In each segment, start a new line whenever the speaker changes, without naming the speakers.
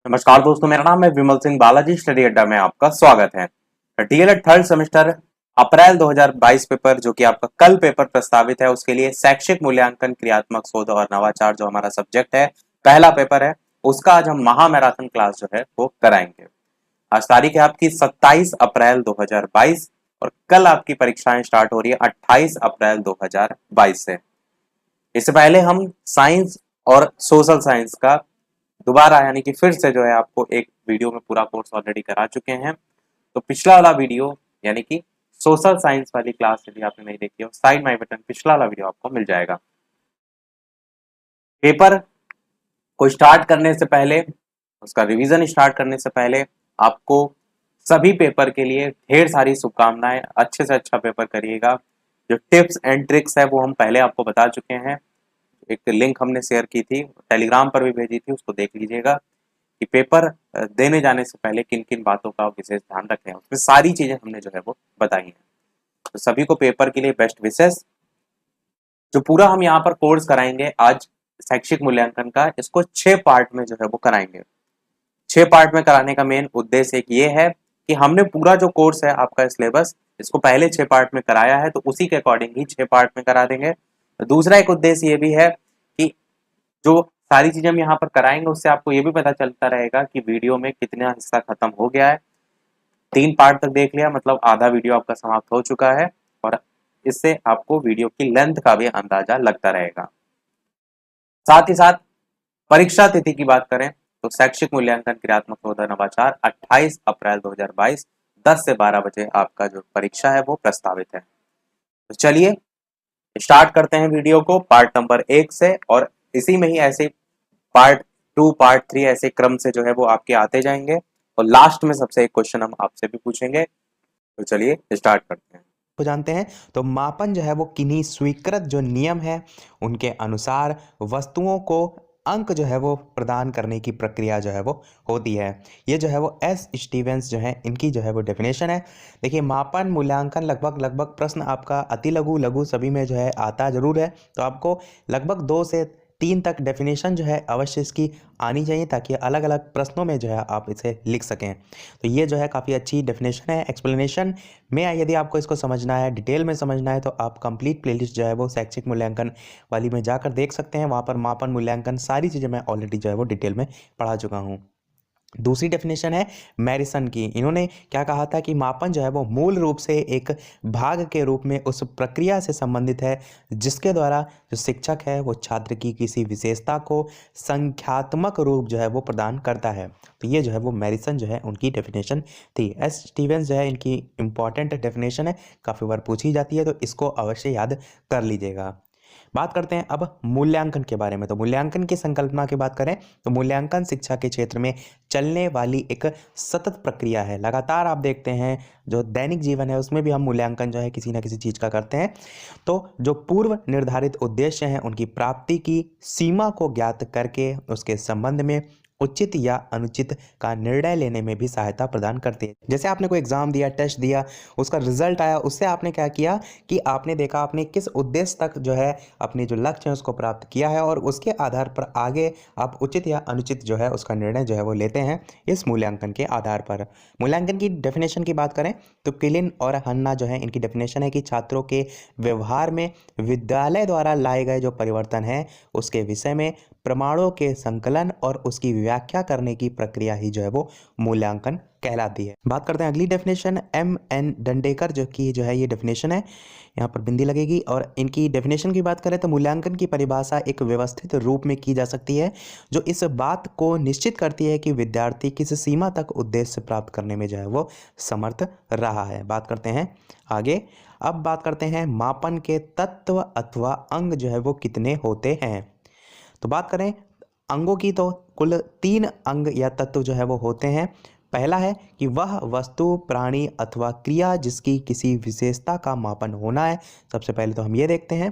नमस्कार दोस्तों, मेरा नाम है विमल सिंह। बालाजी स्टडी अड्डा में आपका स्वागत है। डीएलएड थर्ड सेमेस्टर अप्रैल 2022 पेपर, जो कि आपका कल पेपर प्रस्तावित है, उसके लिए शैक्षिक मूल्यांकन, क्रियात्मक शोध और नवाचार जो हमारा सब्जेक्ट है, पहला पेपर है, उसका आज हम महामैराथन क्लास जो है वो कराएंगे। आज तारीख है आपकी 27 अप्रैल 2022 और कल आपकी परीक्षाएं स्टार्ट हो रही है 28 अप्रैल 2022 से। इससे पहले हम साइंस और सोशल साइंस का दोबारा यानी कि फिर से जो है आपको एक वीडियो में पूरा कोर्स ऑलरेडी करा चुके हैं। तो पिछला वाला वीडियो यानी कि सोशल साइंस वाली क्लास यदि आपने नहीं देखी हो, साइड माई बटन पिछला वाला वीडियो आपको मिल जाएगा। पेपर को स्टार्ट करने से पहले, उसका रिवीजन स्टार्ट करने से पहले आपको सभी पेपर के लिए ढेर सारी शुभकामनाएं। अच्छे से अच्छा पेपर करिएगा। जो टिप्स एंड ट्रिक्स है वो हम पहले आपको बता चुके हैं। एक लिंक हमने शेयर की थी, टेलीग्राम पर भी भेजी थी, उसको देख लीजिएगा कि पेपर देने जाने से पहले किन किन बातों का विशेष ध्यान रखें। उसमें सारी चीजें हमने जो है वो बताई हैं। तो सभी को पेपर के लिए बेस्ट विशेष। जो पूरा हम यहाँ पर कोर्स कराएंगे आज शैक्षिक मूल्यांकन का, इसको 6 पार्ट में जो है वो कराएंगे। 6 पार्ट में कराने का मेन उद्देश्य एक ये है कि हमने पूरा जो कोर्स है आपका सिलेबस, इसको पहले 6 पार्ट में कराया है, तो उसी के अकॉर्डिंग ही 6 पार्ट में करा देंगे। दूसरा एक उद्देश्य ये भी है कि जो सारी चीजें हम यहाँ पर कराएंगे उससे आपको ये भी पता चलता रहेगा कि वीडियो में कितना हिस्सा खत्म हो गया है। 3 पार्ट तक देख लिया मतलब आधा वीडियो आपका समाप्त हो चुका है, और इससे आपको वीडियो की लेंथ का भी अंदाजा लगता रहेगा। साथ ही साथ परीक्षा तिथि की बात करें तो शैक्षिक मूल्यांकन, क्रियात्मक शोध और नवाचार 28 अप्रैल 2022 10 से 12 बजे आपका जो परीक्षा है वो प्रस्तावित है। तो चलिए स्टार्ट करते हैं वीडियो को पार्ट नंबर 1 से, और इसी में ही ऐसे पार्ट 2, पार्ट 3 ऐसे क्रम से जो है वो आपके आते जाएंगे, और लास्ट में सबसे एक क्वेश्चन हम आपसे भी पूछेंगे। तो चलिए स्टार्ट करते हैं।
को जानते हैं तो मापन जो है वो किन्हीं स्वीकृत जो नियम है उनके अनुसार वस्तुओं को अंक जो है वो प्रदान करने की प्रक्रिया जो है वो होती है। ये जो है वो एस स्टीवेंस जो है इनकी जो है वो डेफिनेशन है। देखिए, मापन मूल्यांकन लगभग प्रश्न आपका अति लघु लघु सभी में जो है आता जरूर है, तो आपको लगभग 2 से 3 तक डेफिनेशन जो है अवश्य इसकी आनी चाहिए, ताकि अलग अलग प्रश्नों में जो है आप इसे लिख सकें। तो ये जो है काफ़ी अच्छी डेफिनेशन है। एक्सप्लेनेशन में यदि आपको इसको समझना है, डिटेल में समझना है, तो आप कंप्लीट प्लेलिस्ट जो है वो शैक्षिक मूल्यांकन वाली में जाकर देख सकते हैं। वहाँ पर मापन मूल्यांकन सारी चीज़ें मैं ऑलरेडी जो है वो डिटेल में पढ़ा चुका हूँ। दूसरी डेफिनेशन है मैरिसन की। इन्होंने क्या कहा था कि मापन जो है वो मूल रूप से एक भाग के रूप में उस प्रक्रिया से संबंधित है जिसके द्वारा जो शिक्षक है वो छात्र की किसी विशेषता को संख्यात्मक रूप जो है वो प्रदान करता है। तो ये जो है वो मैरिसन जो है उनकी डेफिनेशन थी। एस स्टीवेंस जो है इनकी इंपॉर्टेंट डेफिनेशन है, काफ़ी बार पूछी जाती है, तो इसको अवश्य याद कर लीजिएगा। बात करते हैं अब मूल्यांकन के बारे में। तो मूल्यांकन की संकल्पना की बात करें तो मूल्यांकन शिक्षा के क्षेत्र में चलने वाली एक सतत प्रक्रिया है। लगातार आप देखते हैं जो दैनिक जीवन है उसमें भी हम मूल्यांकन जो है किसी ना किसी चीज़ का करते हैं। तो जो पूर्व निर्धारित उद्देश्य हैं उनकी प्राप्ति की सीमा को ज्ञात करके उसके संबंध में उचित या अनुचित का निर्णय लेने में भी सहायता प्रदान करती है। जैसे आपने कोई एग्जाम दिया, टेस्ट दिया, उसका रिजल्ट आया, उससे आपने क्या किया कि आपने देखा आपने किस उद्देश्य तक जो है अपने जो लक्ष्य है उसको प्राप्त किया है, और उसके आधार पर आगे आप उचित या अनुचित जो है उसका निर्णय जो है वो लेते हैं इस मूल्यांकन के आधार पर। मूल्यांकन की डेफिनेशन की बात करें तो किलिन और हन्ना जो है इनकी डेफिनेशन है कि छात्रों के व्यवहार में विद्यालय द्वारा लाए गए जो परिवर्तन है उसके विषय में प्रमाणों के संकलन और उसकी व्याख्या करने की प्रक्रिया ही जो है वो मूल्यांकन कहलाती है। बात करते हैं अगली डेफिनेशन, एम एन डंडेकर जो की जो है ये डेफिनेशन है, यहाँ पर बिंदी लगेगी। और इनकी डेफिनेशन की बात करें तो मूल्यांकन की परिभाषा एक व्यवस्थित रूप में की जा सकती है जो इस बात को निश्चित करती है कि विद्यार्थी किस सीमा तक उद्देश्य प्राप्त करने में जो है वो समर्थ रहा है। बात करते हैं आगे। अब बात करते हैं मापन के तत्व अथवा अंग जो है वो कितने होते हैं। तो बात करें अंगों की तो कुल 3 अंग या तत्व जो है वो होते हैं। पहला है कि वह वस्तु, प्राणी अथवा क्रिया जिसकी किसी विशेषता का मापन होना है। सबसे पहले तो हम ये देखते हैं।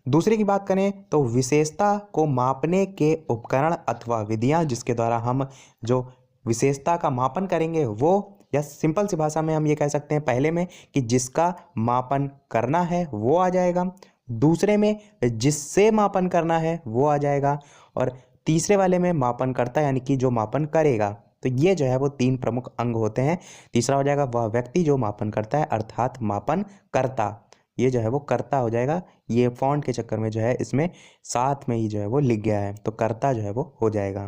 दूसरे की बात करें तो विशेषता को मापने के उपकरण अथवा विधियां जिसके द्वारा हम जो विशेषता का मापन करेंगे वो, या सिंपल सी भाषा में हम ये कह सकते हैं पहले में कि जिसका मापन करना है वो आ जाएगा, दूसरे में जिससे मापन करना है वो आ जाएगा, और तीसरे वाले में मापनकर्ता यानी कि जो मापन करेगा। तो ये जो है वो 3 प्रमुख अंग होते हैं। तीसरा हो जाएगा वह व्यक्ति जो मापन करता है अर्थात मापनकर्ता। ये जो है वो कर्ता हो जाएगा। ये फॉन्ट के चक्कर में जो है इसमें साथ में ही जो है वो लिख गया है, तो कर्ता जो है वो हो जाएगा।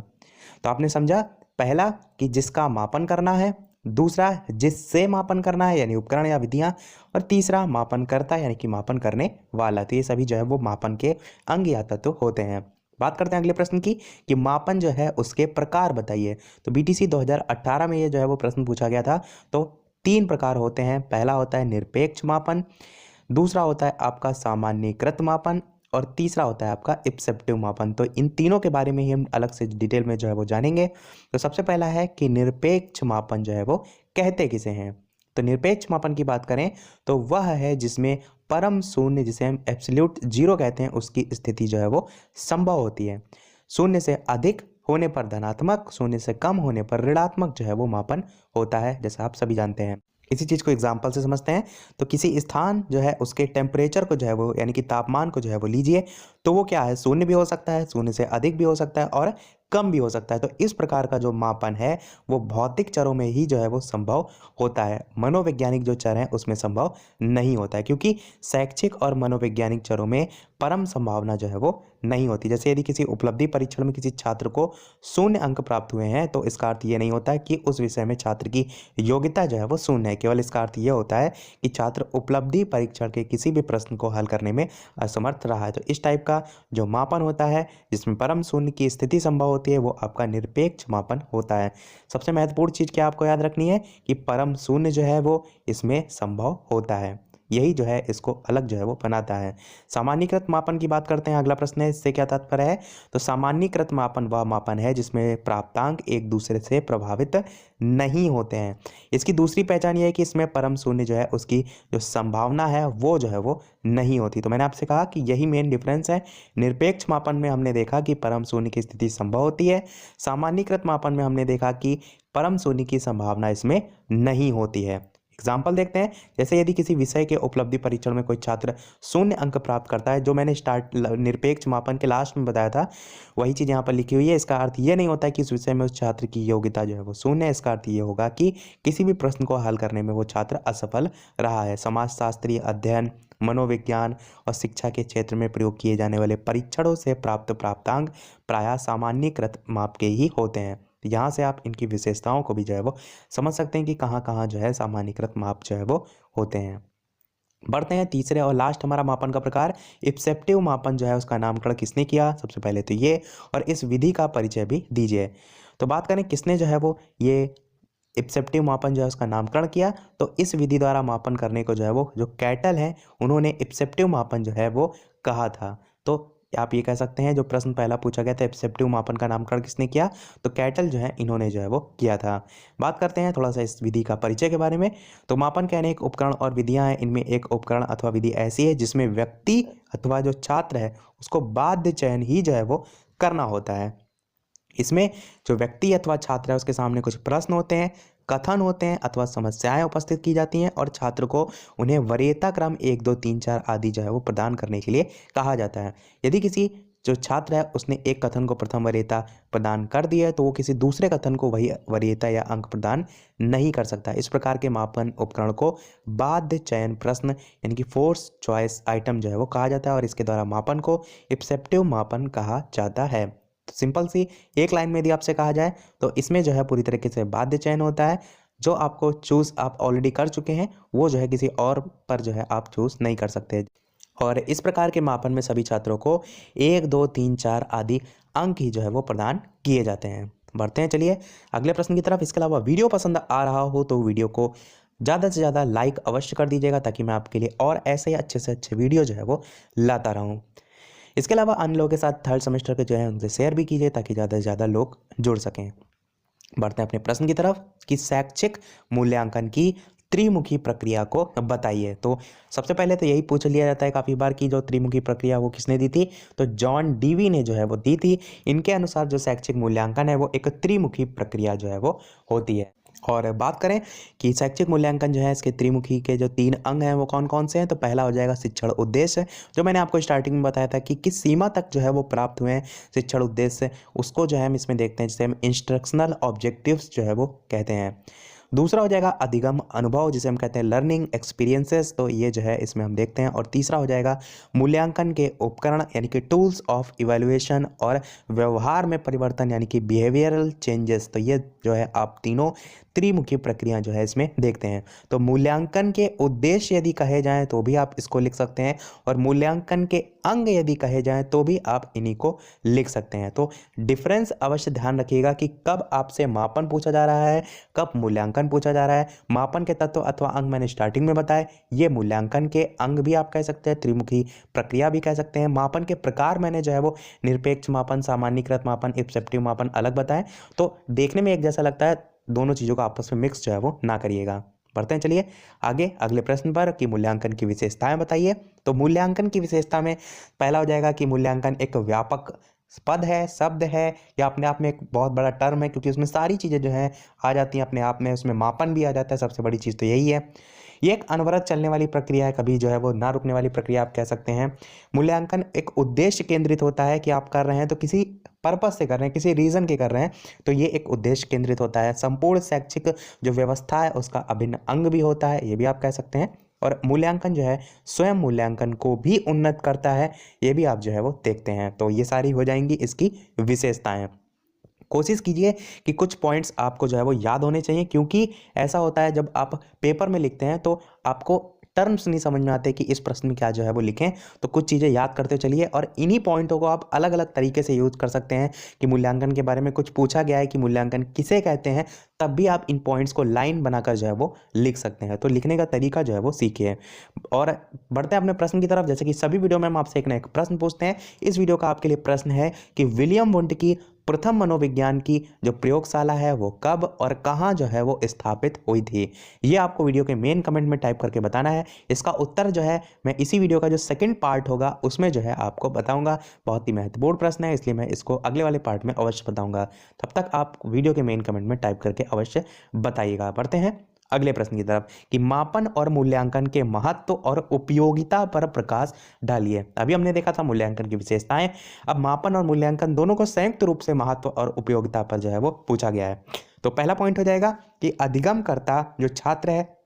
तो आपने समझा, पहला कि जिसका मापन करना है, दूसरा जिससे मापन करना है यानी उपकरण या विधियां, और तीसरा मापन करता यानी कि मापन करने वाला। तो ये सभी जो है वो मापन के अंग या तत्व होते हैं। बात करते हैं अगले प्रश्न की कि मापन जो है उसके प्रकार बताइए। तो बीटीसी 2018 में ये जो है वो प्रश्न पूछा गया था। तो 3 प्रकार होते हैं। पहला होता है निरपेक्ष मापन, दूसरा होता है आपका सामान्यीकृत मापन, और तीसरा होता है आपका इप्सेप्टिव मापन। तो इन तीनों के बारे में ही हम अलग से डिटेल में जो है वो जानेंगे। तो सबसे पहला है कि निरपेक्ष मापन जो है वो कहते किसे हैं। तो निरपेक्ष मापन की बात करें तो वह है जिसमें परम शून्य, जिसे हम एब्सोल्यूट जीरो कहते हैं, उसकी स्थिति जो है वो संभव होती है। शून्य से अधिक होने पर धनात्मक, शून्य से कम होने पर ऋणात्मक जो है वो मापन होता है, जैसा आप सभी जानते हैं। इसी चीज़ को एग्जाम्पल से समझते हैं। तो किसी स्थान जो है उसके टेम्परेचर को जो है वो यानी कि तापमान को जो है वो लीजिए, तो वो क्या है, शून्य भी हो सकता है, शून्य से अधिक भी हो सकता है और कम भी हो सकता है। तो इस प्रकार का जो मापन है वो भौतिक चरों में ही जो है वो संभव होता है। मनोवैज्ञानिक जो चर हैं उसमें संभव नहीं होता है, क्योंकि शैक्षिक और मनोवैज्ञानिक चरों में परम संभावना जो है वो नहीं होती। जैसे यदि किसी उपलब्धि परीक्षण में किसी छात्र को 0 अंक प्राप्त हुए हैं, तो इसका अर्थ ये नहीं होता है कि उस विषय में छात्र की योग्यता जो है वो 0 है। केवल इसका अर्थ ये होता है कि छात्र उपलब्धि परीक्षण के किसी भी प्रश्न को हल करने में असमर्थ रहा है। तो इस टाइप का जो मापन होता है जिसमें परम शून्य की स्थिति संभव होती है, वो आपका निरपेक्ष मापन होता है। सबसे महत्वपूर्ण चीज़ क्या आपको याद रखनी है कि परम शून्य जो है वो इसमें संभव होता है। यही जो है इसको अलग जो है वो बनाता है। सामान्यीकृत मापन की बात करते हैं। अगला प्रश्न है, इससे क्या तात्पर्य है। तो सामान्यीकृत मापन वह मापन है जिसमें प्राप्तांक एक दूसरे से प्रभावित नहीं होते हैं। इसकी दूसरी पहचान यह है कि इसमें परम शून्य जो है उसकी जो संभावना है वो जो है वो नहीं होती। तो मैंने आपसे कहा कि यही मेन डिफरेंस है। निरपेक्ष मापन में हमने देखा कि परम शून्य की स्थिति संभव होती है, सामान्यीकृत मापन में हमने देखा कि परम शून्य की संभावना इसमें नहीं होती है। एग्जाम्पल देखते हैं। जैसे यदि किसी विषय के उपलब्धि परीक्षण में कोई छात्र 0 अंक प्राप्त करता है, जो मैंने निरपेक्ष मापन के लास्ट में बताया था वही चीज़ यहाँ पर लिखी हुई है। इसका अर्थ ये नहीं होता है कि इस विषय में उस छात्र की योग्यता जो है वो 0 है। इसका अर्थ ये होगा कि किसी भी प्रश्न को हल करने में वो छात्र असफल रहा है। समाजशास्त्रीय अध्ययन, मनोविज्ञान और शिक्षा के क्षेत्र में प्रयोग किए जाने वाले परीक्षणों से प्राप्त प्राप्तांक प्रायः सामान्यीकृत माप के ही होते हैं। तो यहाँ से आप इनकी विशेषताओं को भी जो है वो समझ सकते हैं कि कहाँ कहाँ जो है सामान्यीकृत माप जो है वो होते हैं। बढ़ते हैं तीसरे और लास्ट हमारा मापन का प्रकार, इप्सेप्टिव मापन जो है उसका नामकरण किसने किया। सबसे पहले तो ये, और इस विधि का परिचय भी दीजिए। तो बात करें किसने जो है वो ये इप्सेप्टिव मापन जो है उसका नामकरण किया, तो इस विधि द्वारा मापन करने को जो है वो जो कैटल है उन्होंने इप्सेप्टिव मापन जो है वो कहा था। तो आप ये कह सकते हैं जो प्रश्न पहला पूछा गया था इप्सेप्टिव मापन का नामकरण किसने किया, तो कैटल जो है इन्होंने जो है वो किया था। बात करते हैं थोड़ा सा इस विधि का परिचय के बारे में। तो मापन के अनेक उपकरण और विधियां हैं। इनमें एक उपकरण अथवा विधि ऐसी है जिसमें व्यक्ति अथवा जो छात्र है उसको बाध्य चयन ही जो है वो करना होता है। इसमें जो व्यक्ति अथवा छात्र है उसके सामने कुछ प्रश्न होते हैं, कथन होते हैं अथवा समस्याएं उपस्थित की जाती हैं, और छात्र को उन्हें वरीयता क्रम 1 2 3 4 आदि जो है वो प्रदान करने के लिए कहा जाता है। यदि किसी जो छात्र है उसने एक कथन को प्रथम वरीयता प्रदान कर दी है, तो वो किसी दूसरे कथन को वही वरीयता या अंक प्रदान नहीं कर सकता। इस प्रकार के मापन उपकरण को बाध्य चयन प्रश्न यानी कि फोर्स चॉइस आइटम जो है वो कहा जाता है, और इसके द्वारा मापन को इप्सेप्टिव मापन कहा जाता है। तो सिंपल सी एक लाइन में यदि आपसे कहा जाए तो इसमें जो है पूरी तरीके से बाध्य चयन होता है। जो आपको चूज आप ऑलरेडी कर चुके हैं वो जो है किसी और पर जो है आप चूज नहीं कर सकते। और इस प्रकार के मापन में सभी छात्रों को 1 2 3 4 आदि अंक ही जो है वो प्रदान किए जाते हैं। बढ़ते हैं चलिए अगले प्रश्न की तरफ। इसके अलावा वीडियो पसंद आ रहा हो तो वीडियो को ज़्यादा से ज़्यादा लाइक अवश्य कर दीजिएगा, ताकि मैं आपके लिए और ऐसे ही अच्छे से अच्छे वीडियो जो है वो लाता रहूँ। इसके अलावा अन्य लोगों के साथ थर्ड सेमेस्टर के जो है उनसे शेयर भी कीजिए, ताकि ज़्यादा से ज़्यादा लोग जुड़ सकें। बढ़ते हैं अपने प्रश्न की तरफ कि शैक्षिक मूल्यांकन की त्रिमुखी प्रक्रिया को बताइए। तो सबसे पहले तो यही पूछ लिया जाता है काफ़ी बार कि जो त्रिमुखी प्रक्रिया वो किसने दी थी, तो जॉन डीवी ने जो है वो दी थी। इनके अनुसार जो शैक्षिक मूल्यांकन है वो एक त्रिमुखी प्रक्रिया जो है वो होती है। और बात करें कि शैक्षिक मूल्यांकन जो है इसके त्रिमुखी के जो 3 अंग हैं वो कौन कौन से हैं, तो पहला हो जाएगा शिक्षण उद्देश्य, जो मैंने आपको स्टार्टिंग में बताया था कि किस सीमा तक जो है वो प्राप्त हुए हैं शिक्षण उद्देश्य, उसको जो है हम इसमें देखते हैं, जिसे हम इंस्ट्रक्शनल ऑब्जेक्टिव्स जो है वो कहते हैं। दूसरा हो जाएगा अधिगम अनुभव, जिसे हम कहते हैं लर्निंग एक्सपीरियंसेस, तो ये जो है इसमें हम देखते हैं। और तीसरा हो जाएगा मूल्यांकन के उपकरण यानी कि टूल्स ऑफ इवैल्यूएशन, और व्यवहार में परिवर्तन यानी कि बिहेवियरल चेंजेस, तो ये जो है आप तीनों त्रिमुखी प्रक्रिया जो है इसमें देखते हैं। तो मूल्यांकन के उद्देश्य यदि कहे जाएं तो भी आप इसको लिख सकते हैं, और मूल्यांकन के अंग यदि कहे जाएं तो भी आप इन्हीं को लिख सकते हैं। तो डिफरेंस अवश्य ध्यान रखिएगा कि कब आपसे मापन पूछा जा रहा है, कब मूल्यांकन पूछा जा रहा है। मापन के तत्व अथवा अंग मैंने स्टार्टिंग में बताए, ये मूल्यांकन के अंग भी आप कह सकते हैं, त्रिमुखी प्रक्रिया भी कह सकते हैं। मापन के प्रकार मैंने जो है वो निरपेक्ष मापन, सामान्यीकृत मापन, इब्सेप्टिव मापन अलग बताएं, तो देखने में एक जैसा लगता है, दोनों चीज़ों का आपस में मिक्स जो है वो ना करिएगा। बढ़ते हैं चलिए आगे अगले प्रश्न पर कि मूल्यांकन की विशेषताएं बताइए। तो मूल्यांकन की विशेषता में पहला हो जाएगा कि मूल्यांकन एक व्यापक पद है, शब्द है, या अपने आप में एक बहुत बड़ा टर्म है, क्योंकि उसमें सारी चीज़ें जो हैं आ जाती हैं अपने आप में, उसमें मापन भी आ जाता है, सबसे बड़ी चीज़ तो यही है। ये एक अनवरत चलने वाली प्रक्रिया है, कभी जो है वो ना रुकने वाली प्रक्रिया आप कह सकते हैं। मूल्यांकन एक उद्देश्य केंद्रित होता है कि आप कर रहे हैं तो किसी पर्पस से कर रहे हैं, किसी रीजन के कर रहे हैं, तो ये एक उद्देश्य केंद्रित होता है। संपूर्ण शैक्षिक जो व्यवस्था है उसका अभिन्न अंग भी होता है, ये भी आप कह सकते हैं। और मूल्यांकन जो है स्वयं मूल्यांकन को भी उन्नत करता है, ये भी आप जो है वो देखते हैं। तो ये सारी हो जाएंगी इसकी विशेषताएं। कोशिश कीजिए कि कुछ पॉइंट्स आपको जो है वो याद होने चाहिए, क्योंकि ऐसा होता है जब आप पेपर में लिखते हैं तो आपको टर्म्स नहीं समझ में आते कि इस प्रश्न में क्या जो है वो लिखें, तो कुछ चीज़ें याद करते चलिए, और इन्हीं पॉइंटों को आप अलग अलग तरीके से यूज कर सकते हैं। कि मूल्यांकन के बारे में कुछ पूछा गया है कि मूल्यांकन किसे कहते हैं, तब भी आप इन पॉइंट्स को लाइन बनाकर जो है वो लिख सकते हैं। तो लिखने का तरीका जो है वो सीखिए। और बढ़ते हैं अपने प्रश्न की तरफ। जैसे कि सभी वीडियो में हम आपसे एक ना एक प्रश्न पूछते हैं, इस वीडियो का आपके लिए प्रश्न है कि विलियम वुंड की प्रथम मनोविज्ञान की जो प्रयोगशाला है वो कब और कहाँ जो है वो स्थापित हुई थी। ये आपको वीडियो के मेन कमेंट में टाइप करके बताना है। इसका उत्तर जो है मैं इसी वीडियो का जो सेकंड पार्ट होगा उसमें जो है आपको बताऊंगा। बहुत ही महत्वपूर्ण प्रश्न है, इसलिए मैं इसको अगले वाले पार्ट में अवश्य बताऊंगा। तब तक आप वीडियो के मेन कमेंट में टाइप करके अवश्य बताइएगा। बढ़ते हैं अगले प्रश्न की तरफ कि मापन और मूल्यांकन के महत्व और उपयोगिता पर प्रकाश डालिए। अभी हमने देखा था मूल्यांकन की विशेषताएं, अब मापन और मूल्यांकन दोनों को संयुक्त रूप से महत्व और उपयोगिता पर जो है वो पूछा गया है। तो पहला पॉइंट हो जाएगा कि अधिगमकर्ता जो छात्र है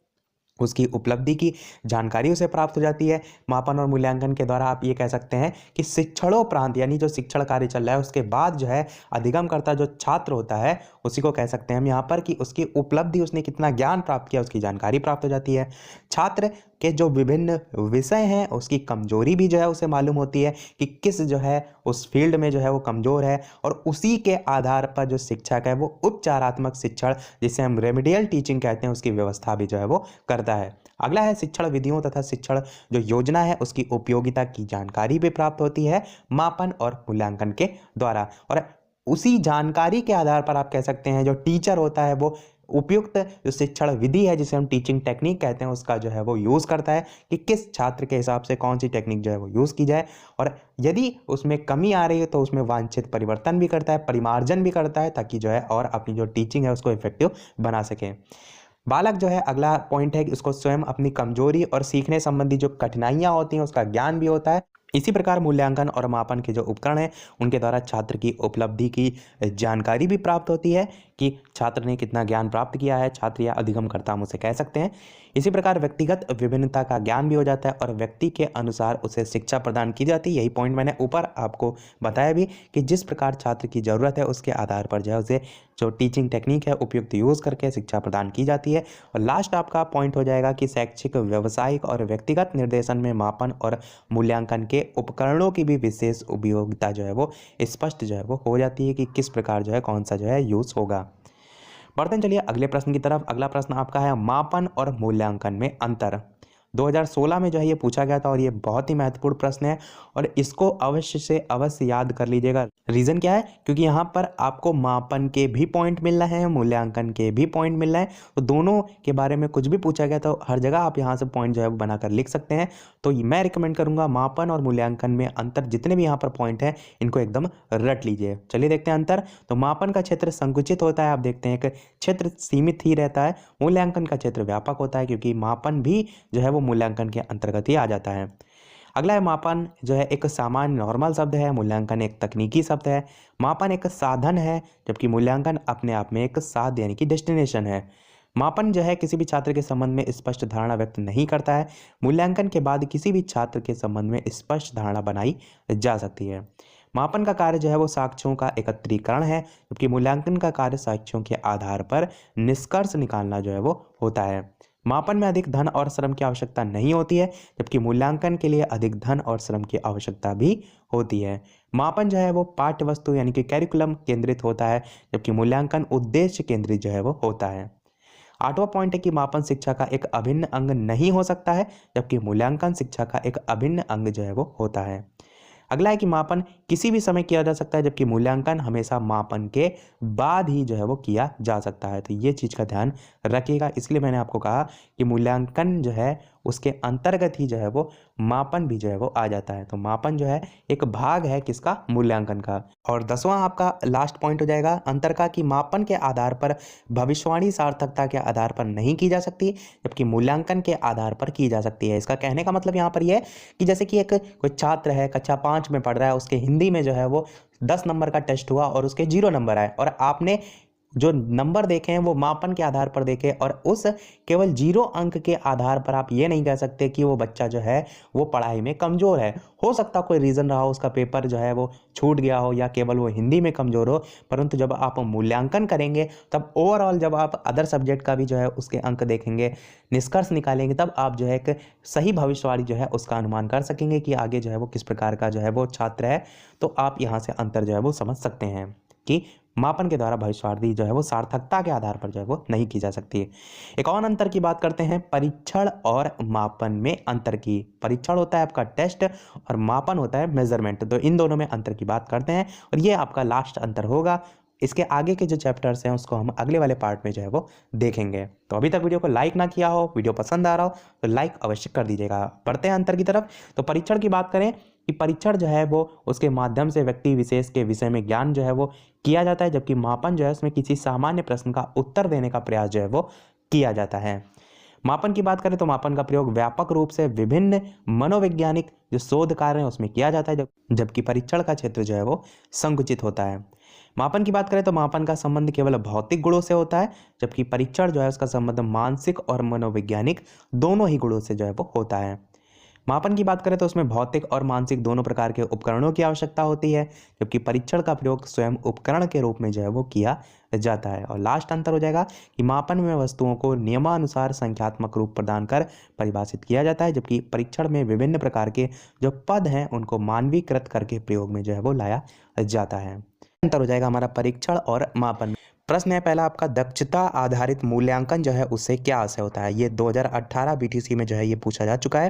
उसकी उपलब्धि की जानकारी उसे प्राप्त हो जाती है। मापन और मूल्यांकन के द्वारा आप ये कह सकते हैं कि शिक्षणोपरांत यानी जो शिक्षण कार्य चल रहा है उसके बाद जो है अधिगमकर्ता जो छात्र होता है उसी को कह सकते हैं हम यहाँ पर कि उसकी उपलब्धि, उसने कितना ज्ञान प्राप्त किया, उसकी जानकारी प्राप्त हो जाती है। छात्र के जो विभिन्न विषय हैं उसकी कमजोरी भी जो है उसे मालूम होती है कि किस जो है उस फील्ड में जो है वो कमजोर है, और उसी के आधार पर जो शिक्षक है वो उपचारात्मक शिक्षण, जिसे हम रेमिडियल टीचिंग कहते हैं, उसकी व्यवस्था भी जो है वो करता है। अगला है शिक्षण विधियों तथा शिक्षण जो योजना है उसकी उपयोगिता की जानकारी भी प्राप्त होती है मापन और मूल्यांकन के द्वारा। और उसी जानकारी के आधार पर आप कह सकते हैं जो टीचर होता है वो उपयुक्त जो शिक्षण विधि है जिसे हम टीचिंग टेक्निक कहते हैं उसका जो है वो यूज़ करता है कि किस छात्र के हिसाब से कौन सी टेक्निक जो है वो यूज़ की जाए, और यदि उसमें कमी आ रही है तो उसमें वांछित परिवर्तन भी करता है, परिमार्जन भी करता है, ताकि जो है और अपनी जो टीचिंग है उसको इफेक्टिव बना सके। बालक जो है अगला पॉइंट है कि उसको स्वयं अपनी कमजोरी और सीखने संबंधी जो कठिनाइयां होती हैं उसका ज्ञान भी होता है। इसी प्रकार मूल्यांकन और मापन के जो उपकरण हैं उनके द्वारा छात्र की उपलब्धि की जानकारी भी प्राप्त होती है कि छात्र ने कितना ज्ञान प्राप्त किया है, छात्र या अधिगमकर्ता हम उसे कह सकते हैं। इसी प्रकार व्यक्तिगत विभिन्नता का ज्ञान भी हो जाता है और व्यक्ति के अनुसार उसे शिक्षा प्रदान की जाती है। यही पॉइंट मैंने ऊपर आपको बताया भी कि जिस प्रकार छात्र की ज़रूरत है उसके आधार पर जो है उसे जो टीचिंग टेक्निक है उपयुक्त यूज़ करके शिक्षा प्रदान की जाती है। और लास्ट आपका पॉइंट हो जाएगा कि शैक्षिक, व्यावसायिक और व्यक्तिगत निर्देशन में मापन और मूल्यांकन के उपकरणों की भी विशेष उपयोगिता जो है वो स्पष्ट जो है वो हो जाती है कि किस प्रकार जो है कौन सा जो है यूज़ होगा। बढ़ते हैं चलिए अगले प्रश्न की तरफ। अगला प्रश्न आपका है मापन और मूल्यांकन में अंतर। 2016 में जो है ये पूछा गया था और ये बहुत ही महत्वपूर्ण प्रश्न है और इसको अवश्य से अवश्य याद कर लीजिएगा। रीज़न क्या है? क्योंकि यहाँ पर आपको मापन के भी पॉइंट मिल रहे हैं, मूल्यांकन के भी पॉइंट मिल रहे हैं, तो दोनों के बारे में कुछ भी पूछा गया तो हर जगह आप यहाँ से पॉइंट जो है वो बनाकर लिख सकते हैं। तो मैं रिकमेंड करूँगा मापन और मूल्यांकन में अंतर जितने भी यहाँ पर पॉइंट हैं इनको एकदम रट लीजिए। चलिए देखते हैं अंतर। तो मापन का क्षेत्र संकुचित होता है, आप देखते हैं एक क्षेत्र सीमित ही रहता है। मूल्यांकन का क्षेत्र व्यापक होता है क्योंकि मापन भी जो है वो मूल्यांकन के अंतर्गत ही आ जाता है। अगला है मापन जो है एक सामान्य नॉर्मल शब्द है, मूल्यांकन एक तकनीकी शब्द है। मापन एक साधन है जबकि मूल्यांकन अपने आप में एक साध यानी कि डेस्टिनेशन है। मापन जो है किसी भी छात्र के संबंध में स्पष्ट धारणा व्यक्त नहीं करता है। मूल्यांकन के बाद किसी भी छात्र के संबंध में स्पष्ट धारणा बनाई जा सकती है। मापन का कार्य जो है वो साक्ष्यों का एकत्रीकरण है जबकि मूल्यांकन का कार्य साक्ष्यों के आधार पर निष्कर्ष निकालना जो है वो होता है। मापन में अधिक धन और श्रम की आवश्यकता नहीं होती है जबकि मूल्यांकन के लिए अधिक धन और श्रम की आवश्यकता भी होती है। मापन जो है वो पाठ्य वस्तु यानी कि कैरिकुलम केंद्रित होता है जबकि मूल्यांकन उद्देश्य केंद्रित जो है वो होता है। 8वां पॉइंट है कि मापन शिक्षा का एक अभिन्न अंग नहीं हो सकता है जबकि मूल्यांकन शिक्षा का एक अभिन्न अंग जो है वो होता है। अगला है कि मापन किसी भी समय किया जा सकता है जबकि मूल्यांकन हमेशा मापन के बाद ही जो है वो किया जा सकता है। तो ये चीज़ का ध्यान रखिएगा, इसलिए मैंने आपको कहा कि मूल्यांकन जो है उसके अंतर्गत ही जो है वो मापन भी जो है वो आ जाता है। तो मापन जो है एक भाग है किसका? मूल्यांकन का। और 10वां आपका लास्ट पॉइंट हो जाएगा अंतर का कि मापन के आधार पर भविष्यवाणी सार्थकता के आधार पर नहीं की जा सकती जबकि मूल्यांकन के आधार पर की जा सकती है। इसका कहने का मतलब यहाँ पर यह है कि जैसे कि एक कोई छात्र है कक्षा 5 में पढ़ रहा है, उसके हिंदी में जो है वो 10 नंबर का टेस्ट हुआ और उसके 0 नंबर आए और आपने जो नंबर देखे हैं वो मापन के आधार पर देखे और उस केवल 0 अंक के आधार पर आप ये नहीं कह सकते कि वो बच्चा जो है वो पढ़ाई में कमज़ोर है। हो सकता कोई रीज़न रहा हो, उसका पेपर जो है वो छूट गया हो या केवल वो हिंदी में कमज़ोर हो, परंतु जब आप मूल्यांकन करेंगे तब ओवरऑल जब आप अदर सब्जेक्ट का भी जो है उसके अंक देखेंगे, निष्कर्ष निकालेंगे, तब आप जो है एक सही भविष्यवाणी जो है उसका अनुमान कर सकेंगे कि आगे जो है वो किस प्रकार का जो है वो छात्र है। तो आप यहाँ से अंतर जो है वो समझ सकते हैं कि मापन के द्वारा भविष्यवाणी जो है वो सार्थकता के आधार पर जो है वो नहीं की जा सकती है। एक और अंतर की बात करते हैं परीक्षण और मापन में अंतर की। परीक्षण होता है आपका टेस्ट और मापन होता है मेजरमेंट। तो इन दोनों में अंतर की बात करते हैं और ये आपका लास्ट अंतर होगा। इसके आगे के जो चैप्टर्स हैं उसको हम अगले वाले पार्ट में जो है वो देखेंगे। तो अभी तक वीडियो को लाइक ना किया हो, वीडियो पसंद आ रहा हो तो लाइक अवश्य कर दीजिएगा। बढ़ते हैं अंतर की तरफ। तो परीक्षण की बात करें कि परीक्षण जो है वो उसके माध्यम से व्यक्ति विशेष के विषय में ज्ञान जो है वो किया जाता है जबकि मापन जो है उसमें किसी सामान्य प्रश्न का उत्तर देने का प्रयास जो है वो किया जाता है। मापन की बात करें तो मापन का प्रयोग व्यापक रूप से विभिन्न मनोवैज्ञानिक जो शोध कार्य हैं उसमें किया जाता है जबकि परीक्षण का क्षेत्र जो है वो संकुचित होता है। मापन की बात करें तो मापन का संबंध केवल भौतिक गुणों से होता है जबकि परीक्षण जो है उसका संबंध मानसिक और मनोवैज्ञानिक दोनों ही गुणों से जो है वो होता है। मापन की बात करें तो उसमें भौतिक और मानसिक दोनों प्रकार के उपकरणों की आवश्यकता होती है जबकि परीक्षण का प्रयोग स्वयं उपकरण के रूप में जो है वो किया जाता है। और लास्ट अंतर हो जाएगा कि मापन में वस्तुओं को नियमानुसार संख्यात्मक रूप प्रदान कर परिभाषित किया जाता है जबकि परीक्षण में विभिन्न प्रकार के जो पद हैं उनको मानवीकृत करके प्रयोग में जो है वो लाया जाता है। अंतर हो जाएगा हमारा परीक्षण और मापन में। प्रश्न है पहला आपका, दक्षता आधारित मूल्यांकन जो है उससे क्या आशय होता है? ये 2018 बीटीसी में जो है ये पूछा जा चुका है।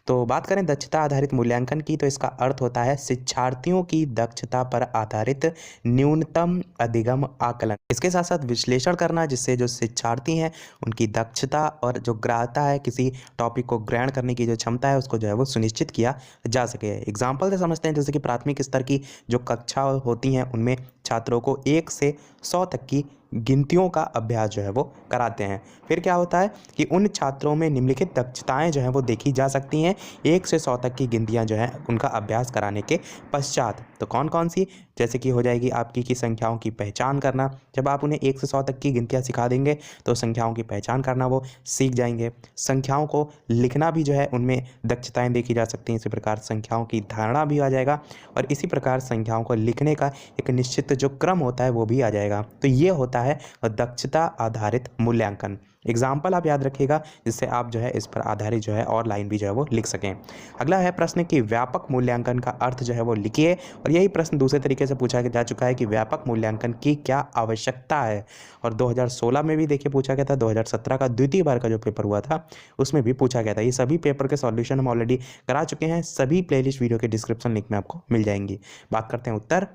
तो बात करें दक्षता आधारित मूल्यांकन की तो इसका अर्थ होता है शिक्षार्थियों की दक्षता पर आधारित न्यूनतम अधिगम आकलन। इसके साथ साथ विश्लेषण करना जिससे जो शिक्षार्थी हैं उनकी दक्षता और जो ग्राह्यता है किसी टॉपिक को ग्रहण करने की जो क्षमता है उसको जो है वो सुनिश्चित किया जा सके। एग्जाम्पल से समझते हैं जैसे कि प्राथमिक स्तर की जो कक्षा होती हैं उनमें छात्रों को 1 से 100 तक की गिनतियों का अभ्यास जो है वो कराते हैं। फिर क्या होता है कि उन छात्रों में निम्नलिखित दक्षताएं जो हैं वो देखी जा सकती हैं 1 से 100 तक की गिनतियां जो हैं उनका अभ्यास कराने के पश्चात। तो कौन कौन सी? जैसे कि हो जाएगी आपकी की संख्याओं की पहचान करना। जब आप उन्हें 1 से 100 तक की गिनतियां सिखा देंगे तो संख्याओं की पहचान करना वो सीख जाएंगे। संख्याओं को लिखना भी जो है उनमें दक्षताएं देखी जा सकती हैं। इसी प्रकार संख्याओं की धारणा भी आ जाएगा और इसी प्रकार संख्याओं को लिखने का एक निश्चित जो क्रम होता है वो भी आ जाएगा। तो ये होता कहलाता है दक्षता आधारित मूल्यांकन। एग्जाम्पल आप याद रखिएगा जिससे आप जो है इस पर आधारित जो है और लाइन भी जो है वो लिख सकें। अगला है प्रश्न कि व्यापक मूल्यांकन का अर्थ जो है वो लिखिए, और यही प्रश्न दूसरे तरीके से पूछा जा चुका है कि व्यापक मूल्यांकन की क्या आवश्यकता है, और 2016 में भी देखिए पूछा गया था, 2017 का द्वितीय बार का जो पेपर हुआ था उसमें भी पूछा गया था। ये सभी पेपर के सॉल्यूशन हम ऑलरेडी करा चुके हैं, सभी प्लेलिस्ट वीडियो के डिस्क्रिप्शन लिंक में आपको मिल जाएंगी। बात करते हैं उत्तर।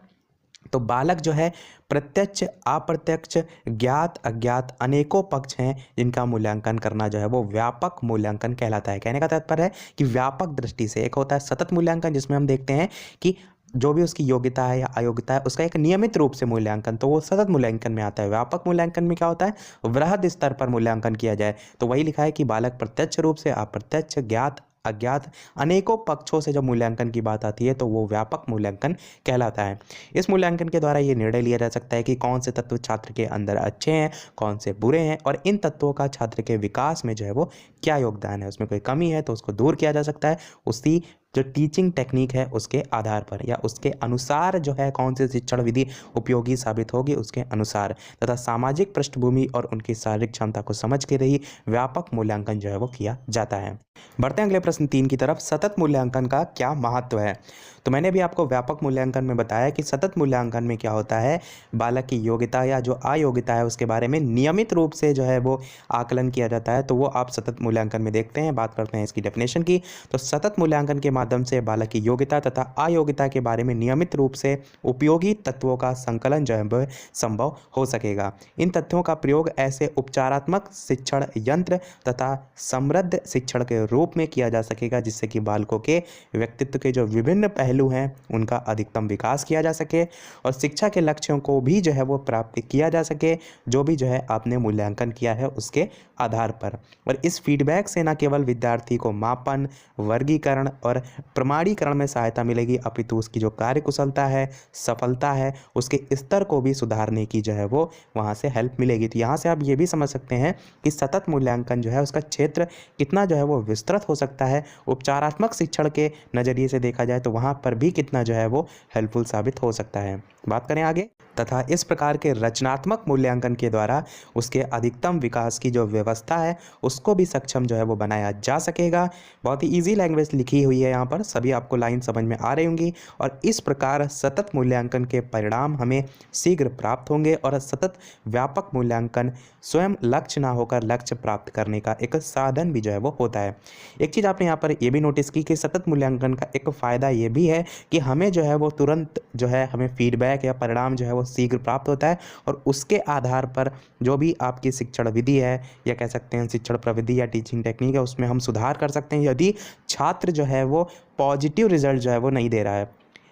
तो बालक जो है प्रत्यक्ष, अप्रत्यक्ष, ज्ञात, अज्ञात अनेकों पक्ष हैं जिनका मूल्यांकन करना जो है वो व्यापक मूल्यांकन कहलाता है। कहने का तात्पर्य है कि व्यापक दृष्टि से एक होता है सतत मूल्यांकन, जिसमें हम देखते हैं कि जो भी उसकी योग्यता है या अयोग्यता है उसका एक नियमित रूप से मूल्यांकन, तो वो सतत मूल्यांकन में आता है। व्यापक मूल्यांकन में क्या होता है, वृहद स्तर पर मूल्यांकन किया जाए। तो वही लिखा है कि बालक प्रत्यक्ष रूप से, अप्रत्यक्ष, ज्ञात, अज्ञात अनेकों पक्षों से जब मूल्यांकन की बात आती है तो वो व्यापक मूल्यांकन कहलाता है। इस मूल्यांकन के द्वारा ये निर्णय लिया जा सकता है कि कौन से तत्व छात्र के अंदर अच्छे हैं, कौन से बुरे हैं, और इन तत्वों का छात्र के विकास में जो है वो क्या योगदान है, उसमें कोई कमी है तो उसको दूर किया जा सकता है उसी जो टीचिंग टेक्निक है उसके आधार पर, या उसके अनुसार जो है कौन सी शिक्षण विधि उपयोगी साबित होगी उसके अनुसार, तथा सामाजिक पृष्ठभूमि और उनकी शारीरिक क्षमता को समझ के ही व्यापक मूल्यांकन जो है वो किया जाता है। बढ़ते हैं अगले प्रश्न 3 की तरफ। सतत मूल्यांकन का क्या महत्व है? तो मैंने भी आपको व्यापक मूल्यांकन में बताया कि सतत मूल्यांकन में क्या होता है, बालक की योग्यता या जो अयोग्यता है उसके बारे में नियमित रूप से जो है वो आकलन किया जाता है, तो वो आप सतत मूल्यांकन में देखते हैं। बात करते हैं इसकी डेफिनेशन की। तो सतत मूल्यांकन के माध्यम से बालक की योग्यता तथा अयोग्यता के बारे में नियमित रूप से उपयोगी तत्वों का संकलन जो है वो संभव हो सकेगा। इन तथ्यों का प्रयोग ऐसे उपचारात्मक शिक्षण यंत्र तथा समृद्ध शिक्षण के रूप में किया जा सकेगा जिससे कि बालकों के व्यक्तित्व के जो विभिन्न पहलू हैं उनका अधिकतम विकास किया जा सके और शिक्षा के लक्ष्यों को भी जो है वो प्राप्त किया जा सके, जो भी जो है आपने मूल्यांकन किया है उसके आधार पर। और इस फीडबैक से न केवल विद्यार्थी को मापन, वर्गीकरण और प्रमाणीकरण में सहायता मिलेगी, अपितु उसकी जो कार्यकुशलता है, सफलता है, उसके स्तर को भी सुधारने की जो है वो वहाँ से हेल्प मिलेगी। तो यहाँ से आप ये भी समझ सकते हैं कि सतत मूल्यांकन जो है उसका क्षेत्र कितना जो है वो विस्तृत हो सकता है। उपचारात्मक शिक्षण के नज़रिए से देखा जाए तो वहाँ पर भी कितना जो है वो हेल्पफुल साबित हो सकता है। बात करें आगे। तथा इस प्रकार के रचनात्मक मूल्यांकन के द्वारा उसके अधिकतम विकास की जो व्यवस्था है उसको भी सक्षम जो है वो बनाया जा सकेगा। बहुत ही इजी लैंग्वेज लिखी हुई है यहाँ पर, सभी आपको लाइन समझ में आ रही होंगी। और इस प्रकार सतत मूल्यांकन के परिणाम हमें शीघ्र प्राप्त होंगे और सतत व्यापक मूल्यांकन स्वयं लक्ष्य ना होकर लक्ष्य प्राप्त करने का एक साधन भी जो है वो होता है। एक चीज़ आपने यहाँ पर ये भी नोटिस की कि सतत मूल्यांकन का एक फ़ायदा ये भी है कि हमें जो है वो तुरंत जो है हमें फीडबैक या परिणाम जो है वो शीघ्र प्राप्त होता है, और उसके आधार पर जो भी आपकी शिक्षण विधि है या कह सकते हैं शिक्षण प्रविधि या टीचिंग टेक्निक है उसमें हम सुधार कर सकते हैं यदि छात्र जो है वो पॉजिटिव रिजल्ट जो है वो नहीं दे रहा है।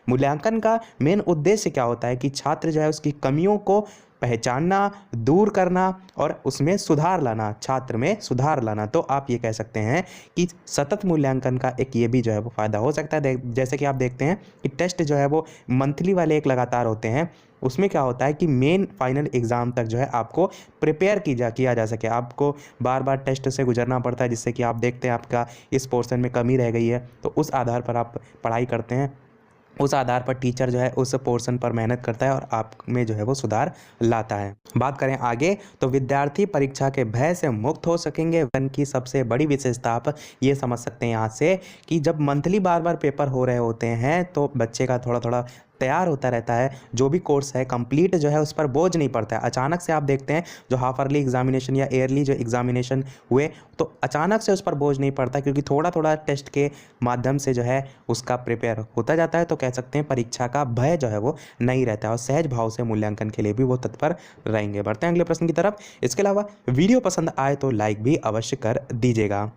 मूल्यांकन का मेन उद्देश्य क्या होता है कि छात्र जो है उसकी कमियों को पहचानना, दूर करना और उसमें सुधार लाना, छात्र में सुधार लाना। तो आप ये कह सकते हैं कि सतत मूल्यांकन का एक ये भी जो है वो फ़ायदा हो सकता है। जैसे कि आप देखते हैं कि टेस्ट जो है वो मंथली वाले एक लगातार होते हैं, उसमें क्या होता है कि मेन फाइनल एग्ज़ाम तक जो है आपको प्रिपेयर किया जा सके। आपको बार बार टेस्ट से गुजरना पड़ता है जिससे कि आप देखते हैं आपका इस पोर्शन में कमी रह गई है, तो उस आधार पर आप पढ़ाई करते हैं, उस आधार पर टीचर जो है उस पोर्शन पर मेहनत करता है और आप में जो है वो सुधार लाता है। बात करें आगे तो विद्यार्थी परीक्षा के भय से मुक्त हो सकेंगे। की सबसे बड़ी विशेषता आप ये समझ सकते हैं यहाँ से कि जब मंथली बार बार पेपर हो रहे होते हैं तो बच्चे का थोड़ा थोड़ा तैयार होता रहता है, जो भी कोर्स है कंप्लीट जो है उस पर बोझ नहीं पड़ता है। अचानक से आप देखते हैं जो हाफ ईयरली एग्जामिनेशन या ईयरली जो एग्जामिनेशन हुए तो अचानक से उस पर बोझ नहीं पड़ता क्योंकि थोड़ा थोड़ा टेस्ट के माध्यम से जो है उसका प्रिपेयर होता जाता है। तो कह सकते हैं परीक्षा का भय जो है वो नहीं रहता है और सहज भाव से मूल्यांकन के लिए भी वो तत्पर रहेंगे। बढ़ते हैं अगले प्रश्न की तरफ। इसके अलावा वीडियो पसंद आए तो लाइक भी अवश्य कर दीजिएगा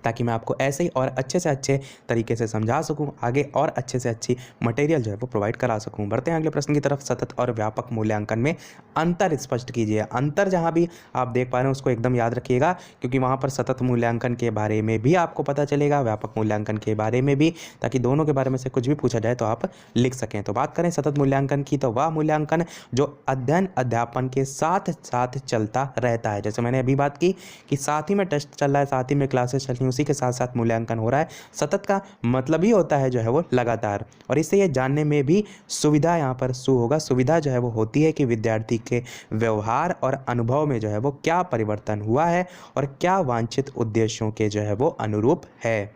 ताकि मैं आपको ऐसे ही और अच्छे से अच्छे तरीके से समझा सकूं, आगे और अच्छे से अच्छी मटेरियल जो है वो प्रोवाइड करा सकूं। बढ़ते हैं अगले प्रश्न की तरफ। सतत और व्यापक मूल्यांकन में अंतर स्पष्ट कीजिए। अंतर जहां भी आप देख पा रहे हैं उसको एकदम याद रखिएगा क्योंकि वहां पर सतत मूल्यांकन के बारे में भी आपको पता चलेगा, व्यापक मूल्यांकन के बारे में भी, ताकि दोनों के बारे में से कुछ भी पूछा जाए तो आप लिख सकें। तो बात करें सतत मूल्यांकन की तो वह मूल्यांकन जो अध्ययन अध्यापन के साथ साथ चलता रहता है। जैसे मैंने अभी बात की कि साथ ही में टेस्ट चल रहा है, साथ ही में क्लासेस चल रही हैं, उसी के साथ साथ मूल्यांकन हो रहा है। सतत का मतलब ही होता है जो है वो लगातार, और इससे ये जानने में भी सुविधा यहाँ पर होगा। सुविधा जो है वो होती है कि विद्यार्थी के व्यवहार और अनुभव में जो है वो क्या परिवर्तन हुआ है और क्या वांछित उद्देश्यों के जो है वो अनुरूप है।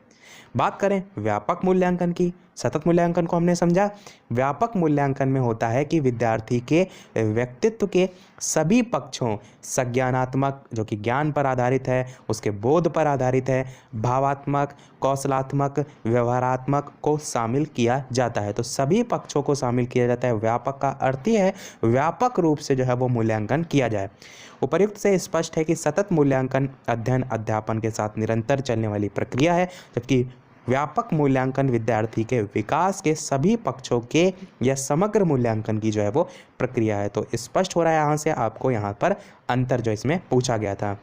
बात करें व्यापक मूल्यांकन की, सतत मूल्यांकन को हमने समझा। व्यापक मूल्यांकन में होता है कि विद्यार्थी के व्यक्तित्व के सभी पक्षों, संज्ञानात्मक जो कि ज्ञान पर आधारित है, उसके बोध पर आधारित है, भावात्मक, कौशलात्मक, व्यवहारात्मक को शामिल किया जाता है। तो सभी पक्षों को शामिल किया जाता है। व्यापक का अर्थ ही है व्यापक रूप से जो है वो मूल्यांकन किया जाए। उपर्युक्त से स्पष्ट है कि सतत मूल्यांकन अध्ययन अध्यापन के साथ निरंतर चलने वाली प्रक्रिया है, जबकि व्यापक मूल्यांकन विद्यार्थी के विकास के सभी पक्षों के या समग्र मूल्यांकन की जो है वो प्रक्रिया है। तो स्पष्ट हो रहा है यहाँ से आपको यहाँ पर अंतर जो इसमें पूछा गया था।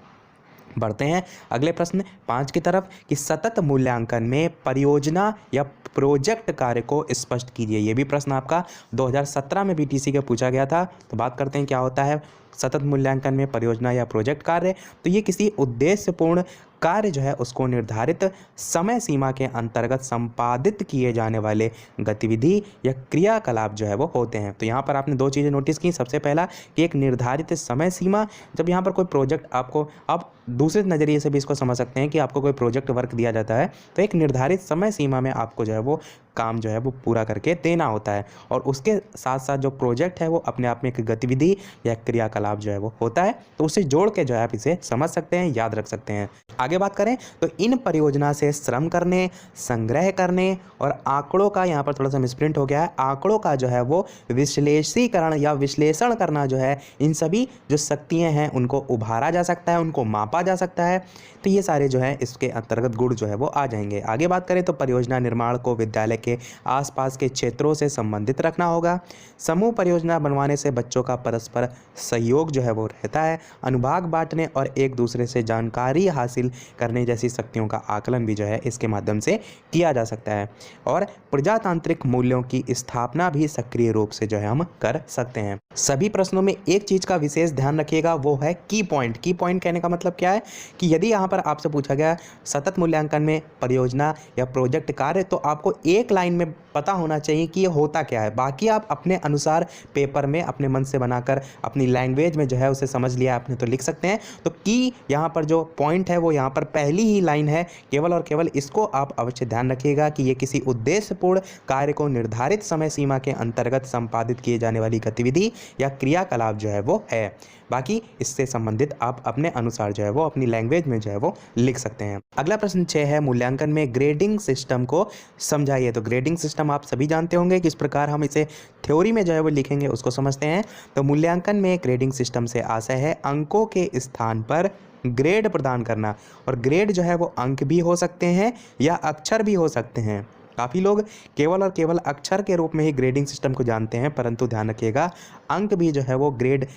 बढ़ते हैं अगले प्रश्न 5 की तरफ कि सतत मूल्यांकन में परियोजना या प्रोजेक्ट कार्य को स्पष्ट कीजिए। ये भी प्रश्न आपका 2017 में बीटीसी का पूछा गया था। तो बात करते हैं क्या होता है सतत मूल्यांकन में परियोजना या प्रोजेक्ट कार्य। तो ये किसी उद्देश्यपूर्ण कार्य जो है उसको निर्धारित समय सीमा के अंतर्गत संपादित किए जाने वाले गतिविधि या क्रियाकलाप जो है वो होते हैं। तो यहाँ पर आपने दो चीज़ें नोटिस की। सबसे पहला कि एक निर्धारित समय सीमा, जब यहाँ पर कोई प्रोजेक्ट आपको, आप दूसरे नज़रिए से भी इसको समझ सकते हैं कि आपको कोई प्रोजेक्ट वर्क दिया जाता है तो एक निर्धारित समय सीमा में आपको जो है वो काम जो है वो पूरा करके देना होता है, और उसके साथ साथ जो प्रोजेक्ट है वो अपने आप में एक गतिविधि या क्रियाकलाप जो है वो होता है। तो उसे जोड़ के जो है आप इसे समझ सकते हैं, याद रख सकते हैं। आगे बात करें तो इन परियोजना से श्रम करने, संग्रह करने और आंकड़ों का, यहाँ पर थोड़ा सा मिसप्रिंट हो गया है, आंकड़ों का जो है वो विश्लेषीकरण या विश्लेषण करना जो है, इन सभी जो शक्तियाँ हैं उनको उभारा जा सकता है, उनको मापा जा सकता है। तो ये सारे जो है इसके अंतर्गत गुण जो है वो आ जाएंगे। आगे बात करें तो परियोजना निर्माण को विद्यालय के आसपास के क्षेत्रों से संबंधित रखना होगा। समूह परियोजना बनवाने से बच्चों का परस्पर सहयोग जो है वो रहता है। अनुभाग बांटने और एक दूसरे से जानकारी हासिल करने जैसी शक्तियों का आकलन भी जो है इसके माध्यम से किया जा सकता है। और प्रजातांत्रिक मूल्यों की स्थापना भी सक्रिय रूप से जो है हम कर सकते हैं। सभी प्रश्नों में एक चीज का विशेष ध्यान रखिएगा, वो है की पॉइंट। की पॉइंट कहने का मतलब क्या है कि यदि यहाँ पर आपसे पूछा गया सतत मूल्यांकन में परियोजना या प्रोजेक्ट कार्य, तो आपको एक लाइन में पता होना चाहिए कि ये होता क्या है। बाकी आप अपने अनुसार पेपर में अपने मन से बनाकर अपनी लैंग्वेज में जो है उसे समझ लिया आपने तो लिख सकते हैं। तो की यहाँ पर जो पॉइंट है वो यहाँ पर पहली ही लाइन है, केवल और केवल इसको आप अवश्य ध्यान रखिएगा कि ये किसी उद्देश्यपूर्ण कार्य को निर्धारित समय सीमा के अंतर्गत संपादित किए जाने वाली गतिविधि या क्रियाकलाप जो है वो है। बाकी इससे संबंधित आप अपने अनुसार जो है वो अपनी लैंग्वेज में जो है वो लिख सकते हैं। अगला प्रश्न 6 है मूल्यांकन में ग्रेडिंग सिस्टम को समझाइए। तो ग्रेडिंग सिस्टम आप सभी जानते होंगे किस प्रकार हम इसे थ्योरी में जो है वो लिखेंगे, उसको समझते हैं। तो मूल्यांकन में ग्रेडिंग सिस्टम से आशय है अंकों के स्थान पर ग्रेड प्रदान करना, और ग्रेड जो है वो अंक भी हो सकते हैं या अक्षर भी हो सकते हैं। काफ़ी लोग केवल और केवल अक्षर के रूप में ही ग्रेडिंग सिस्टम को जानते हैं, परंतु ध्यान रखिएगा अंक भी जो है वो ग्रेड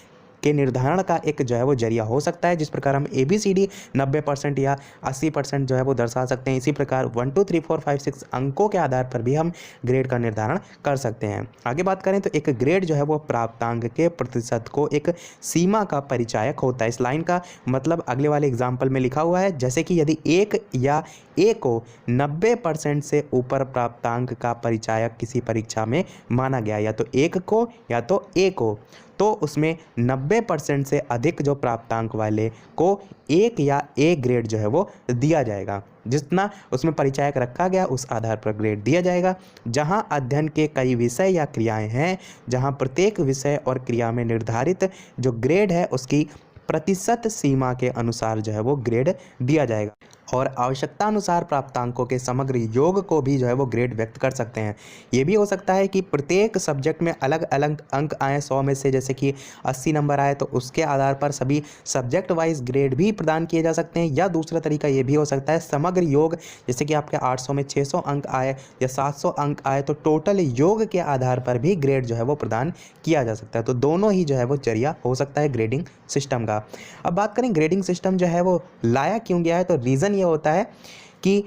के निर्धारण का एक जो है वो जरिया हो सकता है। जिस प्रकार हम ABCD 90% या 80% जो है वो दर्शा सकते हैं, इसी प्रकार 1 2 3 4 5 6 अंकों के आधार पर भी हम ग्रेड का निर्धारण कर सकते हैं। आगे बात करें तो एक ग्रेड जो है वो प्राप्तांक के प्रतिशत को एक सीमा का परिचायक होता है। इस लाइन का मतलब अगले वाले एग्जाम्पल में लिखा हुआ है, जैसे कि यदि एक या ए को 90% से ऊपर प्राप्तांक का परिचायक किसी परीक्षा में माना गया, या तो एक को या तो ए को, तो उसमें 90% से अधिक जो प्राप्तांक वाले को एक या ए ग्रेड जो है वो दिया जाएगा। जितना उसमें परिचायक रखा गया उस आधार पर ग्रेड दिया जाएगा। जहां अध्ययन के कई विषय या क्रियाएं हैं, जहां प्रत्येक विषय और क्रिया में निर्धारित जो ग्रेड है उसकी प्रतिशत सीमा के अनुसार जो है वो ग्रेड दिया जाएगा, और आवश्यकता अनुसार प्राप्तांकों के समग्र योग को भी जो है वो ग्रेड व्यक्त कर सकते हैं। ये भी हो सकता है कि प्रत्येक सब्जेक्ट में अलग अलग अंक आए 100 में से, जैसे कि 80 नंबर आए तो उसके आधार पर सभी सब्जेक्ट वाइज ग्रेड भी प्रदान किए जा सकते हैं। या दूसरा तरीका ये भी हो सकता है समग्र योग, जैसे कि आपके 800 में 600 अंक आए या 700 अंक आए तो टोटल योग के आधार पर भी ग्रेड जो है वो प्रदान किया जा सकता है। तो दोनों ही जो है वो जरिया हो सकता है ग्रेडिंग सिस्टम का। अब बात करें ग्रेडिंग सिस्टम जो है वो लाया क्यों गया है, तो रीज़न ये होता है कि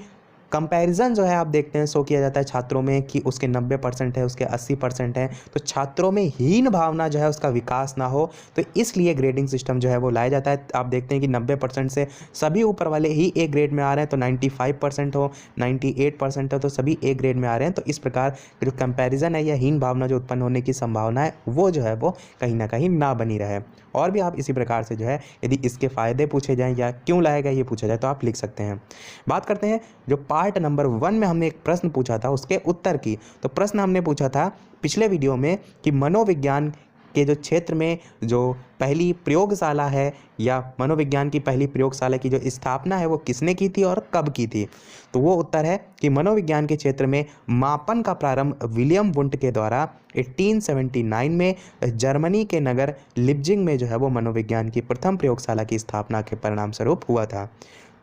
कंपैरिजन जो है आप देखते हैं शो किया जाता है छात्रों में कि उसके 90% है, उसके 80% है, तो छात्रों में हीन भावना जो है उसका विकास ना हो, तो इसलिए ग्रेडिंग सिस्टम जो है वो लाया जाता है। आप देखते हैं कि 90% से सभी ऊपर वाले ही ए ग्रेड में आ रहे हैं, तो 95% हो, 98% हो, तो सभी ए ग्रेड में आ रहे हैं। तो इस प्रकार जो कंपैरिजन है या हीन भावना जो उत्पन्न होने की संभावना है वो जो है वो कहीं ना कहीं ना बनी रहे। और भी आप इसी प्रकार से जो है यदि इसके फ़ायदे पूछे जाएं या क्यों लाया गया ये पूछा जाए तो आप लिख सकते हैं। बात करते हैं जो पार्ट नंबर 1 में हमने एक प्रश्न पूछा था उसके उत्तर की। तो प्रश्न हमने पूछा था पिछले वीडियो में कि मनोविज्ञान के जो क्षेत्र में जो पहली प्रयोगशाला है या मनोविज्ञान की पहली प्रयोगशाला की जो स्थापना है वो किसने की थी और कब की थी। तो वो उत्तर है कि मनोविज्ञान के क्षेत्र में मापन का प्रारंभ विलियम वुंट के द्वारा 1879 में जर्मनी के नगर लिप्जिंग में जो है वो मनोविज्ञान की प्रथम प्रयोगशाला की स्थापना के परिणाम स्वरूप हुआ था।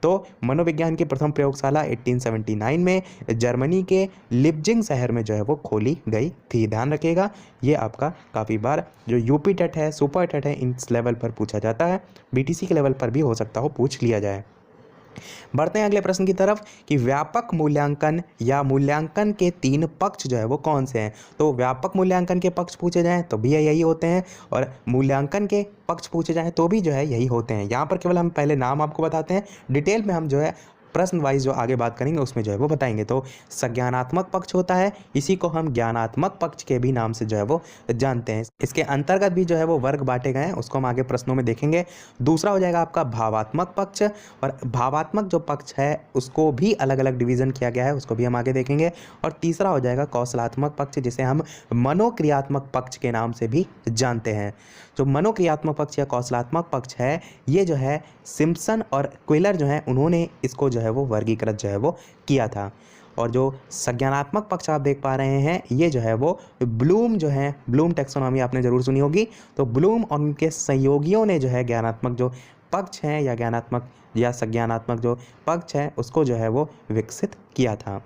तो मनोविज्ञान की प्रथम प्रयोगशाला 1879 में जर्मनी के लिप्जिंग शहर में जो है वो खोली गई थी। ध्यान रखिएगा, ये आपका काफ़ी बार जो यूपी टेट है, सुपर टेट है, इस लेवल पर पूछा जाता है, बीटीसी के लेवल पर भी हो सकता हो पूछ लिया जाए। बढ़ते हैं अगले प्रश्न की तरफ कि व्यापक मूल्यांकन या मूल्यांकन के 3 पक्ष जो है वो कौन से हैं। तो व्यापक मूल्यांकन के पक्ष पूछे जाएं तो भी यही होते हैं और मूल्यांकन के पक्ष पूछे जाएं तो भी जो है यही होते हैं। यहाँ पर केवल हम पहले नाम आपको बताते हैं, डिटेल में हम जो है प्रश्न वाइज जो आगे बात करेंगे उसमें जो है वो बताएंगे। तो संज्ञानात्मक पक्ष होता है, इसी को हम ज्ञानात्मक पक्ष के भी नाम से जो है वो जानते हैं। इसके अंतर्गत भी जो है वो वर्ग बांटे गए हैं, उसको हम आगे प्रश्नों में देखेंगे। दूसरा हो जाएगा आपका भावात्मक पक्ष, और भावात्मक जो पक्ष है उसको भी अलग अलग डिवीजन किया गया है, उसको भी हम आगे देखेंगे। और तीसरा हो जाएगा कौशलात्मक पक्ष, जिसे हम मनोक्रियात्मक पक्ष के नाम से भी जानते हैं। जो मनोक्रियात्मक पक्ष या कौशलात्मक पक्ष है ये जो है सिम्पसन और क्विलर जो है उन्होंने इसको जो है वो वर्गीकृत जो है वो किया था। और जो संज्ञानात्मक पक्ष आप देख पा रहे हैं ये जो है वो ब्लूम जो है, ब्लूम टैक्सोनॉमी आपने ज़रूर सुनी होगी। तो ब्लूम और उनके सहयोगियों ने जो है ज्ञानात्मक जो पक्ष है या ज्ञानात्मक या संज्ञानात्मक जो पक्ष है उसको जो है वो विकसित किया था।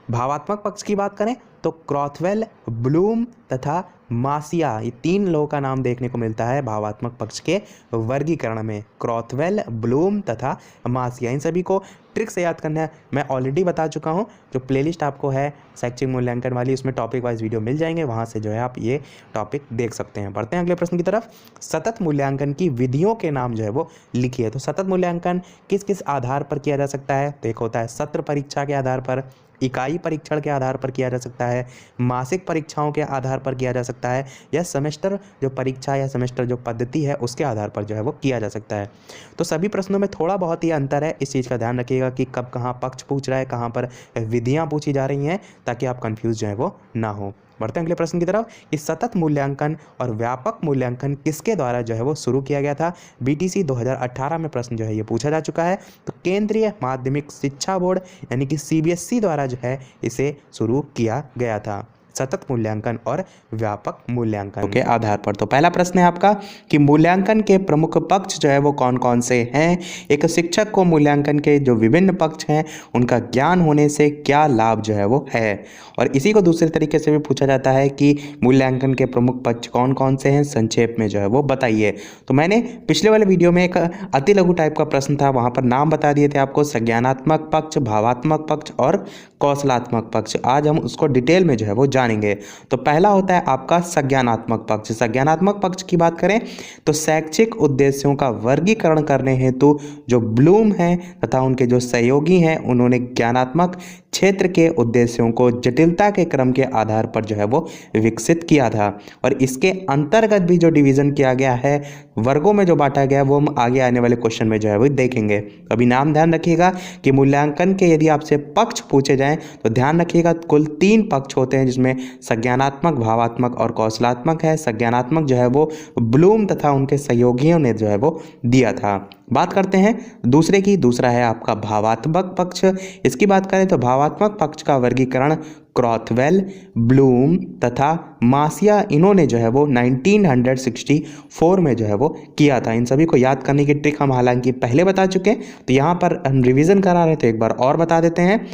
भावात्मक पक्ष की बात करें तो क्रॉथवेल, ब्लूम तथा मासिया, ये 3 लोगों का नाम देखने को मिलता है भावात्मक पक्ष के वर्गीकरण में। क्रॉथवेल, ब्लूम तथा मासिया, इन सभी को ट्रिक से याद करना है मैं ऑलरेडी बता चुका हूँ। जो प्लेलिस्ट आपको है शैक्षिक मूल्यांकन वाली उसमें टॉपिक वाइज वीडियो मिल जाएंगे, वहाँ से जो है आप ये टॉपिक देख सकते हैं। बढ़ते हैं अगले प्रश्न की तरफ। सतत मूल्यांकन की विधियों के नाम जो है वो लिखिए। तो सतत मूल्यांकन किस किस आधार पर किया जा सकता है। तो एक होता है सत्र परीक्षा के आधार पर, इकाई परीक्षण के आधार पर किया जा सकता है, मासिक परीक्षाओं के आधार पर किया जा सकता है, या सेमेस्टर जो परीक्षा या सेमेस्टर जो पद्धति है उसके आधार पर जो है वो किया जा सकता है। तो सभी प्रश्नों में थोड़ा बहुत ही अंतर है, इस चीज़ का ध्यान रखिएगा कि कब कहाँ पक्ष पूछ रहा है, कहाँ पर विधियाँ पूछी जा रही हैं, ताकि आप कंफ्यूज जो है वो ना हो। बढ़ते हैं अगले प्रश्न की तरफ कि सतत मूल्यांकन और व्यापक मूल्यांकन किसके द्वारा जो है वो शुरू किया गया था। बीटीसी 2018 में प्रश्न जो है ये पूछा जा चुका है। तो केंद्रीय माध्यमिक शिक्षा बोर्ड यानी कि सीबीएसई द्वारा जो है इसे शुरू किया गया था, सतत मूल्यांकन और व्यापक मूल्यांकन के आधार पर। तो पहला प्रश्न है आपका कि मूल्यांकन के प्रमुख पक्ष जो है वो कौन कौन से हैं। एक शिक्षक को मूल्यांकन के जो विभिन्न पक्ष हैं उनका ज्ञान होने से क्या लाभ जो है वो है। और इसी को दूसरे तरीके से भी पूछा जाता है कि मूल्यांकन के प्रमुख पक्ष कौन कौन से हैं, संक्षेप में जो है वो बताइए। तो मैंने पिछले वाले वीडियो में एक अति लघु टाइप का प्रश्न था, वहाँ पर नाम बता दिए थे आपको, संज्ञानात्मक पक्ष, भावात्मक पक्ष और कौशलात्मक पक्ष। आज हम उसको डिटेल में जो है वो जानेंगे। तो पहला होता है आपका संज्ञानात्मक पक्ष। संज्ञानात्मक पक्ष की बात करें तो शैक्षिक उद्देश्यों का वर्गीकरण करने हेतु जो ब्लूम हैं तथा उनके जो सहयोगी हैं उन्होंने ज्ञानात्मक क्षेत्र के उद्देश्यों को जटिलता के क्रम के आधार पर जो है वो विकसित किया था। और इसके अंतर्गत भी जो डिवीजन किया गया है, वर्गों में जो बांटा गया है, वो हम आगे आने वाले क्वेश्चन में जो है वो देखेंगे। अभी नाम ध्यान रखिएगा कि मूल्यांकन के यदि आपसे पक्ष पूछे जाएं तो ध्यान रखिएगा कुल 3 पक्ष होते हैं, जिसमें संज्ञानात्मक, भावात्मक और कौशलात्मक है। संज्ञानात्मक जो है वो ब्लूम तथा उनके सहयोगियों ने जो है वो दिया था। बात करते हैं दूसरे की। दूसरा है आपका भावात्मक पक्ष। इसकी बात करें तो भावात्मक पक्ष का वर्गीकरण क्रॉथवेल, ब्लूम तथा मासिया, इन्होंने जो है वो 1964 में जो है वो किया था। इन सभी को याद करने की ट्रिक हम हालांकि पहले बता चुके हैं, तो यहाँ पर हम रिवीजन करा रहे थे, एक बार और बता देते हैं।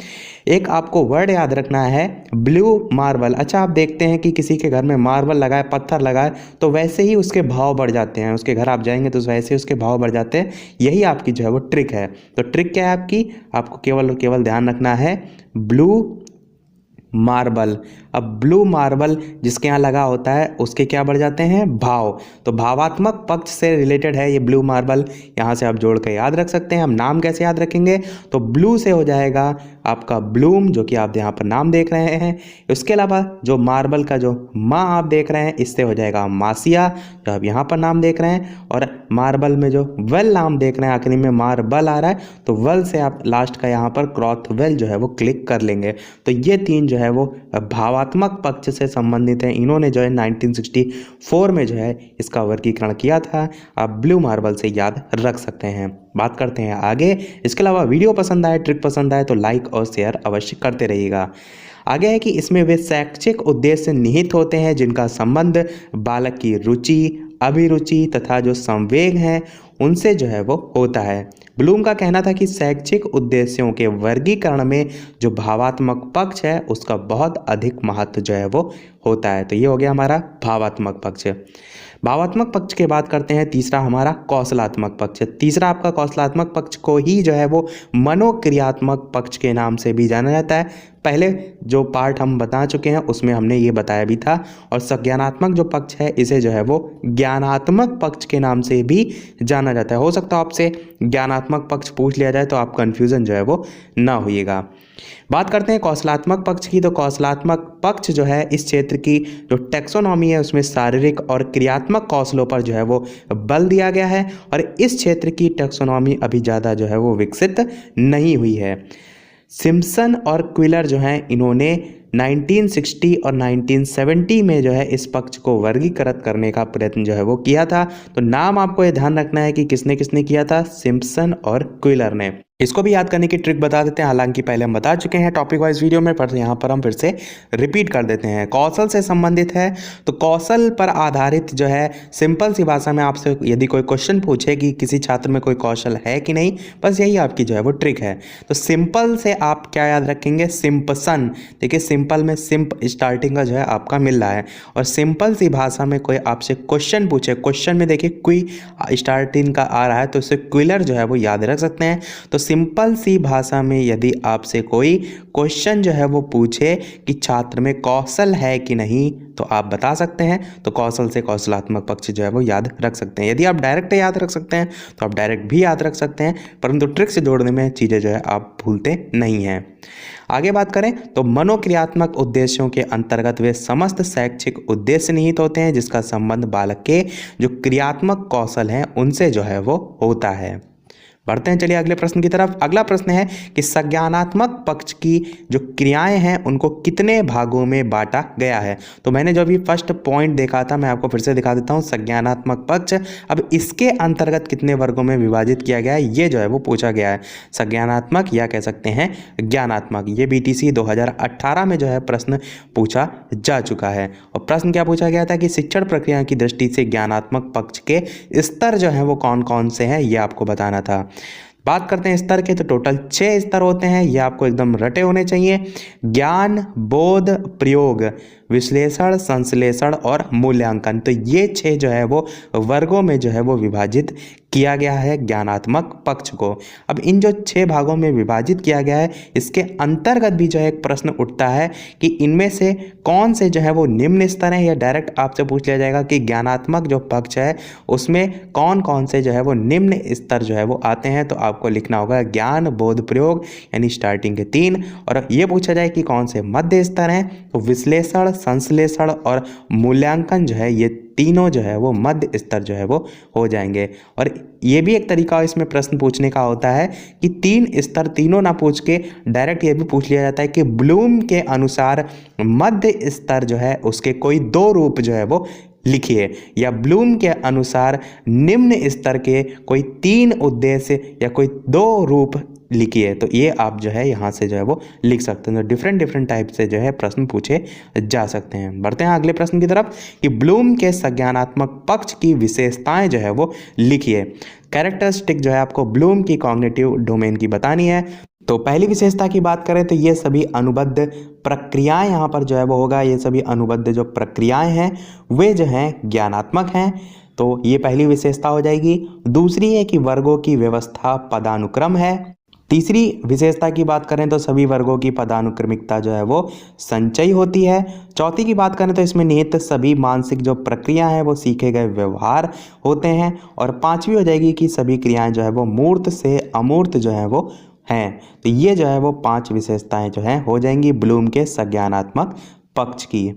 एक आपको वर्ड याद रखना है ब्लू मार्बल। अच्छा, आप देखते हैं कि किसी के घर में मार्बल लगाए, पत्थर लगाए, तो वैसे ही उसके भाव बढ़ जाते हैं। उसके घर आप जाएंगे तो वैसे ही उसके भाव बढ़ जाते हैं। यही आपकी जो है वो ट्रिक है। तो ट्रिक क्या है आपकी? आपको केवल और केवल ध्यान रखना है ब्लू मार्बल। अब ब्लू मार्बल जिसके यहाँ लगा होता है उसके क्या बढ़ जाते हैं? भाव। तो भावात्मक पक्ष से रिलेटेड है ये ब्लू मार्बल। यहाँ से आप जोड़ कर याद रख सकते हैं। हम नाम कैसे याद रखेंगे? तो ब्लू से हो जाएगा आपका ब्लूम, जो कि आप यहाँ पर नाम देख रहे हैं। उसके अलावा जो मार्बल का जो माँ आप देख रहे हैं, इससे हो जाएगा मासिया, जो आप यहाँ पर नाम देख रहे हैं। और मार्बल में जो वेल नाम देख रहे हैं, आखिरी में मार्बल आ रहा है, तो वेल से आप लास्ट का यहाँ पर क्रॉथवेल जो है वो क्लिक कर लेंगे। तो ये तीन जो है वो भावात्मक पक्ष से संबंधित है। इन्होंने जो है 1964 में जो है इसका वर्गीकरण किया था। आप ब्लू मार्बल से याद रख सकते हैं। बात करते हैं आगे। इसके अलावा वीडियो पसंद आए, ट्रिक पसंद आए तो लाइक और शेयर अवश्य करते रहिएगा। आगे है कि इसमें वे शैक्षिक उद्देश्य निहित होते हैं जिनका संबंध बालक की रुचि, अभिरुचि तथा जो संवेग हैं उनसे जो है वो होता है। ब्लूम का कहना था कि शैक्षिक उद्देश्यों के वर्गीकरण में जो भावात्मक पक्ष है उसका बहुत अधिक महत्व जो है वो होता है। तो ये हो गया हमारा भावात्मक पक्ष। भावात्मक पक्ष के बात करते हैं। तीसरा हमारा कौशलात्मक पक्ष। तीसरा आपका कौशलात्मक पक्ष को ही जो है वो मनोक्रियात्मक पक्ष के नाम से भी जाना जाता है। पहले जो पार्ट हम बता चुके हैं उसमें हमने ये बताया भी था। और संज्ञानात्मक जो पक्ष है इसे जो है वो ज्ञानात्मक पक्ष के नाम से भी जाना जाता है। हो सकता है आपसे ज्ञानात्मक पक्ष पूछ लिया जाए तो आप कन्फ्यूज़न जो है वो ना होइएगा। बात करते हैं कौशलात्मक पक्ष की। तो कौशलात्मक पक्ष जो है इस क्षेत्र की जो टैक्सोनॉमी है उसमें शारीरिक और क्रियात्मक कौशलों पर जो है वो बल दिया गया है। और इस क्षेत्र की टैक्सोनॉमी अभी ज़्यादा जो है वो विकसित नहीं हुई है। सिम्पसन और क्विलर जो हैं इन्होंने 1960 और 1970 में जो है इस पक्ष को वर्गीकृत करने का प्रयत्न जो है वो किया था। तो नाम आपको ये ध्यान रखना है कि किसने किसने किया था? सिम्पसन और क्विलर ने। इसको भी याद करने की ट्रिक बता देते हैं। हालांकि पहले हम बता चुके हैं टॉपिक वाइज वीडियो में, पर यहाँ पर हम फिर से रिपीट कर देते हैं। कौशल से संबंधित है तो कौशल पर आधारित जो है, सिंपल सी भाषा में आपसे यदि कोई क्वेश्चन पूछे कि किसी छात्र में कोई कौशल है कि नहीं, बस यही आपकी जो है वो ट्रिक है। तो सिंपल से आप क्या याद रखेंगे? सिम्पसन। देखिए सिंपल में सिंप स्टार्टिंग का जो है आपका मिल रहा है। और सिंपल सी भाषा में कोई आपसे क्वेश्चन पूछे, क्वेश्चन में देखिए क्वी स्टार्टिंग का आ रहा है तो उससे क्विलर जो है वो याद रख सकते हैं। तो सिंपल सी भाषा में यदि आपसे कोई क्वेश्चन जो है वो पूछे कि छात्र में कौशल है कि नहीं, तो आप बता सकते हैं। तो कौशल से कौशलात्मक पक्ष जो है वो याद रख सकते हैं। यदि आप डायरेक्ट याद रख सकते हैं तो आप डायरेक्ट भी याद रख सकते हैं, परंतु ट्रिक से जोड़ने में चीज़ें जो है आप भूलते नहीं हैं। आगे बात करें तो मनोक्रियात्मक उद्देश्यों के अंतर्गत वे समस्त शैक्षिक उद्देश्य निहित होते हैं जिसका संबंध बालक के जो क्रियात्मक कौशल हैं उनसे जो है वो होता है। बढ़ते हैं चलिए अगले प्रश्न की तरफ। अगला प्रश्न है कि संज्ञानात्मक पक्ष की जो क्रियाएं हैं उनको कितने भागों में बांटा गया है। तो मैंने जो अभी फर्स्ट पॉइंट देखा था मैं आपको फिर से दिखा देता हूं। संज्ञानात्मक पक्ष, अब इसके अंतर्गत कितने वर्गों में विभाजित किया गया है ये जो है वो पूछा गया है। संज्ञानात्मक या कह सकते हैं ज्ञानात्मक। ये BTC 2018 में जो है प्रश्न पूछा जा चुका है। और प्रश्न क्या पूछा गया था कि शिक्षण प्रक्रिया की दृष्टि से ज्ञानात्मक पक्ष के स्तर जो हैं वो कौन कौन से हैं ये आपको बताना था। बात करते हैं स्तर के, तो टोटल 6 स्तर होते हैं। ये आपको एकदम रटे होने चाहिए। ज्ञान, बोध, प्रयोग, विश्लेषण, संश्लेषण और मूल्यांकन। तो ये 6 जो है वो वर्गों में जो है वो विभाजित किया गया है ज्ञानात्मक पक्ष को। अब इन जो 6 भागों में विभाजित किया गया है इसके अंतर्गत भी जो है एक प्रश्न उठता है कि इनमें से कौन से जो है वो निम्न स्तर हैं, या डायरेक्ट आपसे पूछ लिया जाएगा कि ज्ञानात्मक जो पक्ष है उसमें कौन कौन से जो है वो निम्न स्तर जो है वो आते हैं। तो आपको लिखना होगा ज्ञान, बोध, प्रयोग यानी स्टार्टिंग के 3। और ये पूछा जाए कि कौन से मध्य स्तर हैं, तो विश्लेषण, संश्लेषण और मूल्यांकन जो है ये तीनों जो है वो मध्य स्तर जो है वो हो जाएंगे। और ये भी एक तरीका इसमें प्रश्न पूछने का होता है कि 3 स्तर तीनों ना पूछ के डायरेक्ट ये भी पूछ लिया जाता है कि ब्लूम के अनुसार मध्य स्तर जो है उसके कोई 2 रूप जो है वो लिखिए, या ब्लूम के अनुसार निम्न स्तर के कोई 3 उद्देश्य या कोई 2 रूप लिखिए। तो ये आप जो है यहाँ से जो है वो लिख सकते हैं। तो डिफरेंट टाइप से जो है प्रश्न पूछे जा सकते हैं। बढ़ते हैं अगले प्रश्न की तरफ कि ब्लूम के संज्ञानात्मक पक्ष की विशेषताएं जो है वो लिखिए। कैरेक्टरिस्टिक जो है आपको ब्लूम की कॉग्निटिव डोमेन की बतानी है। तो पहली विशेषता की बात करें तो ये सभी अनुबद्ध प्रक्रियाएं यहाँ पर जो है वो होगा। ये सभी अनुबद्ध जो प्रक्रियाएं हैं वे जो हैं ज्ञानात्मक हैं। तो ये पहली विशेषता हो जाएगी। दूसरी है कि वर्गों की व्यवस्था पदानुक्रम है। तीसरी विशेषता की बात करें तो सभी वर्गों की पदानुक्रमिकता जो है वो संचयी होती है। चौथी की बात करें तो इसमें निहित सभी मानसिक जो प्रक्रिया है वो सीखे गए व्यवहार होते हैं। और पांचवी हो जाएगी कि सभी क्रियाएं जो है वो मूर्त से अमूर्त जो है वो हैं। तो ये जो है वो 5 विशेषताएं जो हैं हो जाएंगी ब्लूम के संज्ञानात्मक पक्ष की।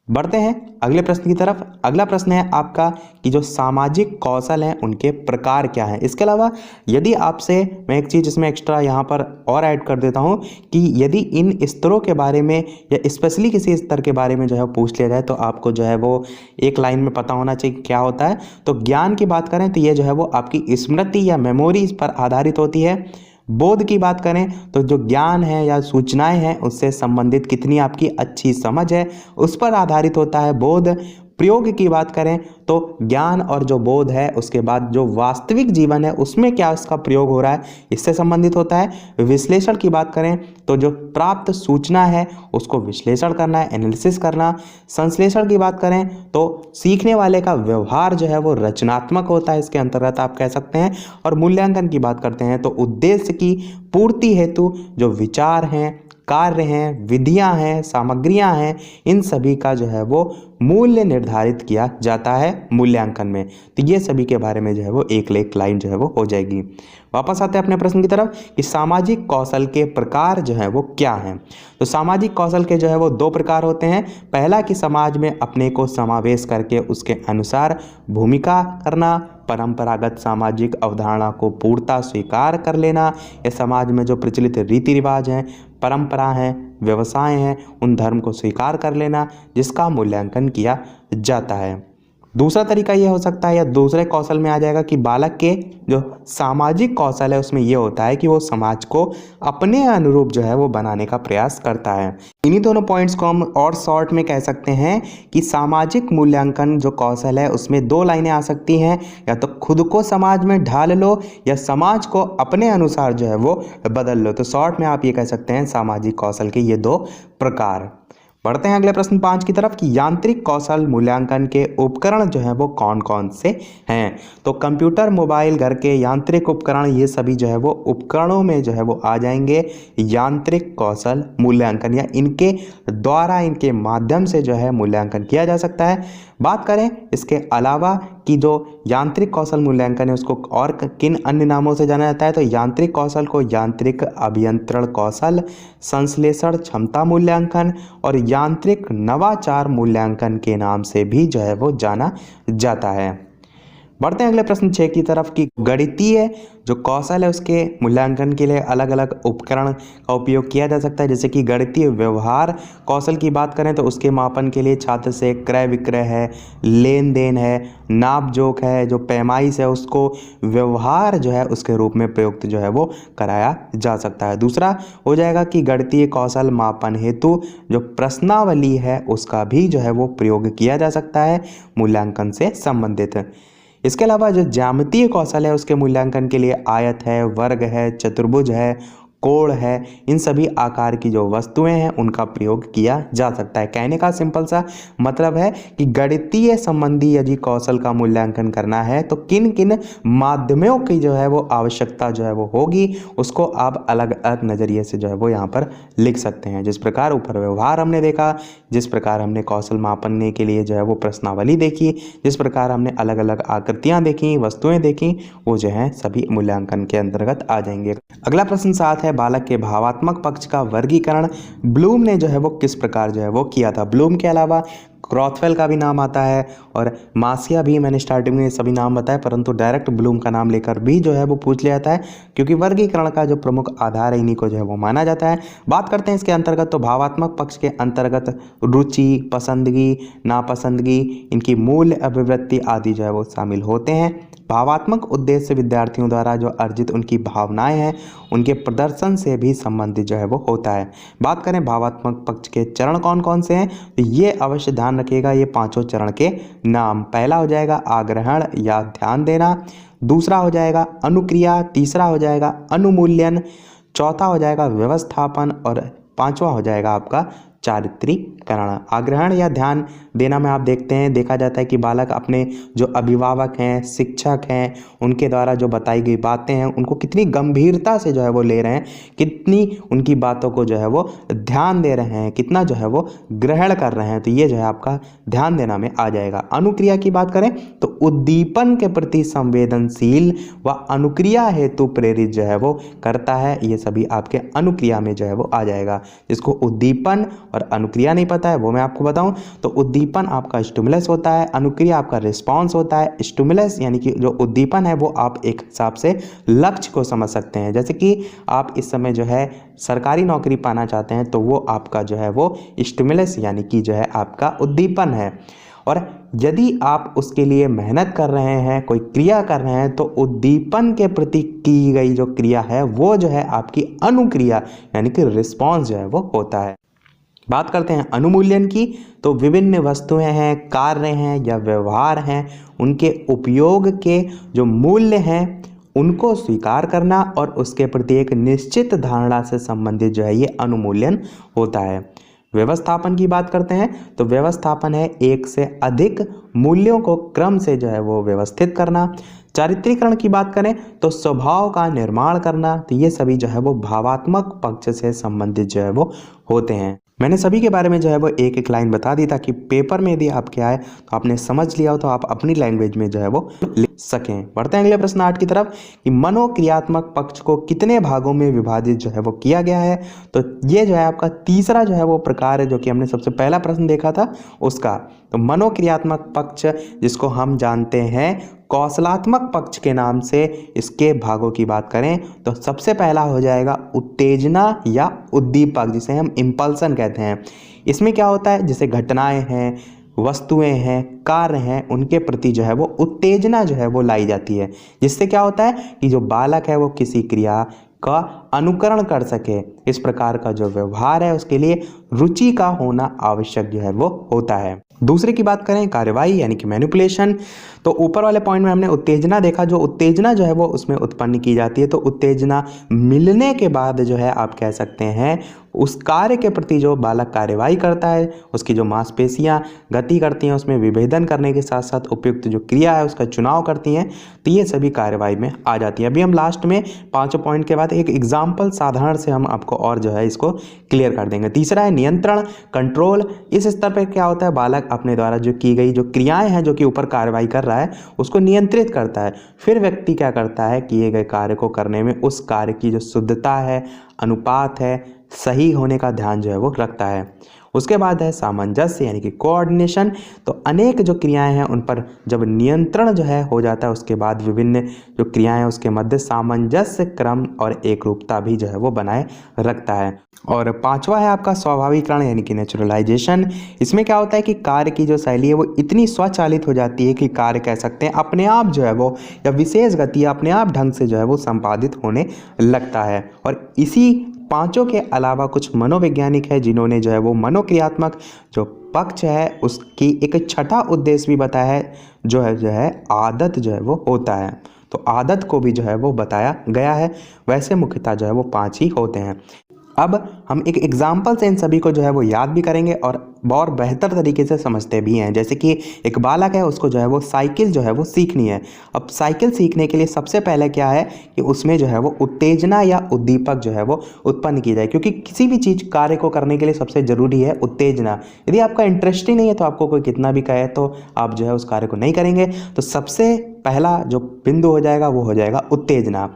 बढ़ते हैं अगले प्रश्न की तरफ। अगला प्रश्न है आपका कि जो सामाजिक कौशल हैं उनके प्रकार क्या हैं। इसके अलावा यदि आपसे मैं एक चीज़ इसमें एक्स्ट्रा यहाँ पर और ऐड कर देता हूँ कि यदि इन स्तरों के बारे में या स्पेशली किसी स्तर के बारे में जो है पूछ लिया जाए तो आपको जो है वो एक लाइन में पता होना चाहिए क्या होता है। तो ज्ञान की बात करें तो ये जो है वो आपकी स्मृति या मेमोरी पर आधारित होती है। बोध की बात करें तो जो ज्ञान है या सूचनाएं हैं उससे संबंधित कितनी आपकी अच्छी समझ है उस पर आधारित होता है बोध। प्रयोग की बात करें तो ज्ञान और जो बोध है उसके बाद जो वास्तविक जीवन है उसमें क्या उसका प्रयोग हो रहा है इससे संबंधित होता है। विश्लेषण की बात करें तो जो प्राप्त सूचना है उसको विश्लेषण करना है, एनालिसिस करना। संश्लेषण की बात करें तो सीखने वाले का व्यवहार जो है वो रचनात्मक होता है, इसके अंतर्गत आप कह सकते हैं। और मूल्यांकन की बात करते हैं तो उद्देश्य की पूर्ति हेतु जो विचार हैं, कार्य हैं, विधियां हैं, सामग्रियां हैं, इन सभी का जो है वो मूल्य निर्धारित किया जाता है मूल्यांकन में। तो ये सभी के बारे में जो है वो एक लाइन जो है वो हो जाएगी। वापस आते हैं अपने प्रश्न की तरफ कि सामाजिक कौशल के प्रकार जो है वो क्या हैं। तो सामाजिक कौशल के जो है वो 2 प्रकार होते हैं। पहला कि समाज में अपने को समावेश करके उसके अनुसार भूमिका करना, परंपरागत सामाजिक अवधारणा को पूर्णतः स्वीकार कर लेना, या समाज में जो प्रचलित रीति रिवाज हैं, परंपरा हैं, व्यवसाय हैं, उन धर्म को स्वीकार कर लेना जिसका मूल्यांकन किया जाता है। दूसरा तरीका ये हो सकता है या दूसरे कौशल में आ जाएगा कि बालक के जो सामाजिक कौशल है उसमें ये होता है कि वो समाज को अपने अनुरूप जो है वो बनाने का प्रयास करता है। इन्हीं दोनों पॉइंट्स को हम और शॉर्ट में कह सकते हैं कि सामाजिक मूल्यांकन जो कौशल है उसमें 2 लाइनें आ सकती हैं, या तो खुद को समाज में ढाल लो या समाज को अपने अनुसार जो है वो बदल लो। तो शॉर्ट में आप ये कह सकते हैं सामाजिक कौशल के ये 2 प्रकार। बढ़ते हैं अगले प्रश्न 5 की तरफ कि यांत्रिक कौशल मूल्यांकन के उपकरण जो है वो कौन कौन से हैं। तो कंप्यूटर, मोबाइल, घर के यांत्रिक उपकरण, ये सभी जो है वो उपकरणों में जो है वो आ जाएंगे यांत्रिक कौशल मूल्यांकन, या इनके द्वारा इनके माध्यम से जो है मूल्यांकन किया जा सकता है। बात करें इसके अलावा कि जो यांत्रिक कौशल मूल्यांकन है उसको और किन अन्य नामों से जाना जाता है, तो यांत्रिक कौशल को यांत्रिक अभियंत्रण कौशल, संश्लेषण क्षमता मूल्यांकन और यांत्रिक नवाचार मूल्यांकन के नाम से भी जो है वो जाना जाता है। बढ़ते हैं अगले प्रश्न 6 की तरफ कि गणितीय जो कौशल है उसके मूल्यांकन के लिए अलग अलग उपकरण का उपयोग किया जा सकता है। जैसे कि गणितीय व्यवहार कौशल की बात करें तो उसके मापन के लिए छात्र से क्रय विक्रय है, लेन देन है, नाप जोख है, जो पैमाइश है उसको व्यवहार जो है उसके रूप में प्रयुक्त जो है वो कराया जा सकता है। दूसरा हो जाएगा कि गणितीय कौशल मापन हेतु जो प्रश्नावली है उसका भी जो है वो प्रयोग किया जा सकता है मूल्यांकन से संबंधित। इसके अलावा जो ज्यामितीय कौशल है उसके मूल्यांकन के लिए आयत है, वर्ग है, चतुर्भुज है, कोण है, इन सभी आकार की जो वस्तुएं हैं उनका प्रयोग किया जा सकता है। कहने का सिंपल सा मतलब है कि गणितीय संबंधी यदि कौशल का मूल्यांकन करना है तो किन किन माध्यमों की जो है वो आवश्यकता जो है वो होगी उसको आप अलग अलग नज़रिए से जो है वो यहाँ पर लिख सकते हैं। जिस प्रकार ऊपर व्यवहार हमने देखा, जिस प्रकार हमने कौशल मापने के लिए जो है वो प्रश्नावली देखी, जिस प्रकार हमने अलग अलग आकृतियाँ देखी, वस्तुएँ देखी, वो जो है सभी मूल्यांकन के अंतर्गत आ जाएंगे। अगला प्रश्न 7 है, बालक के भावात्मक पक्ष का वर्गीकरण ब्लूम ने जो है वो किस प्रकार जो है वो किया था। ब्लूम के अलावा क्रॉथवेल का भी नाम आता है और मासिया भी मैंने स्टार्टिंग में सभी नाम बताए, परंतु डायरेक्ट ब्लूम का नाम लेकर भी जो है वो पूछ लिया जाता है, क्योंकि वर्गीकरण का जो प्रमुख आधार है इन्हीं को जो है वो माना जाता है। बात करते हैं इसके अंतर्गत, तो भावात्मक पक्ष के अंतर्गत रुचि, पसंदगी, नापसंदगी, इनकी मूल्य अभिव्यक्ति आदि जो है वो शामिल होते हैं। भावात्मक उद्देश्य विद्यार्थियों द्वारा जो अर्जित उनकी भावनाएं हैं उनके प्रदर्शन से भी संबंधित जो है वो होता है। बात करें भावात्मक पक्ष के चरण कौन कौन से हैं, तो ये अवश्य ध्यान रखिएगा, ये पांचों चरण के नाम। पहला हो जाएगा आग्रहण या ध्यान देना, दूसरा हो जाएगा अनुक्रिया, तीसरा हो जाएगा अनुमूल्यन, चौथा हो जाएगा व्यवस्थापन और पांचवा हो जाएगा आपका चारित्रीकरण। आग्रहण या ध्यान देना में आप देखा जाता है कि बालक अपने जो अभिभावक हैं, शिक्षक हैं, उनके द्वारा जो बताई गई बातें हैं उनको कितनी गंभीरता से जो है वो ले रहे हैं, कितनी उनकी बातों को जो है वो ध्यान दे रहे हैं, कितना जो है वो ग्रहण कर रहे हैं, तो ये जो है आपका ध्यान देना में आ जाएगा। अनुक्रिया की बात करें तो उद्दीपन के प्रति संवेदनशील व अनुक्रिया हेतु प्रेरित जो है वो करता है, ये सभी आपके अनुक्रिया में जो है वो आ जाएगा। जिसको उद्दीपन और अनुक्रिया नहीं पता है वो मैं आपको बताऊं, तो उद्दीपन आपका स्टिमुलस होता है, अनुक्रिया आपका रिस्पॉन्स होता है। स्टिमुलस यानी कि जो उद्दीपन है वो आप एक हिसाब से लक्ष्य को समझ सकते हैं, जैसे कि आप इस समय जो है सरकारी नौकरी पाना चाहते हैं तो वो आपका जो है वो स्टिमुलस यानी कि जो है आपका उद्दीपन है। और यदि आप उसके लिए मेहनत कर रहे हैं, कोई क्रिया कर रहे हैं, तो उद्दीपन के प्रति की गई जो क्रिया है वो जो है आपकी अनुक्रिया यानी कि रिस्पॉन्स जो है वो होता है। बात करते हैं अनुमूल्यन की, तो विभिन्न वस्तुएं हैं, कार्य हैं या व्यवहार हैं, उनके उपयोग के जो मूल्य हैं उनको स्वीकार करना और उसके प्रति एक निश्चित धारणा से संबंधित जो है ये अनुमूल्यन होता है। व्यवस्थापन की बात करते हैं तो व्यवस्थापन है एक से अधिक मूल्यों को क्रम से जो है वो व्यवस्थित करना। चारित्रीकरण की बात करें तो स्वभाव का निर्माण करना, तो ये सभी जो है वो भावात्मक पक्ष से संबंधित जो है वो होते हैं। मैंने सभी के बारे में जो है वो एक एक लाइन बता दी ताकि पेपर में यदि आपके आए तो आपने समझ लिया हो तो आप अपनी लैंग्वेज में जो है वो लिख सकें। बढ़ते हैं अगले प्रश्न 8 की तरफ कि मनोक्रियात्मक पक्ष को कितने भागों में विभाजित जो है वो किया गया है। तो ये जो है आपका तीसरा जो है वो प्रकार है जो कि हमने सबसे पहला प्रश्न देखा था उसका। तो मनोक्रियात्मक पक्ष जिसको हम जानते हैं कौशलात्मक पक्ष के नाम से, इसके भागों की बात करें तो सबसे पहला हो जाएगा उत्तेजना या उद्दीपक, जिसे हम इम्पल्सन कहते हैं। इसमें क्या होता है, जैसे घटनाएं हैं, वस्तुएं हैं, कार्य हैं, उनके प्रति जो है वो उत्तेजना जो है वो लाई जाती है, जिससे क्या होता है कि जो बालक है वो किसी क्रिया का अनुकरण कर सके। इस प्रकार का जो व्यवहार है उसके लिए रुचि का होना आवश्यक जो है वो होता है। दूसरे की बात करें कार्यवाही यानी कि मैनिपुलेशन, तो ऊपर वाले पॉइंट में हमने उत्तेजना देखा, जो उत्तेजना जो है वो उसमें उत्पन्न की जाती है। तो उत्तेजना मिलने के बाद जो है आप कह सकते हैं उस कार्य के प्रति जो बालक कार्यवाही करता है, उसकी जो मांसपेशियां गति करती हैं, उसमें विभेदन करने के साथ साथ उपयुक्त जो क्रिया है उसका चुनाव करती हैं, तो ये सभी कार्यवाही में आ जाती है। अभी हम लास्ट में पांचों पॉइंट के बाद एक एग्जाम्पल साधारण से हम आपको और जो है इसको क्लियर कर देंगे। तीसरा है नियंत्रण, कंट्रोल। इस स्तर पर क्या होता है, बालक अपने द्वारा जो की गई जो क्रियाएं हैं जो कि ऊपर कार्यवाही कर रहा है उसको नियंत्रित करता है। फिर व्यक्ति क्या करता है, किए गए कार्य को करने में उस कार्य की जो शुद्धता है, अनुपात है, सही होने का ध्यान जो है वो रखता है। उसके बाद है सामंजस्य यानी कि कोऑर्डिनेशन। तो अनेक जो क्रियाएं हैं उन पर जब नियंत्रण जो है हो जाता है उसके बाद विभिन्न जो क्रियाएं हैं उसके मध्य सामंजस्य, क्रम और एकरूपता भी जो है वो बनाए रखता है। और पांचवा है आपका स्वाभाविकरण यानी कि नेचुरलाइजेशन। इसमें क्या होता है कि कार्य की जो शैली है वो इतनी स्वचालित हो जाती है कि कार्य कह सकते हैं अपने आप जो है वो या विशेष गति अपने आप ढंग से जो है वो संपादित होने लगता है। और इसी पांचों के अलावा कुछ मनोवैज्ञानिक है जिन्होंने जो है वो मनोक्रियात्मक जो पक्ष है उसकी एक छठा उद्देश्य भी बताया है, जो है आदत जो है वो होता है। तो आदत को भी जो है वो बताया गया है। वैसे मुख्यतः जो है वो 5 ही होते हैं। अब हम एक एग्जाम्पल से इन सभी को जो है वो याद भी करेंगे और बेहतर तरीके से समझते भी हैं। जैसे कि एक बालक है, उसको जो है वो साइकिल जो है वो सीखनी है। अब साइकिल सीखने के लिए सबसे पहले क्या है कि उसमें जो है वो उत्तेजना या उद्दीपक जो है वो उत्पन्न की जाए, क्योंकि किसी भी चीज़ कार्य को करने के लिए सबसे ज़रूरी है उत्तेजना। यदि आपका इंटरेस्ट ही नहीं है तो आपको कोई कितना भी कहे तो आप जो है उस कार्य को नहीं करेंगे। तो सबसे पहला जो बिंदु हो जाएगा वो हो जाएगा उत्तेजना।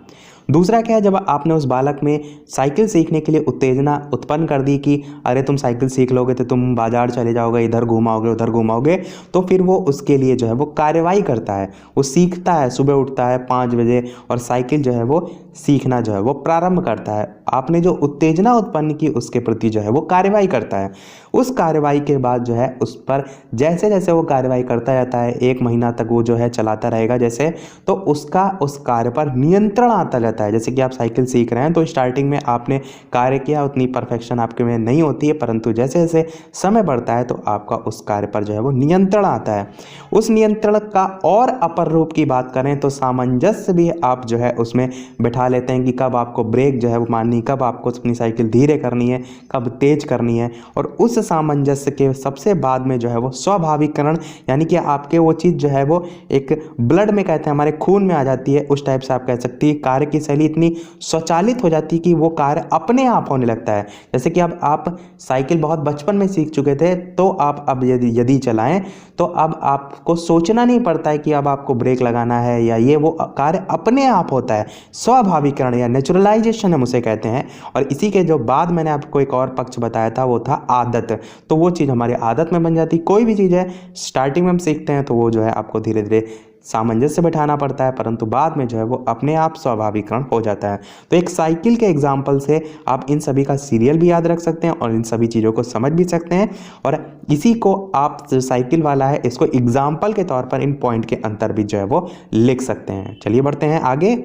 दूसरा क्या है, जब आपने उस बालक में साइकिल सीखने के लिए उत्तेजना उत्पन्न कर दी कि अरे तुम साइकिल सीख लोगे तो तुम बाजार चले जाओगे, इधर घुमाओगे उधर घुमाओगे, तो फिर वो उसके लिए जो है वो कार्रवाई करता है, वो सीखता है, सुबह उठता है 5 बजे और साइकिल जो है वो सीखना जो है वो प्रारंभ करता है। आपने जो उत्तेजना उत्पन्न की उसके प्रति जो है वो कार्रवाई करता है। उस कार्रवाई के बाद जो है उस पर जैसे जैसे वो कार्रवाई करता जाता है, 1 महीना तक वो जो है चलाता रहेगा जैसे, तो उसका उस कार्य पर नियंत्रण आता जाता है। जैसे कि आप साइकिल सीख रहे हैं तो स्टार्टिंग में आपने कार्य किया, उतनी परफेक्शन आपके में नहीं होती है, परंतु जैसे जैसे समय बढ़ता है तो आपका उस कार्य पर जो है वो नियंत्रण आता है। उस नियंत्रण का और अपर रूप की बात करें तो सामंजस्य भी आप जो है उसमें बैठा लेते हैं कि कब आपको ब्रेक जो है वो मारनी, कब आपको अपनी साइकिल धीरे करनी है, कब तेज करनी है। और उस सामंजस्य के सबसे बाद में जो है वो स्वाभाविकरण, यानी कि आपके वो चीज़ जो है वो एक ब्लड में कहते हैं हमारे खून में आ जाती है, उस टाइप से आप कह सकती है। कार्य की शैली इतनी स्वचालित हो जाती है कि वो कार्य अपने आप होने लगता है। जैसे कि अब आप साइकिल बहुत बचपन में सीख चुके थे तो आप अब यदि चलाएं तो अब आपको सोचना नहीं पड़ता है कि अब आपको ब्रेक लगाना है या ये, वो कार्य अपने आप होता है। स्वाभाविकरण या नेचुरलाइजेशन हम उसे कहते हैं। और इसी के जो बाद मैंने आपको एक और पक्ष बताया था वो था आदत। तो वो चीज़ हमारी आदत में बन जाती। कोई भी चीज़ है स्टार्टिंग में हम सीखते हैं तो वो जो है आपको धीरे धीरे सामंजस्य बैठाना पड़ता है, परंतु बाद में जो है वो अपने आप स्वाभाविकरण हो जाता है। तो एक साइकिल के एग्जाम्पल से आप इन सभी का सीरियल भी याद रख सकते हैं और इन सभी चीज़ों को समझ भी सकते हैं। और इसी को आप जो साइकिल वाला है इसको एग्जाम्पल के तौर पर इन पॉइंट के अंतर भी जो है वो लिख सकते हैं। चलिए बढ़ते हैं आगे।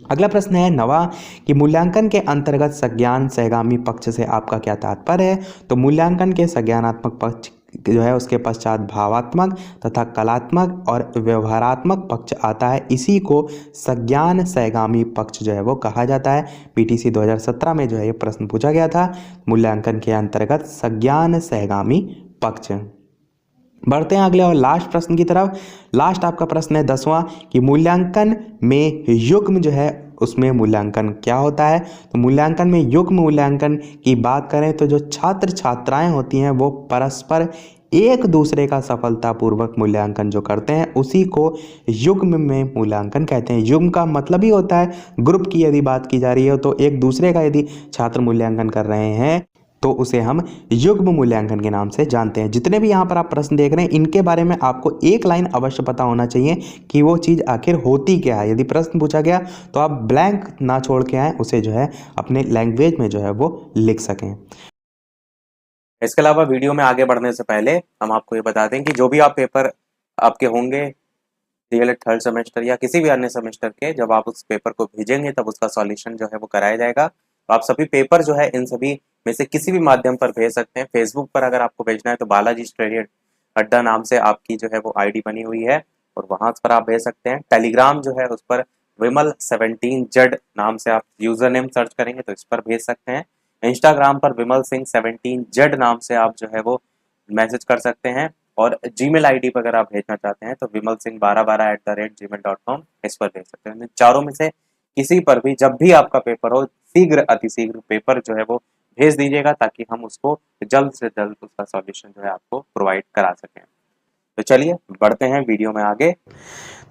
अगला प्रश्न है 9वां कि मूल्यांकन के अंतर्गत संज्ञान सहगामी पक्ष से आपका क्या तात्पर्य है। तो मूल्यांकन के संज्ञानात्मक पक्ष जो है उसके पश्चात भावात्मक तथा कलात्मक और व्यवहारात्मक पक्ष आता है। इसी को संज्ञान सहगामी पक्ष जो है वो कहा जाता है। पीटीसी 2017 में जो है ये प्रश्न पूछा गया था, मूल्यांकन के अंतर्गत संज्ञान सहगामी पक्ष। बढ़ते हैं अगले और लास्ट प्रश्न की तरफ। लास्ट आपका प्रश्न है 10वां कि मूल्यांकन में युग्म जो है उसमें मूल्यांकन क्या होता है। तो मूल्यांकन में युग्म मूल्यांकन की बात करें तो जो छात्र छात्राएं होती हैं वो परस्पर एक दूसरे का सफलतापूर्वक मूल्यांकन जो करते हैं उसी को युग्म में मूल्यांकन कहते हैं। युग्म का मतलब ही होता है ग्रुप की यदि बात की जा रही है तो एक दूसरे का यदि छात्र मूल्यांकन कर रहे हैं तो उसे हम युग्म मूल्यांकन के नाम से जानते हैं। जितने भी यहाँ पर आप प्रश्न देख रहे हैं इनके बारे में आपको एक लाइन अवश्य पता होना चाहिए कि वो चीज़ आखिर होती क्या है। यदि प्रश्न पूछा गया तो आप ब्लैंक ना छोड़ के आए, उसे जो है अपने लैंग्वेज में जो है वो लिख सकें।
इसके अलावा वीडियो में आगे बढ़ने से पहले हम आपको ये बता दें कि जो भी आप पेपर आपके होंगे डीएलएड 3rd सेमेस्टर या किसी भी अन्य सेमेस्टर के, जब आप उस पेपर को भेजेंगे तब उसका सॉल्यूशन जो है वो कराया जाएगा। तो आप सभी पेपर जो है इन सभी में से किसी भी माध्यम पर भेज सकते हैं। फेसबुक पर अगर आपको भेजना है तो बालाजी स्टडी अड्डा नाम से आपकी जो है वो आईडी बनी हुई है और वहां पर आप भेज सकते हैं। टेलीग्राम जो है उस पर विमल 17Z नाम से आप यूजर नेम सर्च करेंगे तो इस पर भेज सकते हैं। इंस्टाग्राम पर विमल सिंह 17Z नाम से आप जो है वो मैसेज कर सकते हैं। और जीमेल आईडी पर अगर आप भेजना चाहते हैं तो विमल सिंह 1212@gmail.com इस पर भेज सकते हैं। चारों में से किसी पर भी जब भी आपका पेपर हो शीघ्र अतिशीघ्र पेपर जो है वो भेज दीजिएगा ताकि हम उसको जल्द से जल्द उसका सॉल्यूशन जो है आपको प्रोवाइड करा सकें। तो चलिए बढ़ते हैं वीडियो में आगे।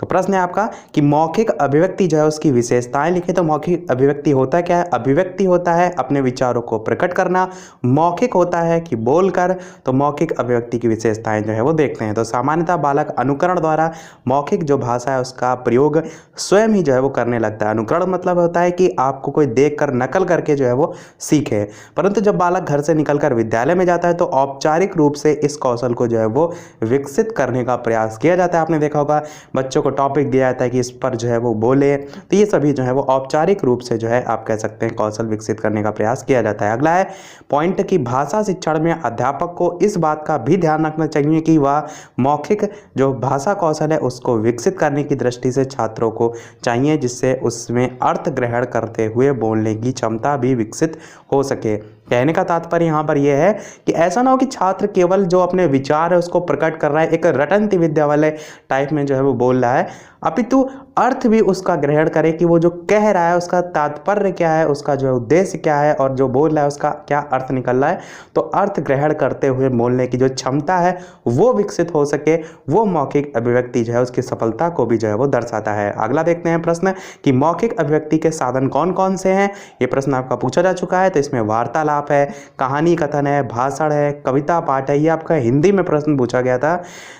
तो प्रश्न है आपका कि मौखिक अभिव्यक्ति जो है उसकी विशेषताएं लिखे। तो मौखिक अभिव्यक्ति होता क्या है। अभिव्यक्ति होता है अपने विचारों को प्रकट करना। मौखिक होता है कि बोलकर। तो मौखिक अभिव्यक्ति की विशेषताएं जो है वो देखते हैं। तो सामान्यतः बालक अनुकरण द्वारा मौखिक जो भाषा है उसका प्रयोग स्वयं ही जो है वो करने लगता है। अनुकरण मतलब होता है कि आपको कोई देख कर नकल करके जो है वो सीखे। परंतु जब बालक घर से निकलकर विद्यालय में जाता है तो औपचारिक रूप से इस कौशल को जो है वो विकसित करने का प्रयास किया जाता है। आपने देखा होगा बच्चों को टॉपिक दिया जाता है कि इस पर जो है वो बोले, तो ये सभी जो है वो औपचारिक रूप से जो है आप कह सकते हैं कौशल विकसित करने का प्रयास किया जाता है। अगला है पॉइंट कि भाषा शिक्षण में अध्यापक को इस बात का भी ध्यान रखना चाहिए कि वह मौखिक जो भाषा कौशल है उसको विकसित करने की दृष्टि से छात्रों को चाहिए जिससे उसमें अर्थ ग्रहण करते हुए बोलने की क्षमता भी विकसित हो सके। कहने का तात्पर्य यहाँ पर यह है कि ऐसा ना हो कि छात्र केवल जो अपने विचार है उसको प्रकट कर रहा है, एक रटंती विद्या वाले टाइप में जो है वो बोल रहा है। अपितु अर्थ भी उसका ग्रहण करे कि वो जो कह रहा है उसका तात्पर्य क्या है, उसका जो उद्देश्य क्या है और जो बोल रहा है उसका क्या अर्थ निकल रहा है। तो अर्थ ग्रहण करते हुए बोलने की जो क्षमता है वो विकसित हो सके, वो मौखिक अभिव्यक्ति जो है उसकी सफलता को भी जो है वो दर्शाता है। अगला देखते हैं प्रश्न कि मौखिक अभिव्यक्ति के साधन कौन कौन से हैं। ये प्रश्न आपका पूछा जा चुका है। तो इसमें वार्तालाप है, कहानी कथन है, भाषण है, कविता पाठ है। ये आपका हिंदी में प्रश्न पूछा गया था।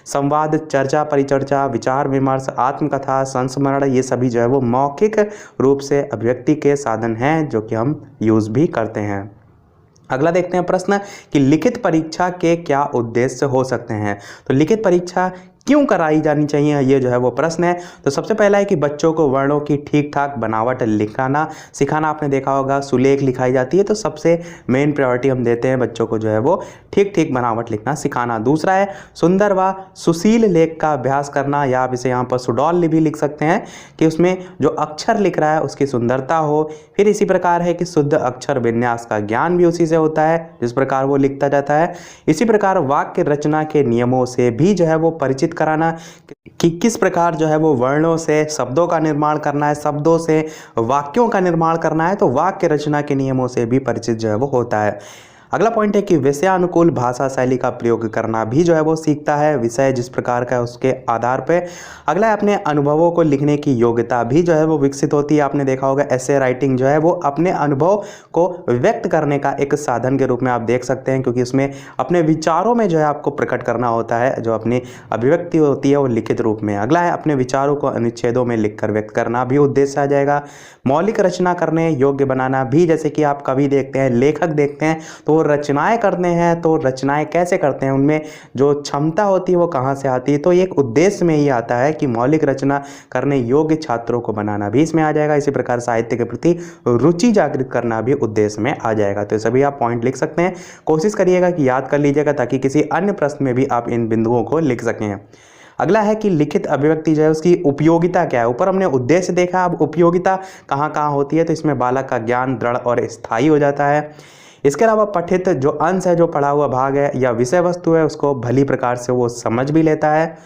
संवाद, चर्चा, परिचर्चा, विचार विमर्श, आत्मकथा, संस्मरण, ये सभी जो है वो मौखिक रूप से अभिव्यक्ति के साधन हैं जो कि हम यूज़ भी करते हैं। अगला देखते हैं प्रश्न कि लिखित परीक्षा के क्या उद्देश्य हो सकते हैं। तो लिखित परीक्षा क्यों कराई जानी चाहिए, ये जो है वो प्रश्न है। तो सबसे पहला है कि बच्चों को वर्णों की ठीक ठाक बनावट लिखाना सिखाना। आपने देखा होगा सुलेख लिखाई जाती है तो सबसे मेन प्रायोरिटी हम देते हैं बच्चों को जो है वो ठीक ठीक बनावट लिखना सिखाना। दूसरा है सुंदर व सुशील लेख का अभ्यास करना, या आप इसे यहाँ पर सुडौल भी लिख सकते हैं कि उसमें जो अक्षर लिख रहा है उसकी सुंदरता हो। फिर इसी प्रकार है कि शुद्ध अक्षर विन्यास का ज्ञान भी उसी से होता है जिस प्रकार वो लिखता जाता है। इसी प्रकार वाक्य रचना के नियमों से भी जो है वो परिचित कराना कि किस प्रकार जो है वो वर्णों से शब्दों का निर्माण करना है, शब्दों से वाक्यों का निर्माण करना है। तो वाक्य रचना के नियमों से भी परिचित जो है वो होता है। अगला पॉइंट है कि विषयानुकूल भाषा शैली का प्रयोग करना भी जो है वो सीखता है, विषय जिस प्रकार का है उसके आधार पे। अगला है अपने अनुभवों को लिखने की योग्यता भी जो है वो विकसित होती है। आपने देखा होगा एसे राइटिंग जो है वो अपने अनुभव को व्यक्त करने का एक साधन के रूप में आप देख सकते हैं, क्योंकि उसमें अपने विचारों में जो है आपको प्रकट करना होता है। जो अपनी अभिव्यक्ति होती है वो लिखित रूप में। अगला है अपने विचारों को अनुच्छेदों में लिखकर व्यक्त करना भी उद्देश्य आ जाएगा। मौलिक रचना करने योग्य बनाना भी, जैसे कि आप कवि देखते हैं, लेखक देखते हैं तो रचनाएं करते हैं, तो रचनाएं कैसे करते हैं, उनमें जो क्षमता होती है वो कहाँ से आती है। तो एक उद्देश्य में ही आता है कि मौलिक रचना करने योग्य छात्रों को बनाना भी इसमें आ जाएगा। इसी प्रकार साहित्य के प्रति रुचि जागृत करना भी उद्देश्य में आ जाएगा। तो सभी आप पॉइंट लिख सकते हैं। कोशिश करिएगा कि याद कर लीजिएगा ताकि किसी अन्य प्रश्न में भी आप इन बिंदुओं को लिख सकें। अगला है कि लिखित अभिव्यक्ति जो है उसकी उपयोगिता क्या है। ऊपर हमने उद्देश्य देखा, अब उपयोगिता कहाँ कहाँ होती है। तो इसमें बालक का ज्ञान दृढ़ और स्थायी हो जाता है। इसके अलावा पठित जो अंश है, जो पढ़ा हुआ भाग है या विषय वस्तु है, उसको भली प्रकार से वो समझ भी लेता है।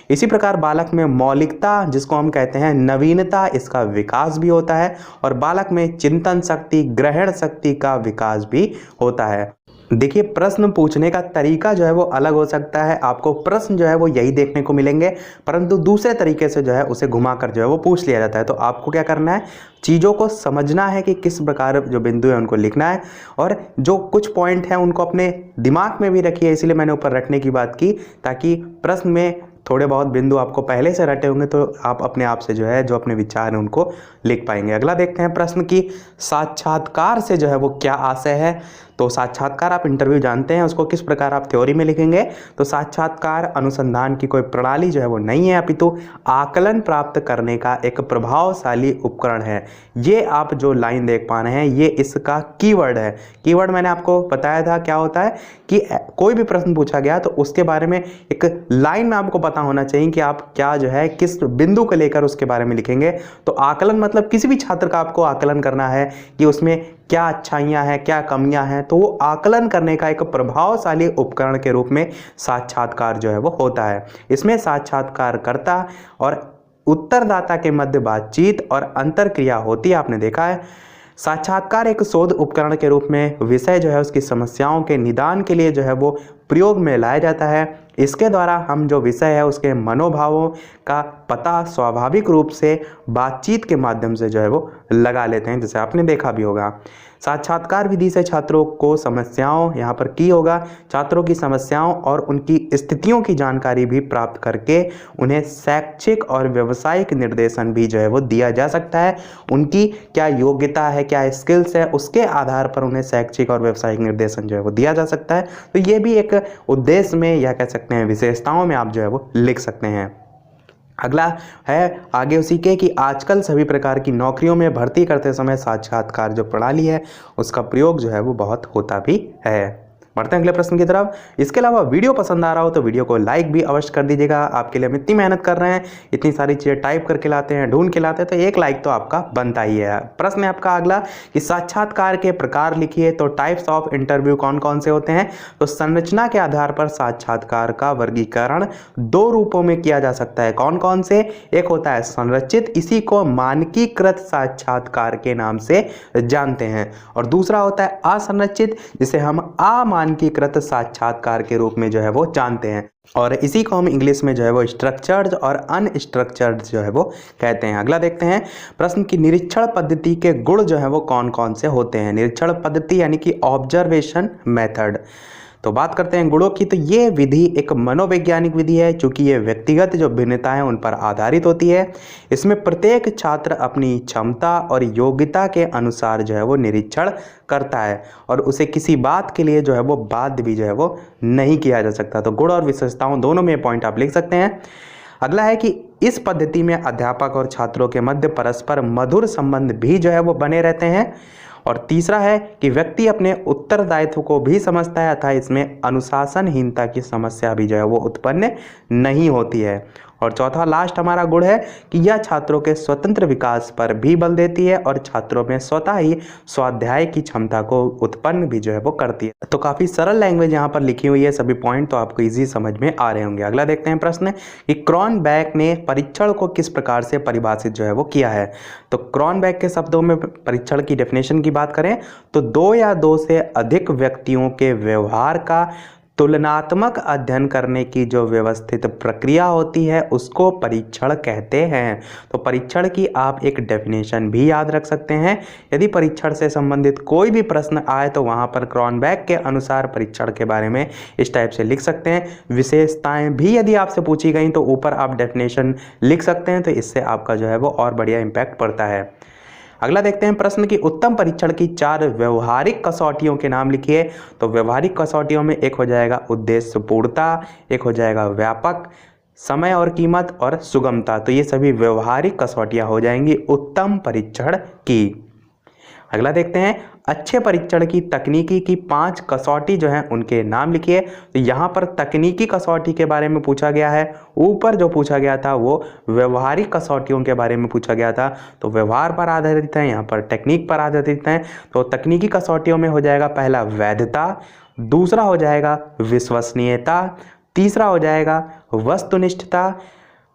इसी प्रकार बालक में मौलिकता, जिसको हम कहते हैं नवीनता, इसका विकास भी होता है। और बालक में चिंतन शक्ति, ग्रहण शक्ति का विकास भी होता है। देखिए प्रश्न पूछने का तरीका जो है वो अलग हो सकता है। आपको प्रश्न जो है वो यही देखने को मिलेंगे, परंतु दूसरे तरीके से जो है उसे घुमाकर जो है वो पूछ लिया जाता है। तो आपको क्या करना है, चीज़ों को समझना है कि किस प्रकार जो बिंदु है उनको लिखना है, और जो कुछ पॉइंट हैं उनको अपने दिमाग में भी रखिए। इसलिए मैंने ऊपर रटने की बात की, ताकि प्रश्न में थोड़े बहुत बिंदु आपको पहले से रटे होंगे तो आप अपने आप से जो है जो अपने विचार हैं उनको लिख पाएंगे। अगला देखते हैं प्रश्न की साक्षात्कार से जो है वो क्या आशय है। तो साक्षात्कार आप इंटरव्यू जानते हैं, उसको किस प्रकार आप थ्योरी में लिखेंगे। तो साक्षात्कार अनुसंधान की कोई प्रणाली जो है वो नहीं है, अपितु आकलन प्राप्त करने का एक प्रभावशाली उपकरण है। ये आप जो लाइन देख पा रहे हैं ये इसका कीवर्ड है। कीवर्ड मैंने आपको बताया था क्या होता है कि कोई भी प्रश्न पूछा गया तो उसके बारे में एक लाइन में आपको पता होना चाहिए कि आप क्या जो है किस बिंदु को लेकर उसके बारे में लिखेंगे। तो आकलन मतलब किसी भी छात्र का आपको आकलन करना है कि उसमें क्या अच्छाइयाँ हैं, क्या कमियां हैं। तो वो आकलन करने का एक प्रभावशाली उपकरण के रूप में साक्षात्कार जो है वो होता है। इसमें साक्षात्कारकर्ता और उत्तरदाता के मध्य बातचीत और अंतरक्रिया होती है। आपने देखा है साक्षात्कार एक शोध उपकरण के रूप में विषय जो है उसकी समस्याओं के निदान के लिए जो है वो प्रयोग में लाया जाता है। इसके द्वारा हम जो विषय है उसके मनोभावों का पता स्वाभाविक रूप से बातचीत के माध्यम से जो है वो लगा लेते हैं, जैसे आपने देखा भी होगा। साक्षात्कार विधि से छात्रों को समस्याओं, यहाँ पर की होगा, छात्रों की समस्याओं और उनकी स्थितियों की जानकारी भी प्राप्त करके उन्हें शैक्षिक और व्यावसायिक निर्देशन भी जो है वो दिया जा सकता है। उनकी क्या योग्यता है, क्या स्किल्स है, उसके आधार पर उन्हें शैक्षिक और व्यावसायिक निर्देशन जो है वो दिया जा सकता है। तो ये भी एक उद्देश्य में या कह सकते हैं विशेषताओं में आप जो है वो लिख सकते हैं। अगला है आगे उसी के कि आजकल सभी प्रकार की नौकरियों में भर्ती करते समय साक्षात्कार जो प्रणाली है उसका प्रयोग जो है वो बहुत होता भी है। बढ़ते हैं अगले प्रश्न की तरफ। इसके अलावा वीडियो पसंद आ रहा हो तो वीडियो को लाइक भी अवश्य कर दीजिएगा। आपके लिए हम इतनी मेहनत कर रहे हैं, इतनी सारी चीज़ें टाइप करके लाते हैं, ढूंढ के लाते हैं, तो एक लाइक तो आपका बनता ही है। प्रश्न है आपका अगला कि साक्षात्कार के प्रकार लिखिए। तो टाइप्स ऑफ इंटरव्यू कौन कौन से होते हैं? तो संरचना के आधार पर साक्षात्कार का वर्गीकरण दो रूपों में किया जा सकता है। कौन कौन से? एक होता है संरचित, इसी को मानकीकृत साक्षात्कार के नाम से जानते हैं, और दूसरा होता है असंरचित, जिसे हम अमानकीकृत साक्षात्कार के रूप में जो है वो जानते हैं, और इसी को हम इंग्लिश में जो है वो स्ट्रक्चर्ड और अनस्ट्रक्चर्ड जो है वो कहते हैं। अगला देखते हैं प्रश्न की निरीक्षण पद्धति के गुण जो है वो कौन कौन से होते हैं। निरीक्षण पद्धति यानी कि ऑब्जर्वेशन मेथड। तो बात करते हैं गुणों की। तो ये विधि एक मनोवैज्ञानिक विधि है, क्योंकि ये व्यक्तिगत जो भिन्नताएं हैं उन पर आधारित होती है। इसमें प्रत्येक छात्र अपनी क्षमता और योग्यता के अनुसार जो है वो निरीक्षण करता है, और उसे किसी बात के लिए जो है वो बाध्य भी जो है वो नहीं किया जा सकता। तो गुण और विशेषताओं दोनों में पॉइंट आप लिख सकते हैं। अगला है कि इस पद्धति में अध्यापक और छात्रों के मध्य परस्पर मधुर संबंध भी जो है वो बने रहते हैं। और तीसरा है कि व्यक्ति अपने उत्तरदायित्व को भी समझता है, अतः इसमें अनुशासनहीनता की समस्या भी जो है वो उत्पन्न नहीं होती है। और चौथा लास्ट हमारा गुण है कि यह छात्रों के स्वतंत्र विकास पर भी बल देती है और छात्रों में स्वतः ही स्वाध्याय की क्षमता को उत्पन्न भी जो है वो करती है। तो काफ़ी सरल लैंग्वेज यहाँ पर लिखी हुई है, सभी पॉइंट तो आपको इजी समझ में आ रहे होंगे। अगला देखते हैं प्रश्न कि क्रॉनबैक ने परीक्षण को किस प्रकार से परिभाषित जो है वो किया है। तो क्रॉनबैक के शब्दों में परीक्षण की डेफिनेशन की बात करें तो दो या दो से अधिक व्यक्तियों के व्यवहार का तुलनात्मक अध्ययन करने की जो व्यवस्थित प्रक्रिया होती है उसको परीक्षण कहते हैं। तो परीक्षण की आप एक डेफिनेशन भी याद रख सकते हैं। यदि परीक्षण से संबंधित कोई भी प्रश्न आए तो वहां पर क्रॉनबैक के अनुसार परीक्षण के बारे में इस टाइप से लिख सकते हैं। विशेषताएं भी यदि आपसे पूछी गई तो ऊपर आप डेफिनेशन लिख सकते हैं, तो इससे आपका जो है वो और बढ़िया इम्पैक्ट पड़ता है। अगला देखते हैं प्रश्न की उत्तम परीक्षण की 4 व्यवहारिक कसौटियों के नाम लिखिए। तो व्यवहारिक कसौटियों में एक हो जाएगा उद्देश्य पूर्णता, एक हो जाएगा व्यापक, समय और कीमत, और सुगमता। तो ये सभी व्यवहारिक कसौटियां हो जाएंगी उत्तम परीक्षण की। अगला देखते हैं अच्छे परीक्षण की तकनीकी की 5 कसौटी जो है उनके नाम लिखिए। तो यहाँ पर तकनीकी कसौटी के बारे में पूछा गया है, ऊपर जो पूछा गया था वो व्यवहारिक कसौटियों के बारे में पूछा गया था। तो व्यवहार पर आधारित है, यहाँ पर टेक्निक पर आधारित है। तो तकनीकी कसौटियों में हो जाएगा पहला वैधता, दूसरा हो जाएगा विश्वसनीयता, तीसरा हो जाएगा वस्तुनिष्ठता,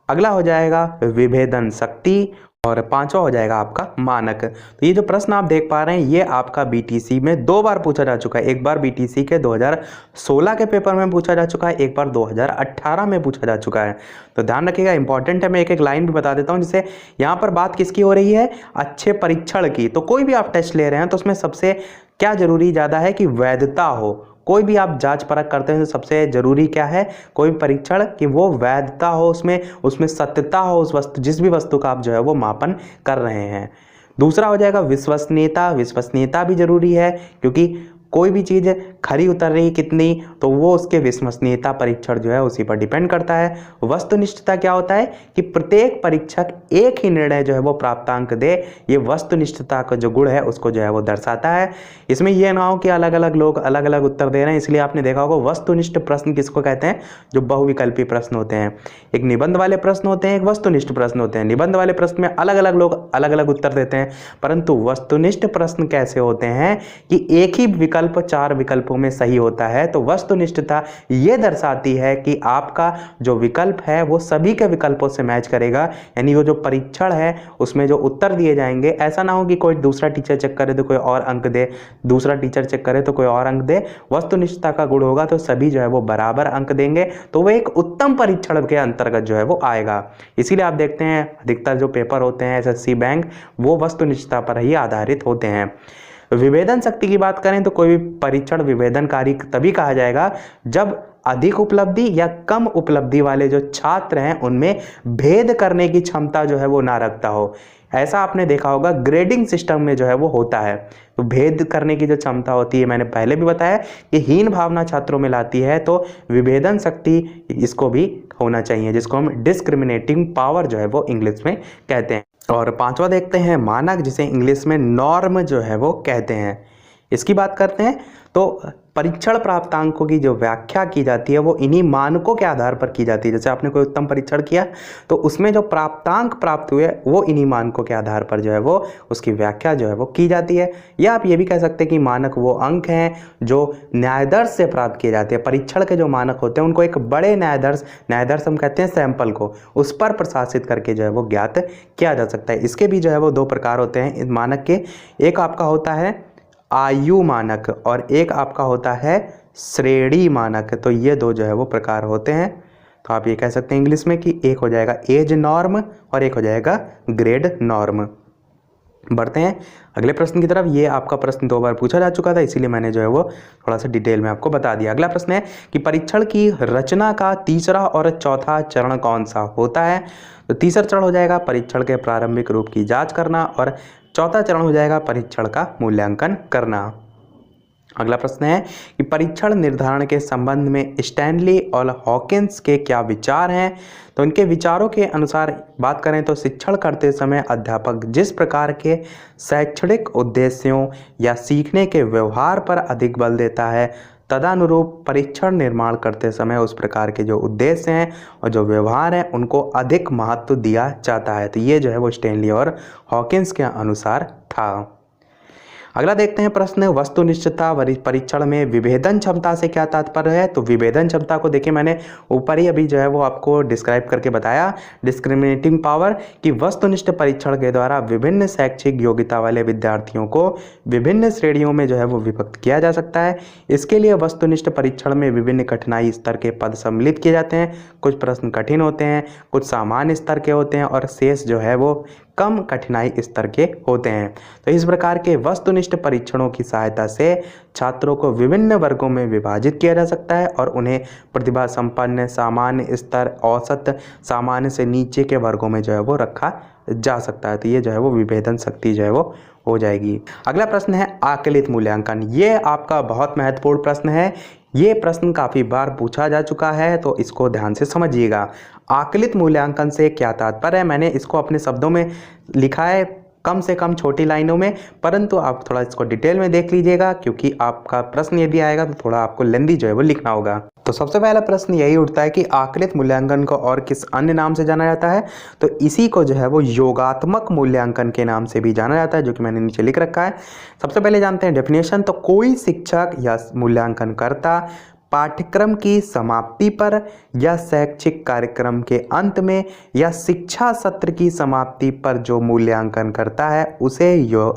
अगला हो जाएगा विभेदन शक्ति, और पांचवा हो जाएगा आपका मानक। तो ये जो प्रश्न आप देख पा रहे हैं ये आपका बीटीसी में 2 बार पूछा जा चुका है। एक बार बीटीसी के 2016 के पेपर में पूछा जा चुका है, एक बार 2018 में पूछा जा चुका है। तो ध्यान रखिएगा, इंपॉर्टेंट है। मैं एक एक लाइन भी बता देता हूँ, जिससे यहाँ पर बात किसकी हो रही है, अच्छे परीक्षण की। तो कोई भी आप टेस्ट ले रहे हैं तो उसमें सबसे क्या जरूरी ज़्यादा है कि वैधता हो। कोई भी आप जांच परख करते हैं तो सबसे जरूरी क्या है, कोई परीक्षण कि वो वैधता हो, उसमें सत्यता हो, उस वस्तु जिस भी वस्तु का आप जो है वो मापन कर रहे हैं। दूसरा हो जाएगा विश्वसनीयता। विश्वसनीयता भी जरूरी है, क्योंकि कोई भी चीज़ खरी उतर रही कितनी, तो वो उसके विश्वसनीयता परीक्षण जो है उसी पर डिपेंड करता है। वस्तुनिष्ठता क्या होता है कि प्रत्येक परीक्षक एक ही निर्णय जो है वो प्राप्तांक दे। ये वस्तुनिष्ठता का जो गुण है उसको जो है वो दर्शाता है। इसमें यह ना हो कि अलग अलग लोग अलग अलग उत्तर दे रहे हैं, इसलिए आपने देखा होगा वस्तुनिष्ठ प्रश्न किसको कहते हैं, जो बहुविकल्पी प्रश्न होते हैं। एक निबंध वाले प्रश्न होते हैं, एक वस्तुनिष्ठ प्रश्न होते हैं। निबंध वाले प्रश्न में अलग अलग लोग अलग अलग उत्तर देते हैं, परंतु वस्तुनिष्ठ प्रश्न कैसे होते हैं कि एक ही विकल्प 4 विकल्पों में सही होता है। तो वस्तुनिष्ठता ये दर्शाती है कि आपका जो विकल्प है वो सभी के विकल्पों से मैच करेगा, यानी वो जो परीक्षण है उसमें जो उत्तर दिए जाएंगे, ऐसा ना हो कि कोई दूसरा टीचर चेक करे तो कोई और अंक दे, दूसरा टीचर चेक करे तो कोई और अंक दे। वस्तुनिष्ठता का गुण होगा तो सभी जो है वो बराबर अंक देंगे, तो वो एक उत्तम परीक्षण के अंतर्गत जो है वो आएगा। इसीलिए आप देखते हैं अधिकतर जो पेपर होते हैं एसएससी बैंक वो वस्तुनिष्ठता पर ही आधारित होते हैं। विभेदन शक्ति की बात करें तो कोई भी परीक्षण विभेदनकारी तभी कहा जाएगा जब अधिक उपलब्धि या कम उपलब्धि वाले जो छात्र हैं उनमें भेद करने की क्षमता जो है वो ना रखता हो। ऐसा आपने देखा होगा ग्रेडिंग सिस्टम में जो है वो होता है। तो भेद करने की जो क्षमता होती है, मैंने पहले भी बताया कि हीन भावना छात्रों में लाती है, तो विभेदन शक्ति इसको भी होना चाहिए, जिसको हम डिस्क्रिमिनेटिंग पावर जो है वो इंग्लिश में कहते हैं। और पांचवा देखते हैं मानक, जिसे इंग्लिश में नॉर्म जो है वो कहते हैं। इसकी बात करते हैं तो परीक्षण प्राप्तांकों की जो व्याख्या की जाती है वो इन्हीं मानकों के आधार पर की जाती है। जैसे आपने कोई उत्तम परीक्षण किया तो उसमें जो प्राप्तांक प्राप्त हुए वो इन्हीं मानकों के आधार पर जो है वो उसकी व्याख्या जो है वो की जाती है। या आप ये भी कह सकते हैं कि मानक वो अंक हैं जो न्यायदर्श से प्राप्त किए जाते हैं। परीक्षण के जो मानक होते हैं उनको एक बड़े न्यायदर्श हम कहते हैं सैंपल को, उस पर प्रशासित करके जो है वो ज्ञात किया जा सकता है। इसके भी जो है वो दो प्रकार होते हैं इस मानक के। एक आपका होता है आयु मानक और एक आपका होता है श्रेणी मानक। तो ये दो जो है वो प्रकार होते हैं। तो आप ये कह सकते हैं इंग्लिश में कि एक हो जाएगा एज नॉर्म और एक हो जाएगा ग्रेड नॉर्म। बढ़ते हैं अगले प्रश्न की तरफ। ये आपका प्रश्न 2 बार पूछा जा चुका था, इसीलिए मैंने जो है वो थोड़ा सा डिटेल में आपको बता दिया। अगला प्रश्न है कि परीक्षण की रचना का तीसरा और चौथा चरण कौन सा होता है। तो तीसरा चरण हो जाएगा परीक्षण के प्रारंभिक रूप की जांच करना और चौथा चरण हो जाएगा परीक्षण का मूल्यांकन करना। अगला प्रश्न है कि परीक्षण निर्धारण के संबंध में स्टैनली और हॉकिंस के क्या विचार हैं। तो इनके विचारों के अनुसार बात करें तो शिक्षण करते समय अध्यापक जिस प्रकार के शैक्षणिक उद्देश्यों या सीखने के व्यवहार पर अधिक बल देता है, तदनुरूप परीक्षण निर्माण करते समय उस प्रकार के जो उद्देश्य हैं और जो व्यवहार हैं उनको अधिक महत्व दिया जाता है। तो ये जो है वो स्टैनली और हॉकिंस के अनुसार था। अगला देखते हैं प्रश्न वस्तुनिष्ठता परीक्षण में विभेदन क्षमता से क्या तात्पर्य है। तो विभेदन क्षमता को देखिए मैंने ऊपर ही अभी जो है वो आपको डिस्क्राइब करके बताया, डिस्क्रिमिनेटिंग पावर, कि वस्तुनिष्ठ परीक्षण के द्वारा विभिन्न शैक्षिक योग्यता वाले विद्यार्थियों को विभिन्न श्रेणियों में जो है वो विभक्त किया जा सकता है। इसके लिए वस्तुनिष्ठ परीक्षण में विभिन्न कठिनाई स्तर के पद सम्मिलित किए जाते हैं। कुछ प्रश्न कठिन होते हैं, कुछ सामान्य स्तर के होते हैं और शेष जो है वो कम कठिनाई स्तर के होते हैं। तो इस प्रकार के वस्तुनिष्ठ परीक्षणों की सहायता से छात्रों को विभिन्न वर्गों में विभाजित किया जा सकता है और उन्हें प्रतिभा संपन्न, सामान्य स्तर, औसत, सामान्य से नीचे के वर्गों में जो है वो रखा जा सकता है। तो ये जो है वो विभेदन शक्ति जो है वो हो जाएगी। अगला प्रश्न है आकलित मूल्यांकन। ये आपका बहुत महत्वपूर्ण प्रश्न है। ये प्रश्न काफ़ी बार पूछा जा चुका है, तो इसको ध्यान से समझिएगा। आकलित मूल्यांकन से क्या तात्पर्य है, मैंने इसको अपने शब्दों में लिखा है, कम से कम छोटी लाइनों में, परंतु आप थोड़ा इसको डिटेल में देख लीजिएगा क्योंकि आपका प्रश्न यदि आएगा तो थोड़ा आपको लेंदी जो है वो लिखना होगा। तो सबसे पहला प्रश्न यही उठता है कि आकलित मूल्यांकन को और किस अन्य नाम से जाना जाता है। तो इसी को जो है वो योगात्मक मूल्यांकन के नाम से भी जाना जाता है, जो कि मैंने नीचे लिख रखा है। सबसे पहले जानते हैं डेफिनेशन। तो कोई शिक्षक या मूल्यांकनकर्ता पाठ्यक्रम की समाप्ति पर या शैक्षिक कार्यक्रम के अंत में या शिक्षा सत्र की समाप्ति पर जो मूल्यांकन करता है उसे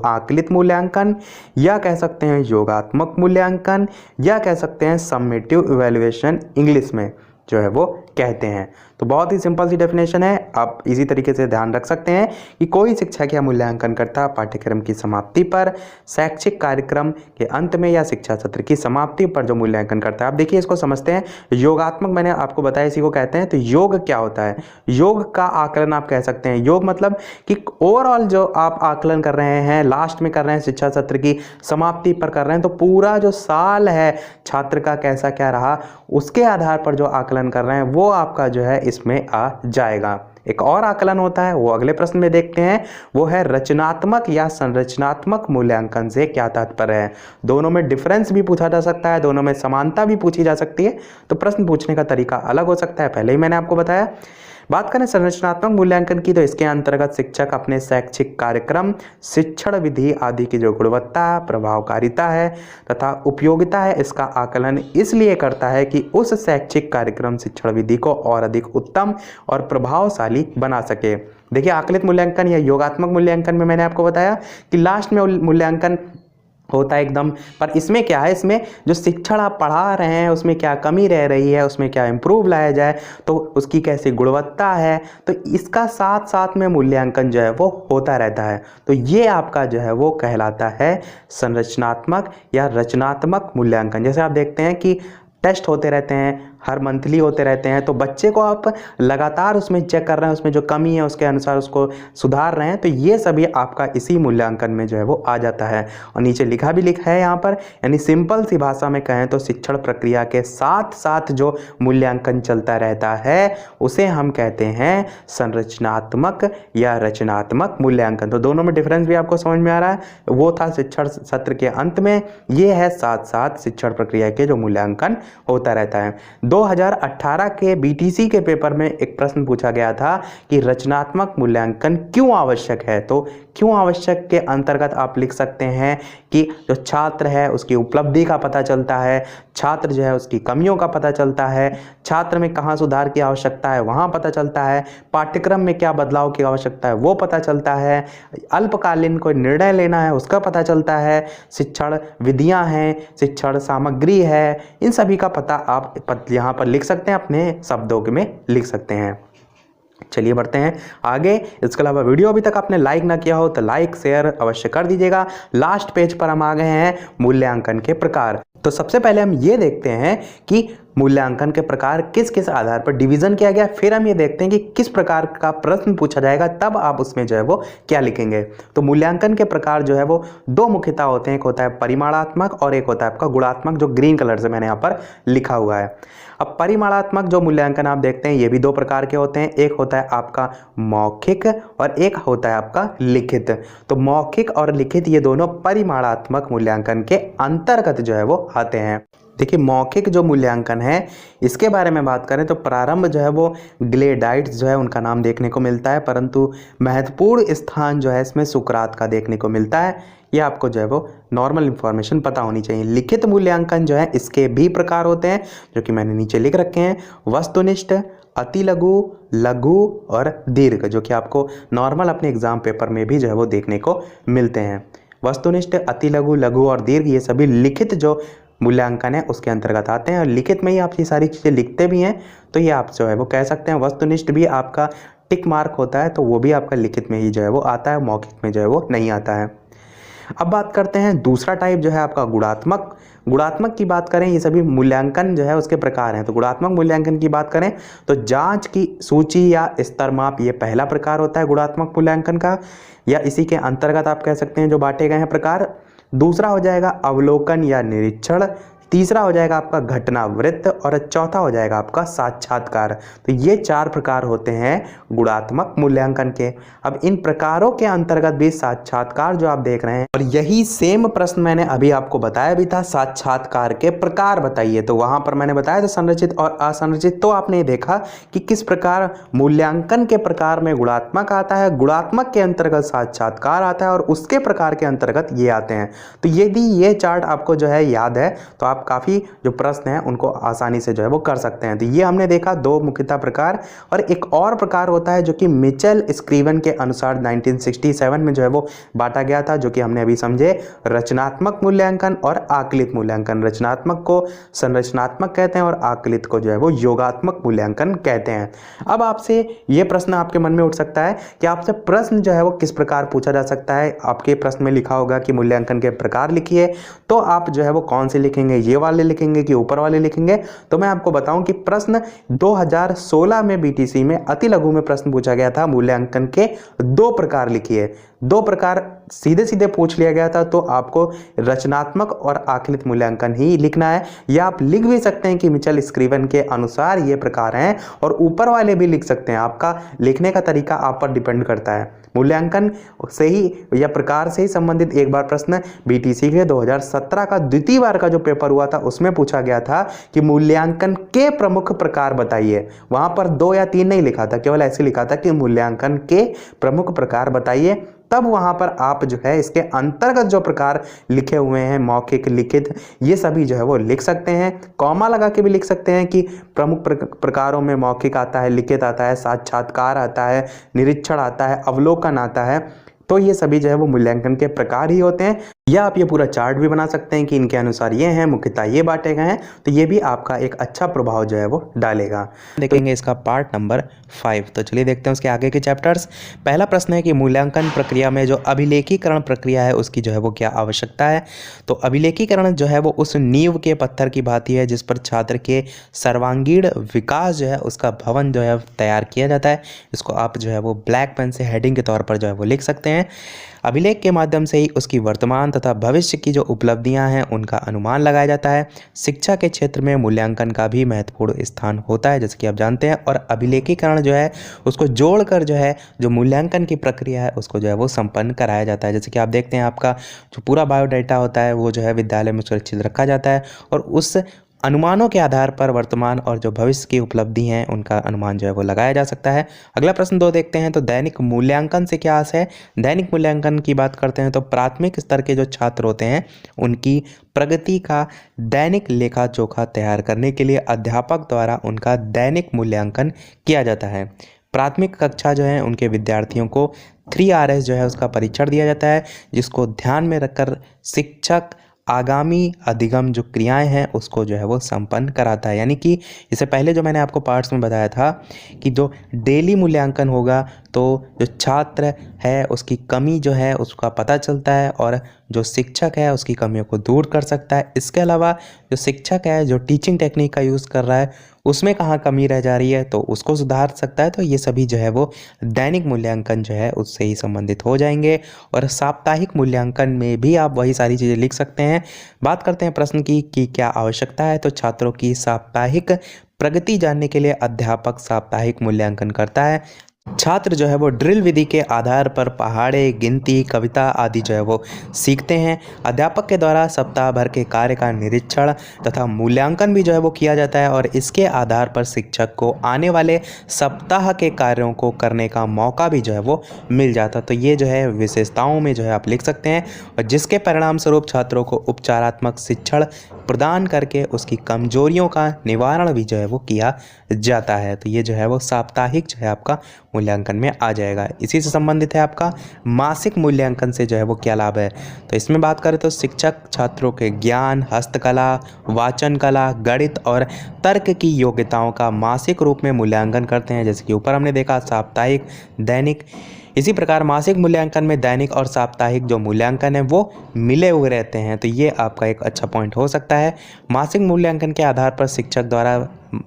आकलित मूल्यांकन या कह सकते हैं योगात्मक मूल्यांकन या कह सकते हैं समेटिव इवैल्यूएशन इंग्लिश में जो है वो कहते हैं। तो बहुत ही सिंपल सी डेफिनेशन है, आप इसी तरीके से ध्यान रख सकते हैं कि कोई शिक्षक या मूल्यांकनकर्ता पाठ्यक्रम की समाप्ति पर, शैक्षिक कार्यक्रम के अंत में या शिक्षा सत्र की समाप्ति पर जो मूल्यांकन करता है। आप देखिए इसको समझते हैं। योगात्मक मैंने आपको बताया इसी को कहते हैं। तो योग क्या होता है? योग का आकलन आप कह सकते हैं। योग मतलब कि ओवरऑल जो आप आकलन कर रहे हैं, लास्ट में कर रहे हैं, शिक्षा सत्र की समाप्ति पर कर रहे हैं, तो पूरा जो साल है छात्र का कैसा क्या रहा उसके आधार पर जो आकलन कर रहे हैं वो आपका जो है इसमें आ जाएगा। एक और आकलन होता है, वो अगले प्रश्न में देखते हैं, वो है रचनात्मक या संरचनात्मक मूल्यांकन से क्या तात्पर्य है। दोनों में डिफरेंस भी पूछा जा सकता है, दोनों में समानता भी पूछी जा सकती है, तो प्रश्न पूछने का तरीका अलग हो सकता है, पहले ही मैंने आपको बताया। बात करें संरचनात्मक मूल्यांकन की, तो इसके अंतर्गत शिक्षक अपने शैक्षिक कार्यक्रम, शिक्षण विधि आदि की जो गुणवत्ता, प्रभावकारिता है तथा उपयोगिता है, इसका आकलन इसलिए करता है कि उस शैक्षिक कार्यक्रम, शिक्षण विधि को और अधिक उत्तम और प्रभावशाली बना सके। देखिए आकलित मूल्यांकन या योगात्मक मूल्यांकन में मैंने आपको बताया कि लास्ट में मूल्यांकन होता है एकदम, पर इसमें क्या है, इसमें जो शिक्षण आप पढ़ा रहे हैं उसमें क्या कमी रह रही है, उसमें क्या इम्प्रूव लाया जाए, तो उसकी कैसी गुणवत्ता है, तो इसका साथ साथ में मूल्यांकन जो है वो होता रहता है। तो ये आपका जो है वो कहलाता है संरचनात्मक या रचनात्मक मूल्यांकन। जैसे आप देखते हैं कि टेस्ट होते रहते हैं, हर मंथली होते रहते हैं। तो बच्चे को आप लगातार उसमें चेक कर रहे हैं, उसमें जो कमी है उसके अनुसार उसको सुधार रहे हैं, तो ये सभी आपका इसी मूल्यांकन में जो है वो आ जाता है। और नीचे लिखा है यहाँ पर, यानी सिंपल सी भाषा में कहें तो शिक्षण प्रक्रिया के साथ साथ जो मूल्यांकन चलता रहता है उसे हम कहते हैं संरचनात्मक या रचनात्मक मूल्यांकन। तो दोनों में डिफरेंस भी आपको समझ में आ रहा है। वो था शिक्षण सत्र के अंत में, ये है साथ साथ शिक्षण प्रक्रिया के जो मूल्यांकन होता रहता है। 2018 के बीटीसी के पेपर में एक प्रश्न पूछा गया था कि रचनात्मक मूल्यांकन क्यों आवश्यक है। तो क्यों आवश्यक के अंतर्गत आप लिख सकते हैं कि जो छात्र है उसकी उपलब्धि का पता चलता है, छात्र जो है उसकी कमियों का पता चलता है, छात्र में कहाँ सुधार की आवश्यकता है वहाँ पता चलता है, पाठ्यक्रम में क्या बदलाव की आवश्यकता है वो पता चलता है, अल्पकालीन कोई निर्णय लेना है उसका पता चलता है, शिक्षण विधियाँ हैं, शिक्षण सामग्री है, इन सभी का पता आप यहाँ पर लिख सकते हैं, अपने शब्दों में लिख सकते हैं। चलिए बढ़ते हैं आगे। इसके अलावा वीडियो अभी तक आपने लाइक ना किया हो तो लाइक शेयर अवश्य कर दीजिएगा। लास्ट पेज पर हम आ गए हैं मूल्यांकन के प्रकार। तो सबसे पहले हम ये देखते हैं कि मूल्यांकन के प्रकार किस किस आधार पर डिवीजन किया गया, फिर हम ये देखते हैं कि किस प्रकार का प्रश्न पूछा जाएगा, तब आप उसमें जो है वो क्या लिखेंगे। तो मूल्यांकन के प्रकार जो है वो दो मुख्यतः होते हैं, एक होता है परिमाणात्मक और एक होता है आपका गुणात्मक, जो ग्रीन कलर से मैंने यहाँ पर लिखा हुआ है। अब परिमाणात्मक जो मूल्यांकन आप देखते हैं ये भी दो प्रकार के होते हैं, एक होता है आपका मौखिक और एक होता है आपका लिखित। तो मौखिक और लिखित ये दोनों परिमाणात्मक मूल्यांकन के अंतर्गत जो है वो आते हैं। देखिए मौखिक जो मूल्यांकन है इसके बारे में बात करें तो प्रारंभ जो है वो ग्लेडाइट्स जो है उनका नाम देखने को मिलता है, परंतु महत्वपूर्ण स्थान जो है इसमें सुकरात का देखने को मिलता है। ये आपको जो है वो नॉर्मल इन्फॉर्मेशन पता होनी चाहिए। लिखित मूल्यांकन जो है इसके भी प्रकार होते हैं जो कि मैंने नीचे लिख रखे हैं, वस्तुनिष्ठ, अति लघु, लघु और दीर्घ, जो कि आपको नॉर्मल अपने एग्जाम पेपर में भी जो है वो देखने को मिलते हैं। वस्तुनिष्ठ, अति लघु, लघु और दीर्घ ये सभी लिखित जो मूल्यांकन है उसके अंतर्गत आते हैं और लिखित में ही आप ये सारी चीज़ें लिखते भी हैं, तो ये आप जो है वो कह सकते हैं। वस्तुनिष्ठ भी आपका टिक मार्क होता है तो वो भी आपका लिखित में ही जो है वो आता है, मौखिक में जो है वो नहीं आता है। अब बात करते हैं दूसरा टाइप जो है आपका गुणात्मक। गुणात्मक की बात करें, ये सभी मूल्यांकन जो है उसके प्रकार हैं। तो गुणात्मक मूल्यांकन की बात करें तो जांच की सूची या स्तर माप ये पहला प्रकार होता है गुणात्मक मूल्यांकन का, या इसी के अंतर्गत आप कह सकते हैं जो बांटे गए हैं प्रकार। दूसरा हो जाएगा अवलोकन या निरीक्षण, तीसरा हो जाएगा आपका घटनावृत्त और चौथा हो जाएगा आपका साक्षात्कार। तो ये चार प्रकार होते हैं गुणात्मक मूल्यांकन के। अब इन प्रकारों के अंतर्गत भी साक्षात्कार जो आप देख रहे हैं, और यही सेम प्रश्न मैंने अभी आपको बताया भी था, साक्षात्कार के प्रकार बताइए। तो वहां पर मैंने बताया था संरचित और असंरचित। तो आपने देखा कि किस प्रकार मूल्यांकन के प्रकार में गुणात्मक आता है, गुणात्मक के अंतर्गत साक्षात्कार आता है और उसके प्रकार के अंतर्गत ये आते हैं। तो यदि ये चार्ट आपको जो है याद है तो आप काफ़ी जो प्रश्न हैं उनको आसानी से जो है वो कर सकते हैं। तो ये हमने देखा दो मुख्यतः प्रकार, और एक और प्रकार होता है जो कि मिचेल स्क्रीवन के अनुसार 1967 में जो है वो बांटा गया था, जो कि हमने अभी समझे, रचनात्मक मूल्यांकन और आकलित मूल्यांकन। रचनात्मक को संरचनात्मक कहते हैं और आकलित को जो है वो योगात्मक मूल्यांकन कहते हैं। अब आपसे ये प्रश्न आपके मन में उठ सकता है कि आपसे प्रश्न जो है वो किस प्रकार पूछा जा सकता है। आपके प्रश्न में लिखा होगा कि मूल्यांकन के प्रकार लिखिए, तो आप जो है वो कौन से लिखेंगे, ये वाले लिखेंगे कि ऊपर वाले लिखेंगे। तो मैं आपको बताऊं कि प्रश्न 2016 में बीटीसी में अति लघु में प्रश्न पूछा गया था, मूल्यांकन के दो प्रकार लिखिए। दो प्रकार सीधे सीधे पूछ लिया गया था, तो आपको रचनात्मक और आकलित मूल्यांकन ही लिखना है, या आप लिख भी सकते हैं कि मिचेल स्क्रीवन के अनुसार ये प्रकार हैं, और ऊपर वाले भी लिख सकते हैं। आपका लिखने का तरीका आप पर डिपेंड करता है। मूल्यांकन से ही या प्रकार से ही संबंधित एक बार प्रश्न बीटीसी के 2017 का द्वितीय बार का जो पेपर हुआ था उसमें पूछा गया था कि मूल्यांकन के प्रमुख प्रकार बताइए। वहां पर 2 या 3 नहीं लिखा था, केवल ऐसे लिखा था कि मूल्यांकन के प्रमुख प्रकार बताइए। तब वहां पर आप जो है इसके अंतर्गत जो प्रकार लिखे हुए हैं, मौखिक, लिखित, ये सभी जो है वो लिख सकते हैं। कॉमा लगा के भी लिख सकते हैं कि प्रमुख प्रकारों में मौखिक आता है, लिखित आता है, साक्षात्कार आता है, निरीक्षण आता है, अवलोकन आता है। तो ये सभी जो है वो मूल्यांकन के प्रकार ही होते हैं। या आप ये पूरा चार्ट भी बना सकते हैं कि इनके अनुसार ये हैं, मुख्यतः ये बांटे गए हैं, तो ये भी आपका एक अच्छा प्रभाव जो है वो डालेगा। देखेंगे इसका पार्ट नंबर 5। तो चलिए देखते हैं उसके आगे के चैप्टर्स। पहला प्रश्न है कि मूल्यांकन प्रक्रिया में जो अभिलेखीकरण प्रक्रिया है उसकी जो है वो क्या आवश्यकता है। तो अभिलेखीकरण जो है वो उस नींव के पत्थर की भांति है जिस पर छात्र के सर्वांगीण विकास जो है उसका भवन जो है तैयार किया जाता है। इसको आप जो है वो ब्लैक पेन से हेडिंग के तौर पर जो है वो लिख सकते हैं। अभिलेख के माध्यम से ही उसकी वर्तमान तथा भविष्य की जो उपलब्धियां हैं उनका अनुमान लगाया जाता है। शिक्षा के क्षेत्र में मूल्यांकन का भी महत्वपूर्ण स्थान होता है जैसे कि आप जानते हैं, और अभिलेखीकरण जो है उसको जोड़कर जो है जो मूल्यांकन की प्रक्रिया है उसको जो है वो संपन्न कराया जाता है। जैसे कि आप देखते हैं आपका जो पूरा बायोडाटा होता है वो जो है विद्यालय में सुरक्षित रखा जाता है और उस अनुमानों के आधार पर वर्तमान और जो भविष्य की उपलब्धि हैं उनका अनुमान जो है वो लगाया जा सकता है। अगला प्रश्न 2 देखते हैं। तो दैनिक मूल्यांकन से क्या आशय है। दैनिक मूल्यांकन की बात करते हैं तो प्राथमिक स्तर के जो छात्र होते हैं उनकी प्रगति का दैनिक लेखा जोखा तैयार करने के लिए अध्यापक द्वारा उनका दैनिक मूल्यांकन किया जाता है। प्राथमिक कक्षा जो है उनके विद्यार्थियों को 3RS जो है उसका परीक्षण दिया जाता है जिसको ध्यान में रखकर शिक्षक आगामी अधिगम जो क्रियाएं हैं उसको जो है वो संपन्न कराता है। यानी कि इससे पहले जो मैंने आपको पार्ट्स में बताया था कि जो डेली मूल्यांकन होगा तो जो छात्र है उसकी कमी जो है उसका पता चलता है और जो शिक्षक है उसकी कमियों को दूर कर सकता है। इसके अलावा जो शिक्षक है जो टीचिंग टेक्निक का यूज़ कर रहा है उसमें कहाँ कमी रह जा रही है तो उसको सुधार सकता है। तो ये सभी जो है वो दैनिक मूल्यांकन जो है उससे ही संबंधित हो जाएंगे। और साप्ताहिक मूल्यांकन में भी आप वही सारी चीज़ें लिख सकते हैं। बात करते हैं प्रश्न की कि क्या आवश्यकता है। तो छात्रों की साप्ताहिक प्रगति जानने के लिए अध्यापक साप्ताहिक मूल्यांकन करता है। छात्र जो है वो ड्रिल विधि के आधार पर पहाड़े, गिनती, कविता आदि जो है वो सीखते हैं। अध्यापक के द्वारा सप्ताह भर के कार्य का निरीक्षण तथा मूल्यांकन भी जो है वो किया जाता है और इसके आधार पर शिक्षक को आने वाले सप्ताह के कार्यों को करने का मौका भी जो है वो मिल जाता है। तो ये जो है विशेषताओं में जो है आप लिख सकते हैं और जिसके परिणाम स्वरूप छात्रों को उपचारात्मक शिक्षण प्रदान करके उसकी कमजोरियों का निवारण भी जो है वो किया जाता है। तो ये जो है वो साप्ताहिक जो है आपका मूल्यांकन में आ जाएगा। इसी से संबंधित है आपका मासिक मूल्यांकन से जो है वो क्या लाभ है। तो इसमें बात करें तो शिक्षक छात्रों के ज्ञान, हस्तकला, वाचन कला, गणित और तर्क की योग्यताओं का मासिक रूप में मूल्यांकन करते हैं। जैसे कि ऊपर हमने देखा साप्ताहिक, दैनिक। इसी प्रकार मासिक मूल्यांकन में दैनिक और साप्ताहिक जो मूल्यांकन है वो मिले हुए रहते हैं। तो ये आपका एक अच्छा पॉइंट हो सकता है। मासिक मूल्यांकन के आधार पर शिक्षक द्वारा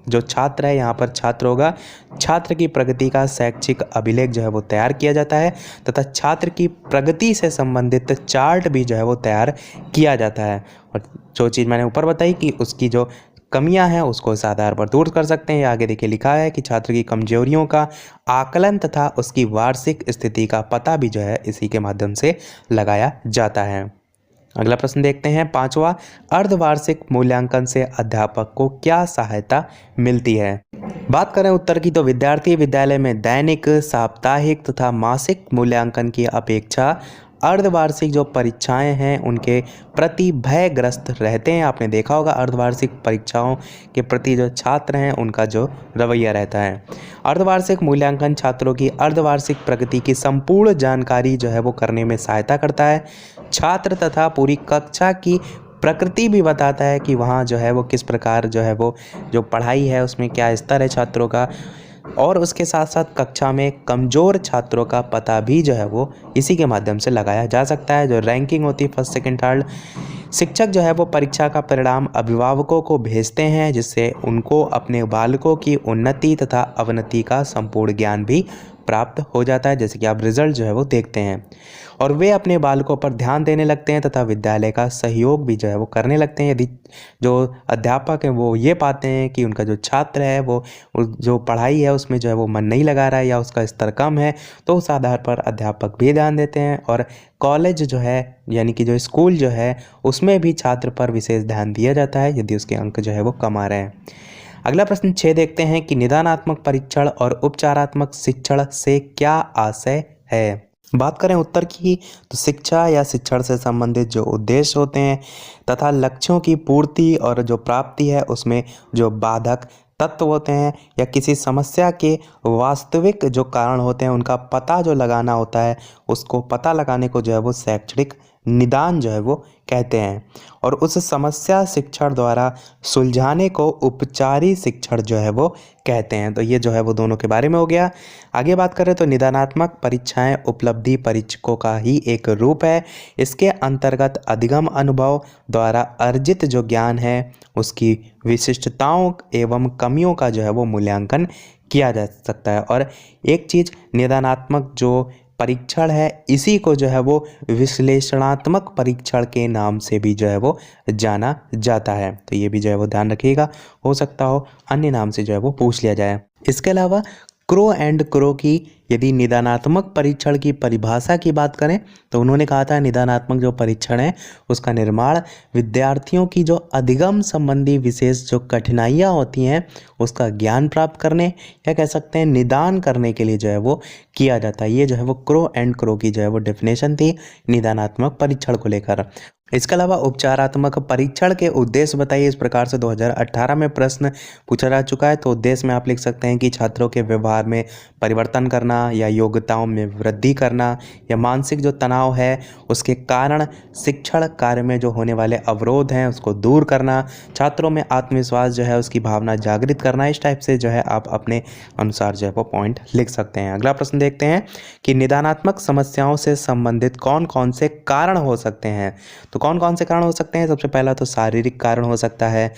जो छात्र है, यहाँ पर छात्र होगा, छात्र की प्रगति का शैक्षिक अभिलेख जो है वो तैयार किया जाता है तथा छात्र की प्रगति से संबंधित चार्ट भी जो है वो तैयार किया जाता है। और जो चीज़ मैंने ऊपर बताई कि उसकी जो कमियां हैं उसको इस आधार पर दूर कर सकते हैं। ये आगे देखिए लिखा है कि छात्र की कमजोरियों का आकलन तथा उसकी वार्षिक स्थिति का पता भी जो है इसी के माध्यम से लगाया जाता है। अगला प्रश्न देखते हैं 5वां। अर्धवार्षिक मूल्यांकन से अध्यापक को क्या सहायता मिलती है। बात करें उत्तर की तो विद्यार्थी विद्यालय में दैनिक, साप्ताहिक तथा मासिक मूल्यांकन की अपेक्षा अर्धवार्षिक जो परीक्षाएं हैं उनके प्रति भयग्रस्त रहते हैं। आपने देखा होगा अर्धवार्षिक परीक्षाओं के प्रति जो छात्र हैं उनका जो रवैया रहता है। अर्धवार्षिक मूल्यांकन छात्रों की अर्धवार्षिक प्रगति की संपूर्ण जानकारी जो है वो करने में सहायता करता है। छात्र तथा पूरी कक्षा की प्रकृति भी बताता है कि वहाँ जो है वो किस प्रकार जो है वो जो पढ़ाई है उसमें क्या स्तर है छात्रों का, और उसके साथ साथ कक्षा में कमज़ोर छात्रों का पता भी जो है वो इसी के माध्यम से लगाया जा सकता है। जो रैंकिंग होती है फर्स्ट, सेकंड, थर्ड, शिक्षक जो है वो परीक्षा का परिणाम अभिभावकों को भेजते हैं जिससे उनको अपने बालकों की उन्नति तथा अवनति का संपूर्ण ज्ञान भी प्राप्त हो जाता है। जैसे कि आप रिजल्ट जो है वो देखते हैं और वे अपने बालकों पर ध्यान देने लगते हैं तथा विद्यालय का सहयोग भी जो है वो करने लगते हैं। यदि जो अध्यापक हैं वो ये पाते हैं कि उनका जो छात्र है वो जो पढ़ाई है उसमें जो है वो मन नहीं लगा रहा है या उसका स्तर कम है तो उस आधार पर अध्यापक भी ध्यान देते हैं। और कॉलेज जो है यानी कि जो स्कूल जो है उसमें भी छात्र पर विशेष ध्यान दिया जाता है यदि उसके अंक जो है वो कम आ रहे हैं। अगला प्रश्न 6 देखते हैं कि निदानात्मक परीक्षण और उपचारात्मक शिक्षण से क्या आशय है। बात करें उत्तर की तो शिक्षा या शिक्षण से संबंधित जो उद्देश्य होते हैं तथा लक्ष्यों की पूर्ति और जो प्राप्ति है उसमें जो बाधक तत्व होते हैं या किसी समस्या के वास्तविक जो कारण होते हैं उनका पता जो लगाना होता है उसको पता लगाने को जो है वो शैक्षणिक निदान जो है वो कहते हैं, और उस समस्या शिक्षण द्वारा सुलझाने को उपचारी शिक्षण जो है वो कहते हैं। तो ये जो है वो दोनों के बारे में हो गया। आगे बात करें तो निदानात्मक परीक्षाएं उपलब्धि परीक्षकों का ही एक रूप है। इसके अंतर्गत अधिगम अनुभव द्वारा अर्जित जो ज्ञान है उसकी विशिष्टताओं एवं कमियों का जो है वो मूल्यांकन किया जा सकता है। और एक चीज़, निदानात्मक जो परीक्षण है इसी को जो है वो विश्लेषणात्मक परीक्षण के नाम से भी जो है वो जाना जाता है। तो ये भी जो है वो ध्यान रखिएगा, हो सकता हो अन्य नाम से जो है वो पूछ लिया जाए। इसके अलावा क्रो एंड क्रो की यदि निदानात्मक परीक्षण की परिभाषा की बात करें तो उन्होंने कहा था निदानात्मक जो परीक्षण है उसका निर्माण विद्यार्थियों की जो अधिगम संबंधी विशेष जो कठिनाइयाँ होती हैं उसका ज्ञान प्राप्त करने या कह सकते हैं निदान करने के लिए जो है वो किया जाता है। ये जो है वो क्रो एंड क्रो की जो है वो डेफिनेशन थी निदानात्मक परीक्षण को लेकर। इसके अलावा उपचारात्मक परीक्षण के उद्देश्य बताइए। इस प्रकार से 2018 में प्रश्न पूछा जा चुका है। तो उद्देश्य में आप लिख सकते हैं कि छात्रों के व्यवहार में परिवर्तन करना या योग्यताओं में वृद्धि करना या मानसिक जो तनाव है उसके कारण शिक्षण कार्य में जो होने वाले अवरोध हैं उसको दूर करना, छात्रों में आत्मविश्वास जो है उसकी भावना जागृत करना। इस टाइप से जो है आप अपने अनुसार जो है वो पॉइंट लिख सकते हैं। अगला प्रश्न देखते हैं कि निदानात्मक समस्याओं से संबंधित कौन कौन से कारण हो सकते हैं। तो कौन कौन से कारण हो सकते हैं? सबसे पहला तो शारीरिक कारण हो सकता है।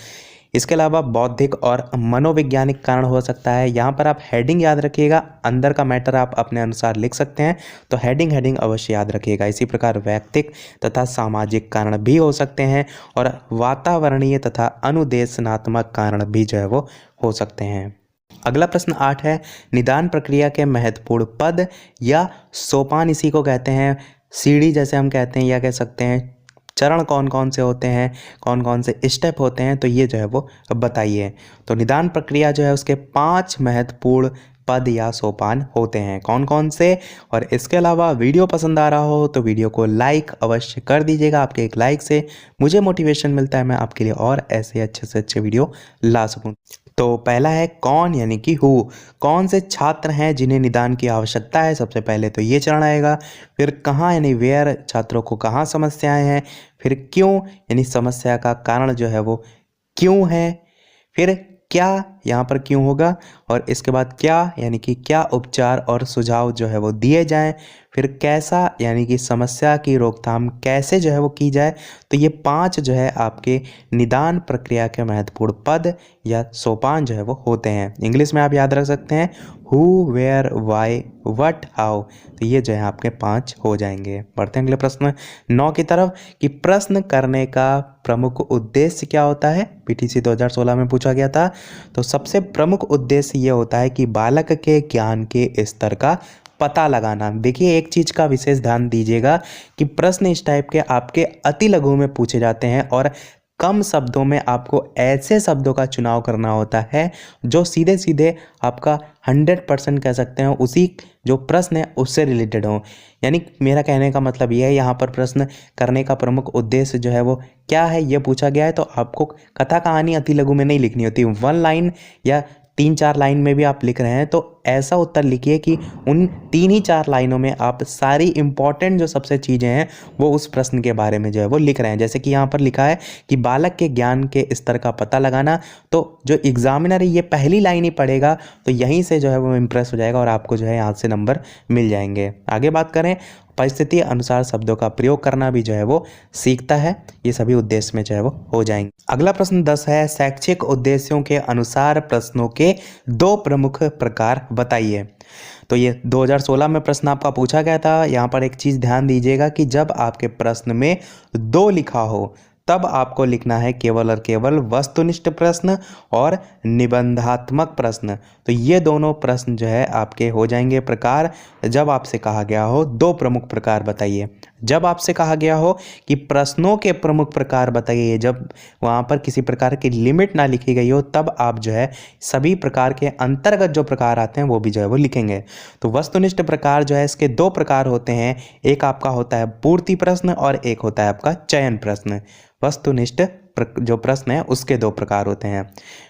इसके अलावा बौद्धिक और मनोवैज्ञानिक कारण हो सकता है। यहाँ पर आप हेडिंग याद रखिएगा, अंदर का मैटर आप अपने अनुसार लिख सकते हैं, तो हेडिंग अवश्य याद रखिएगा। इसी प्रकार वैयक्तिक तथा सामाजिक कारण भी हो सकते हैं और वातावरणीय तथा अनुदेशनात्मक कारण भी जो है वो हो सकते हैं। अगला प्रश्न 8 है, निदान प्रक्रिया के महत्वपूर्ण पद या सोपान इसी को कहते हैं, सीढ़ी जैसे हम कहते हैं या कह सकते हैं चरण कौन कौन से होते हैं, कौन कौन से स्टेप होते हैं, तो ये जो है वो बताइए। तो निदान प्रक्रिया जो है उसके 5 महत्वपूर्ण पद या सोपान होते हैं, कौन कौन से। और इसके अलावा वीडियो पसंद आ रहा हो तो वीडियो को लाइक अवश्य कर दीजिएगा। आपके एक लाइक से मुझे मोटिवेशन मिलता है, मैं आपके लिए और ऐसे अच्छे से अच्छे वीडियो ला सकूं। तो पहला है कौन, यानी कि हु, कौन से छात्र हैं जिन्हें निदान की आवश्यकता है, सबसे पहले तो ये चरण आएगा। फिर कहाँ, यानी वेयर, छात्रों को कहाँ समस्याएं हैं। फिर क्यों, यानी समस्या का कारण जो है वो क्यों है। फिर क्या, यहाँ पर क्यों होगा। और इसके बाद क्या, यानी कि क्या उपचार और सुझाव जो है वो दिए जाएं। फिर कैसा, यानी कि समस्या की रोकथाम कैसे जो है वो की जाए। तो ये 5 जो है आपके निदान प्रक्रिया के महत्वपूर्ण पद या सोपान जो है वो होते हैं। इंग्लिश में आप याद रख सकते हैं who, where, why, what, how. तो ये जो है आपके 5 हो जाएंगे। बढ़ते हैं अगले प्रश्न 9 की तरफ कि प्रश्न करने का प्रमुख उद्देश्य क्या होता है। पीटीसी 2016 में पूछा गया था। तो सबसे प्रमुख उद्देश्य ये होता है कि बालक के ज्ञान के स्तर का पता लगाना। देखिए एक चीज़ का विशेष ध्यान दीजिएगा कि प्रश्न इस टाइप के आपके अति लघु में पूछे जाते हैं और कम शब्दों में आपको ऐसे शब्दों का चुनाव करना होता है जो सीधे सीधे आपका 100% कह सकते हैं उसी जो प्रश्न है उससे रिलेटेड हो। यानी मेरा कहने का मतलब यह है, यहाँ पर प्रश्न करने का प्रमुख उद्देश्य जो है वो क्या है ये पूछा गया है। तो आपको कथा कहानी अति लघु में नहीं लिखनी होती, 1 लाइन या 3-4 लाइन में भी आप लिख रहे हैं तो ऐसा उत्तर लिखिए कि उन 3 ही 4 लाइनों में आप सारी इंपॉर्टेंट जो सबसे चीज़ें हैं वो उस प्रश्न के बारे में जो है वो लिख रहे हैं। जैसे कि यहाँ पर लिखा है कि बालक के ज्ञान के स्तर का पता लगाना, तो जो एग्जामिनर है ये पहली लाइन ही पढ़ेगा तो यहीं से जो है वो इम्प्रेस हो जाएगा और आपको जो है यहाँ से नंबर मिल जाएंगे। आगे बात करें, परिस्थिति अनुसार शब्दों का प्रयोग करना भी जो है वो सीखता है। ये सभी उद्देश्य में जो है वो हो जाएंगे। अगला प्रश्न 10 है, शैक्षिक उद्देश्यों के अनुसार प्रश्नों के 2 प्रमुख प्रकार बताइए। तो ये 2016 में प्रश्न आपका पूछा गया था। यहाँ पर एक चीज़ ध्यान दीजिएगा कि जब आपके प्रश्न में 2 लिखा हो तब आपको लिखना है केवल और केवल वस्तुनिष्ठ प्रश्न और निबंधात्मक प्रश्न। तो ये दोनों प्रश्न जो है आपके हो जाएंगे प्रकार। जब आपसे कहा गया हो 2 प्रमुख प्रकार बताइए, जब आपसे कहा गया हो कि प्रश्नों के प्रमुख प्रकार बताइए, जब वहाँ पर किसी प्रकार की लिमिट ना लिखी गई हो तब आप जो है सभी प्रकार के अंतर्गत जो प्रकार आते हैं वो भी जो है वो लिखेंगे। तो वस्तुनिष्ठ प्रकार जो है इसके 2 प्रकार होते हैं, एक आपका होता है पूर्ति प्रश्न और एक होता है आपका चयन प्रश्न। वस्तुनिष्ठ जो प्रश्न है उसके 2 प्रकार होते हैं।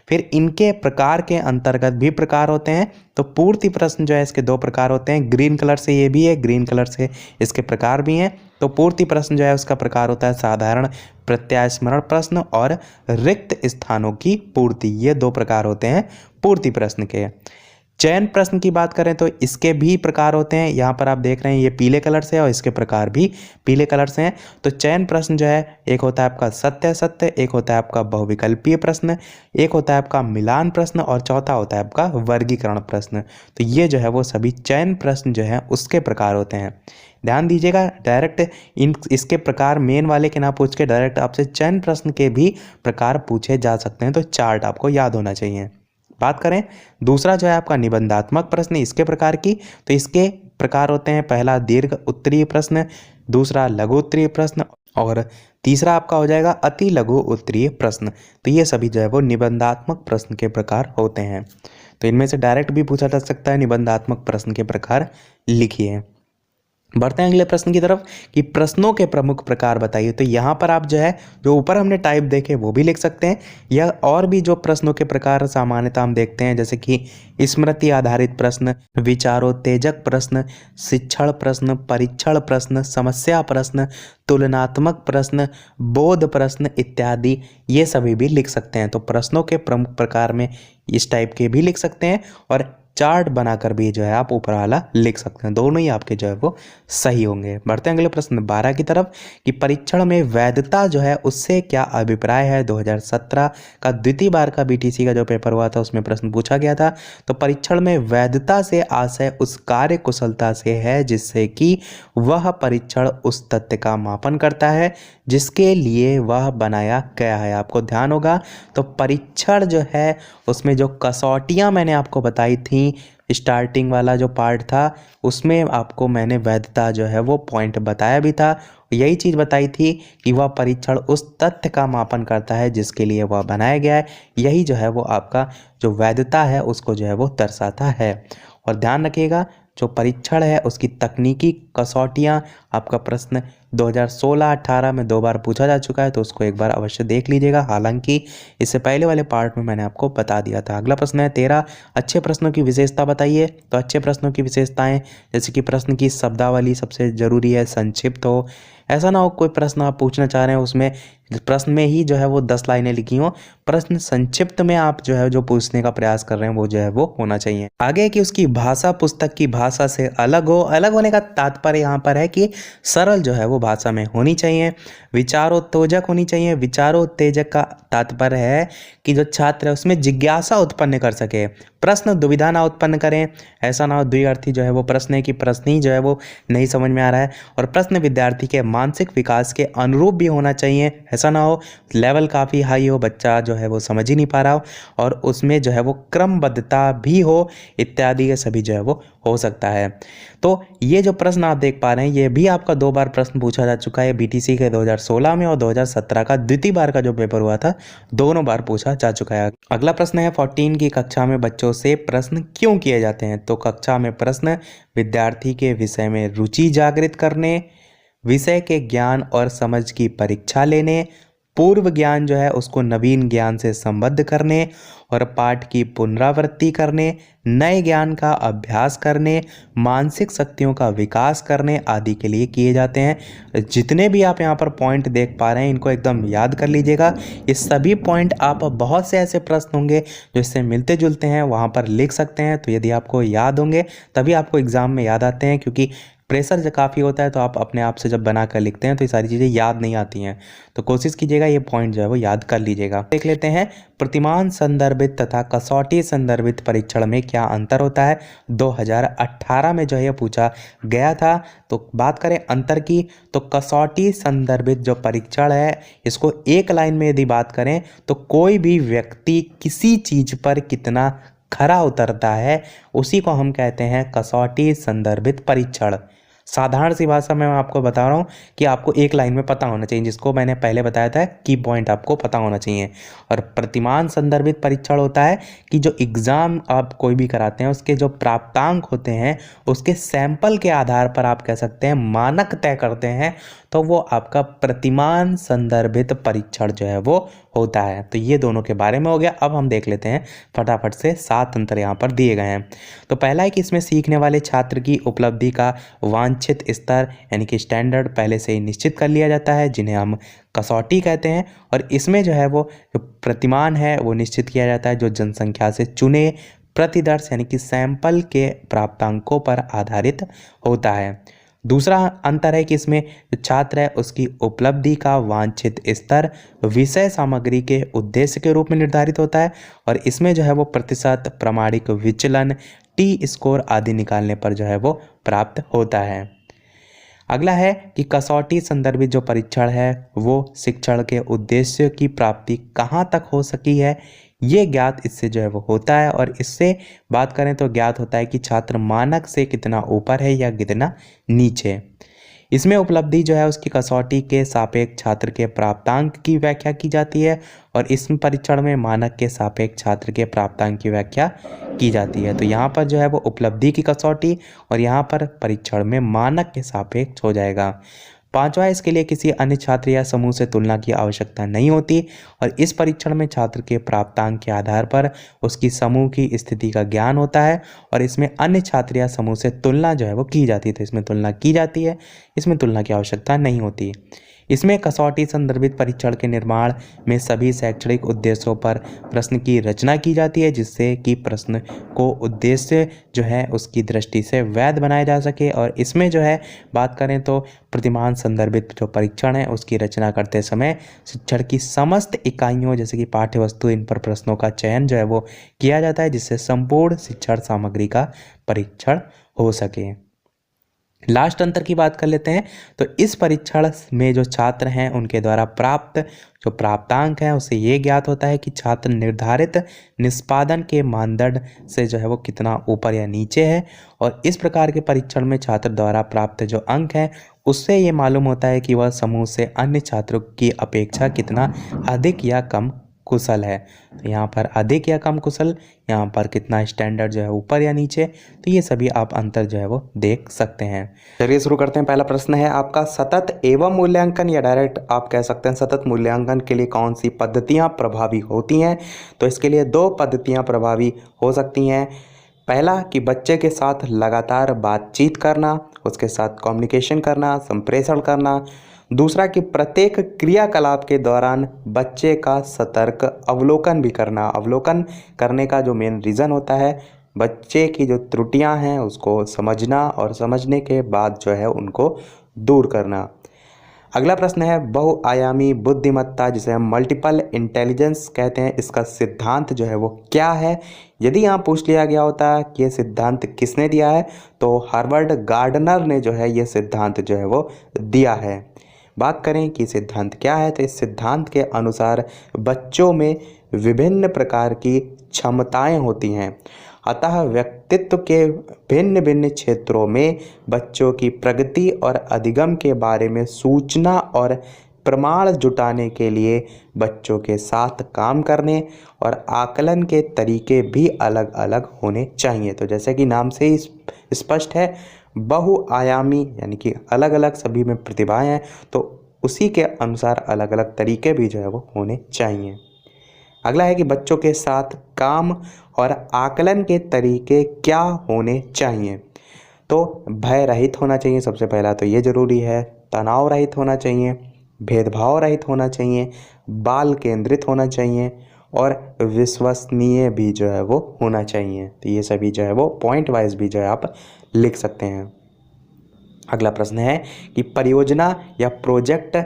फिर इनके प्रकार के अंतर्गत भी प्रकार होते हैं। तो पूर्ति प्रश्न जो है इसके 2 प्रकार होते हैं, ग्रीन कलर से ये भी है, ग्रीन कलर से इसके प्रकार भी हैं। तो पूर्ति प्रश्न जो है उसका प्रकार होता है साधारण, प्रत्यास्मरण प्रश्न और रिक्त स्थानों की पूर्ति। ये दो प्रकार होते हैं पूर्ति प्रश्न के। चयन प्रश्न की बात करें तो इसके भी प्रकार होते हैं। यहाँ पर आप देख रहे हैं ये पीले कलर से और इसके प्रकार भी पीले कलर से हैं। तो चयन प्रश्न जो है एक होता है आपका सत्य सत्य, एक होता है आपका बहुविकल्पीय प्रश्न, एक होता है आपका मिलान प्रश्न और चौथा होता है आपका वर्गीकरण प्रश्न। तो ये जो है वो सभी चयन प्रश्न जो है उसके प्रकार होते हैं। ध्यान दीजिएगा, डायरेक्ट इसके प्रकार मेन वाले के ना पूछ के डायरेक्ट आपसे चयन प्रश्न के भी प्रकार पूछे जा सकते हैं। तो चार्ट आपको याद होना चाहिए। बात करें दूसरा जो है आपका निबंधात्मक प्रश्न, इसके प्रकार की, तो इसके प्रकार होते हैं पहला दीर्घ उत्तरीय प्रश्न, दूसरा लघु उत्तरीय प्रश्न और तीसरा आपका हो जाएगा अति लघु उत्तरीय प्रश्न। तो ये सभी जो है वो निबंधात्मक प्रश्न के प्रकार होते हैं। तो इनमें से डायरेक्ट भी पूछा जा सकता है निबंधात्मक प्रश्न के प्रकार लिखिए। बढ़ते हैं अगले प्रश्न की तरफ कि प्रश्नों के प्रमुख प्रकार बताइए। तो यहाँ पर आप जो है जो ऊपर हमने टाइप देखे वो भी लिख सकते हैं, या और भी जो प्रश्नों के प्रकार सामान्यतः हम देखते हैं जैसे कि स्मृति आधारित प्रश्न, विचारोत्तेजक प्रश्न, शिक्षण प्रश्न, परीक्षण प्रश्न, समस्या प्रश्न, तुलनात्मक प्रश्न, बोध प्रश्न इत्यादि, ये सभी भी लिख सकते हैं। तो प्रश्नों के प्रमुख प्रकार में इस टाइप के भी लिख सकते हैं और चार्ट बनाकर भी जो है आप ऊपर वाला लिख सकते हैं। दोनों ही आपके जो है वो सही होंगे। बढ़ते हैं अगले प्रश्न 12 की तरफ कि परीक्षण में वैधता जो है उससे क्या अभिप्राय है। 2017 का द्वितीय बार का बीटीसी का जो पेपर हुआ था उसमें प्रश्न पूछा गया था। तो परीक्षण में वैधता से आशय उस कार्य कुशलता से है जिससे कि वह परीक्षण उस तथ्य का मापन करता है जिसके लिए वह बनाया गया है। आपको ध्यान होगा तो परीक्षण जो है उसमें जो कसौटियाँ मैंने आपको बताई थी, स्टार्टिंग वाला जो पार्ट था उसमें आपको मैंने वैधता जो है वो पॉइंट बताया भी था। यही चीज़ बताई थी कि वह परीक्षण उस तथ्य का मापन करता है जिसके लिए वह बनाया गया है। यही जो है वो आपका जो वैधता है उसको जो है वो दर्शाता है। और ध्यान रखिएगा जो परीक्षण है उसकी तकनीकी कसौटियाँ आपका प्रश्न 2016-18 में 2 बार पूछा जा चुका है, तो उसको एक बार अवश्य देख लीजिएगा। हालांकि इससे पहले वाले पार्ट में मैंने आपको बता दिया था। अगला प्रश्न है 13, अच्छे प्रश्नों की विशेषता बताइए। तो अच्छे प्रश्नों की विशेषताएं जैसे कि प्रश्न की शब्दावली सबसे जरूरी है, संक्षिप्त हो, ऐसा ना हो कोई प्रश्न आप पूछना चाह रहे हैं उसमें प्रश्न में ही जो है वो 10 लाइनें लिखी हो, प्रश्न संक्षिप्त में आप जो है जो पूछने का प्रयास कर रहे हैं वो जो है वो होना चाहिए। आगे कि उसकी भाषा पुस्तक की भाषा से अलग हो। अलग होने का तात्पर्य यहाँ पर है कि सरल जो है वो भाषा में होनी चाहिए, विचारोत्तेजक होनी चाहिए। विचारोत्तेजक का तात्पर्य है कि जो छात्र है उसमें जिज्ञासा उत्पन्न कर सके, प्रश्न दुविधा ना उत्पन्न करें। ऐसा ना हो द्विअर्थी जो है वो प्रश्न है कि प्रश्न ही जो है वो नहीं समझ में आ रहा है। और प्रश्न विद्यार्थी के मानसिक विकास के अनुरूप भी होना चाहिए। ऐसा ना हो लेवल काफ़ी हाई हो, बच्चा जो है वो समझ ही नहीं पा रहा हो, और उसमें जो है वो क्रमबद्धता भी हो इत्यादि, ये सभी जो है वो हो सकता है। तो ये जो प्रश्न आप देख पा रहे हैं ये भी आपका 2 बार प्रश्न पूछा जा चुका है बीटीसी के 2016 में, और 2017 का द्वितीय बार का जो पेपर हुआ था दोनों बार पूछा जा चुका है। अगला प्रश्न है 14 की कक्षा में बच्चों से प्रश्न क्यों किए जाते हैं। तो कक्षा में प्रश्न विद्यार्थी के विषय में रुचि जागृत करने, विषय के ज्ञान और समझ की परीक्षा लेने, पूर्व ज्ञान जो है उसको नवीन ज्ञान से संबद्ध करने और पाठ की पुनरावृत्ति करने, नए ज्ञान का अभ्यास करने, मानसिक शक्तियों का विकास करने आदि के लिए किए जाते हैं। जितने भी आप यहाँ पर पॉइंट देख पा रहे हैं इनको एकदम याद कर लीजिएगा। ये सभी पॉइंट आप बहुत से ऐसे प्रश्न होंगे जो इससे मिलते जुलते हैं वहाँ पर लिख सकते हैं। तो यदि आपको याद होंगे तभी आपको एग्जाम में याद आते हैं, क्योंकि प्रेशर जब काफ़ी होता है तो आप अपने आप से जब बना कर लिखते हैं तो ये सारी चीज़ें याद नहीं आती हैं। तो कोशिश कीजिएगा ये पॉइंट जो है वो याद कर लीजिएगा। देख लेते हैं प्रतिमान संदर्भित तथा कसौटी संदर्भित परीक्षण में क्या अंतर होता है। 2018 में जो है पूछा गया था। तो बात करें अंतर की तो कसौटी संदर्भित जो परीक्षण है इसको एक लाइन में यदि बात करें तो कोई भी व्यक्ति किसी चीज़ पर कितना खरा उतरता है उसी को हम कहते हैं कसौटी संदर्भित परीक्षण। साधारण सी भाषा में मैं आपको बता रहा हूँ कि आपको एक लाइन में पता होना चाहिए, जिसको मैंने पहले बताया था की पॉइंट आपको पता होना चाहिए। और प्रतिमान संदर्भित परीक्षण होता है कि जो एग्ज़ाम आप कोई भी कराते हैं उसके जो प्राप्तांक होते हैं उसके सैंपल के आधार पर आप कह सकते हैं मानक तय करते हैं। तो वो आपका प्रतिमान संदर्भित परीक्षण जो है वो होता है। तो ये दोनों के बारे में हो गया। अब हम देख लेते हैं फटाफट से 7 अंतर यहाँ पर दिए गए हैं। तो पहला है कि इसमें सीखने वाले छात्र की उपलब्धि का वांछित स्तर यानी कि स्टैंडर्ड पहले से ही निश्चित कर लिया जाता है, जिन्हें हम कसौटी कहते हैं। और इसमें जो है वो जो प्रतिमान है वो निश्चित किया जाता है जो जनसंख्या से चुने प्रतिदर्श यानी कि सैंपल के प्राप्तांकों पर आधारित होता है। दूसरा अंतर है कि इसमें जो छात्र है उसकी उपलब्धि का वांछित स्तर विषय सामग्री के उद्देश्य के रूप में निर्धारित होता है, और इसमें जो है वो प्रतिशत, प्रामाणिक विचलन, टी स्कोर आदि निकालने पर जो है वो प्राप्त होता है। अगला है कि कसौटी संदर्भित जो परीक्षण है वो शिक्षण के उद्देश्य की प्राप्ति कहाँ तक हो सकी है ये ज्ञात इससे जो है वो होता है। और इससे बात करें तो ज्ञात होता है कि छात्र मानक से कितना ऊपर है या कितना नीचे। इसमें उपलब्धि जो है उसकी कसौटी के सापेक्ष छात्र के प्राप्तांक की व्याख्या की जाती है, और इस परीक्षण में मानक के सापेक्ष छात्र के प्राप्तांक की व्याख्या की जाती है। तो यहाँ पर जो है वो उपलब्धि की कसौटी और यहाँ पर परीक्षण में मानक के सापेक्ष हो जाएगा। पांचवा, इसके लिए किसी अन्य छात्र या समूह से तुलना की आवश्यकता नहीं होती, और इस परीक्षण में छात्र के प्राप्तांक के आधार पर उसकी समूह की स्थिति का ज्ञान होता है, और इसमें अन्य छात्र या समूह से तुलना जो है वो की जाती है। तो इसमें तुलना की जाती है, इसमें तुलना की आवश्यकता नहीं होती। इसमें कसौटी संदर्भित परीक्षण के निर्माण में सभी शैक्षणिक उद्देश्यों पर प्रश्न की रचना की जाती है, जिससे कि प्रश्न को उद्देश्य जो है उसकी दृष्टि से वैध बनाया जा सके। और इसमें जो है बात करें तो प्रतिमान संदर्भित जो परीक्षण है उसकी रचना करते समय शिक्षण की समस्त इकाइयों जैसे कि पाठ्य वस्तु, इन पर प्रश्नों का चयन जो है वो किया जाता है, जिससे संपूर्ण शिक्षण सामग्री का परीक्षण हो सके। लास्ट अंतर की बात कर लेते हैं। तो इस परीक्षण में जो छात्र हैं उनके द्वारा प्राप्त जो प्राप्तांक है उससे ये ज्ञात होता है कि छात्र निर्धारित निष्पादन के मानदंड से जो है वो कितना ऊपर या नीचे है, और इस प्रकार के परीक्षण में छात्र द्वारा प्राप्त जो अंक है उससे ये मालूम होता है कि वह समूह से अन्य छात्रों की अपेक्षा कितना अधिक या कम कुशल है। तो यहाँ पर अधिक या कम कुशल, यहाँ पर कितना स्टैंडर्ड जो है ऊपर या नीचे, तो ये सभी आप अंतर जो है वो देख सकते हैं। चलिए शुरू करते हैं। पहला प्रश्न है आपका, सतत एवं मूल्यांकन या डायरेक्ट आप कह सकते हैं सतत मूल्यांकन के लिए कौन सी पद्धतियाँ प्रभावी होती हैं। तो इसके लिए 2 पद्धतियाँ प्रभावी हो सकती हैं। पहला कि बच्चे के साथ लगातार बातचीत करना, उसके साथ कम्युनिकेशन करना, संप्रेषण करना। दूसरा कि प्रत्येक क्रियाकलाप के दौरान बच्चे का सतर्क अवलोकन भी करना। अवलोकन करने का जो मेन रीज़न होता है बच्चे की जो त्रुटियां हैं उसको समझना, और समझने के बाद जो है उनको दूर करना। अगला प्रश्न है बहुआयामी बुद्धिमत्ता जिसे हम मल्टीपल इंटेलिजेंस कहते हैं, इसका सिद्धांत जो है वो क्या है। यदि यहाँ पूछ लिया गया होता कि ये सिद्धांत किसने दिया है तो हार्वर्ड गार्डनर ने जो है ये सिद्धांत जो है वो दिया है। बात करें कि सिद्धांत क्या है तो इस सिद्धांत के अनुसार बच्चों में विभिन्न प्रकार की क्षमताएं होती हैं, अतः व्यक्तित्व के भिन्न भिन्न क्षेत्रों में बच्चों की प्रगति और अधिगम के बारे में सूचना और प्रमाण जुटाने के लिए बच्चों के साथ काम करने और आकलन के तरीके भी अलग अलग होने चाहिए। तो जैसे कि नाम से ही स्पष्ट है बहुआयामी यानी कि अलग अलग सभी में प्रतिभाएं हैं, तो उसी के अनुसार अलग अलग तरीके भी जो है वो होने चाहिए। अगला है कि बच्चों के साथ काम और आकलन के तरीके क्या होने चाहिए। तो भय रहित होना चाहिए, सबसे पहला तो ये ज़रूरी है। तनाव रहित होना चाहिए, भेदभाव रहित होना चाहिए, बाल केंद्रित होना चाहिए और विश्वसनीय भी जो है वो होना चाहिए। तो ये सभी जो है वो पॉइंट वाइज भी जो है आप लिख सकते हैं। अगला प्रश्न है कि परियोजना या प्रोजेक्ट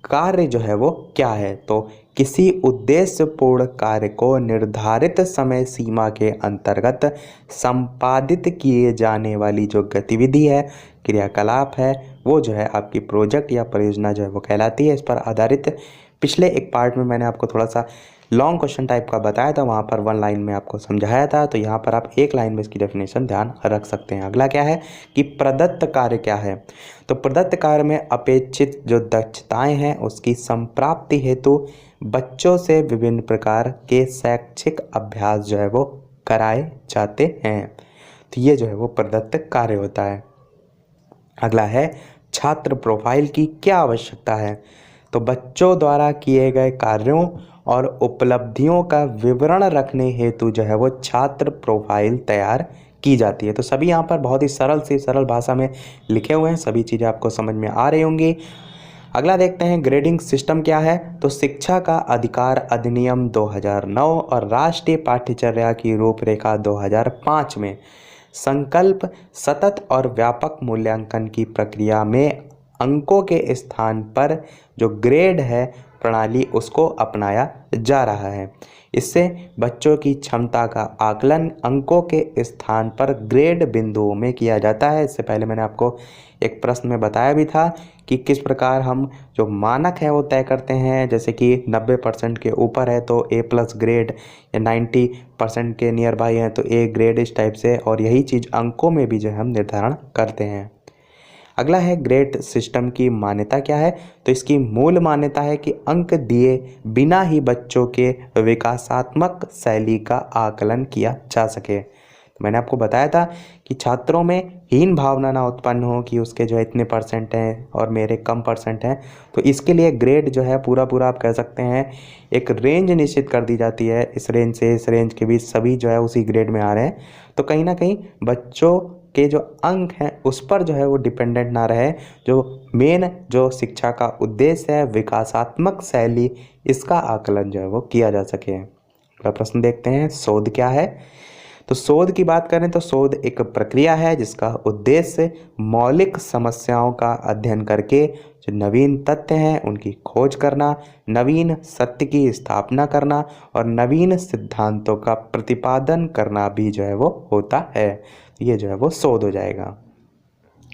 कार्य जो है वो क्या है। तो किसी उद्देश्यपूर्ण कार्य को निर्धारित समय सीमा के अंतर्गत संपादित किए जाने वाली जो गतिविधि है, क्रियाकलाप है, वो जो है आपकी प्रोजेक्ट या परियोजना जो है वो कहलाती है। इस पर आधारित पिछले एक पार्ट में मैंने आपको थोड़ा सा लॉन्ग क्वेश्चन टाइप का बताया था, वहाँ पर 1 लाइन में आपको समझाया था, तो यहाँ पर आप 1 लाइन में इसकी डेफिनेशन ध्यान रख सकते हैं। अगला क्या है कि प्रदत्त कार्य क्या है। तो प्रदत्त कार्य में अपेक्षित जो दक्षताएं हैं उसकी संप्राप्ति हेतु बच्चों से विभिन्न प्रकार के शैक्षिक अभ्यास जो है वो कराए जाते हैं। तो ये जो है वो प्रदत्त कार्य होता है। अगला है छात्र प्रोफाइल की क्या आवश्यकता है? तो बच्चों द्वारा किए गए कार्यों और उपलब्धियों का विवरण रखने हेतु जो है वो छात्र प्रोफाइल तैयार की जाती है। तो सभी यहाँ पर बहुत ही सरल से सरल भाषा में लिखे हुए हैं, सभी चीज़ें आपको समझ में आ रही होंगी। अगला देखते हैं ग्रेडिंग सिस्टम क्या है। तो शिक्षा का अधिकार अधिनियम 2009 और राष्ट्रीय पाठ्यचर्या की रूपरेखा 2005 में संकल्प सतत और व्यापक मूल्यांकन की प्रक्रिया में अंकों के स्थान पर जो ग्रेड है प्रणाली उसको अपनाया जा रहा है। इससे बच्चों की क्षमता का आकलन अंकों के स्थान पर ग्रेड बिंदुओं में किया जाता है। इससे पहले मैंने आपको एक प्रश्न में बताया भी था कि किस प्रकार हम जो मानक है वो तय करते हैं, जैसे कि 90% के ऊपर है तो A+ ग्रेड या 90% के नियर बाई है तो A ग्रेड, इस टाइप से। और यही चीज़ अंकों में भी जो है हम निर्धारण करते हैं। अगला है ग्रेड सिस्टम की मान्यता क्या है। तो इसकी मूल मान्यता है कि अंक दिए बिना ही बच्चों के विकासात्मक शैली का आकलन किया जा सके। तो मैंने आपको बताया था कि छात्रों में हीन भावना ना उत्पन्न हो कि उसके जो है इतने % हैं और मेरे कम % हैं। तो इसके लिए ग्रेड जो है पूरा आप कह सकते हैं एक रेंज निश्चित कर दी जाती है, इस रेंज से इस रेंज के बीच सभी जो है उसी ग्रेड में आ रहे हैं। तो कहीं ना कहीं बच्चों के जो अंक हैं उस पर जो है वो डिपेंडेंट ना रहे, जो मेन जो शिक्षा का उद्देश्य है विकासात्मक शैली, इसका आकलन जो है वो किया जा सके। अगला प्रश्न देखते हैं, शोध क्या है। तो शोध की बात करें तो शोध एक प्रक्रिया है जिसका उद्देश्य मौलिक समस्याओं का अध्ययन करके जो नवीन तथ्य हैं उनकी खोज करना, नवीन सत्य की स्थापना करना और नवीन सिद्धांतों का प्रतिपादन करना भी जो है वो होता है। ये जो है वो शोध हो जाएगा।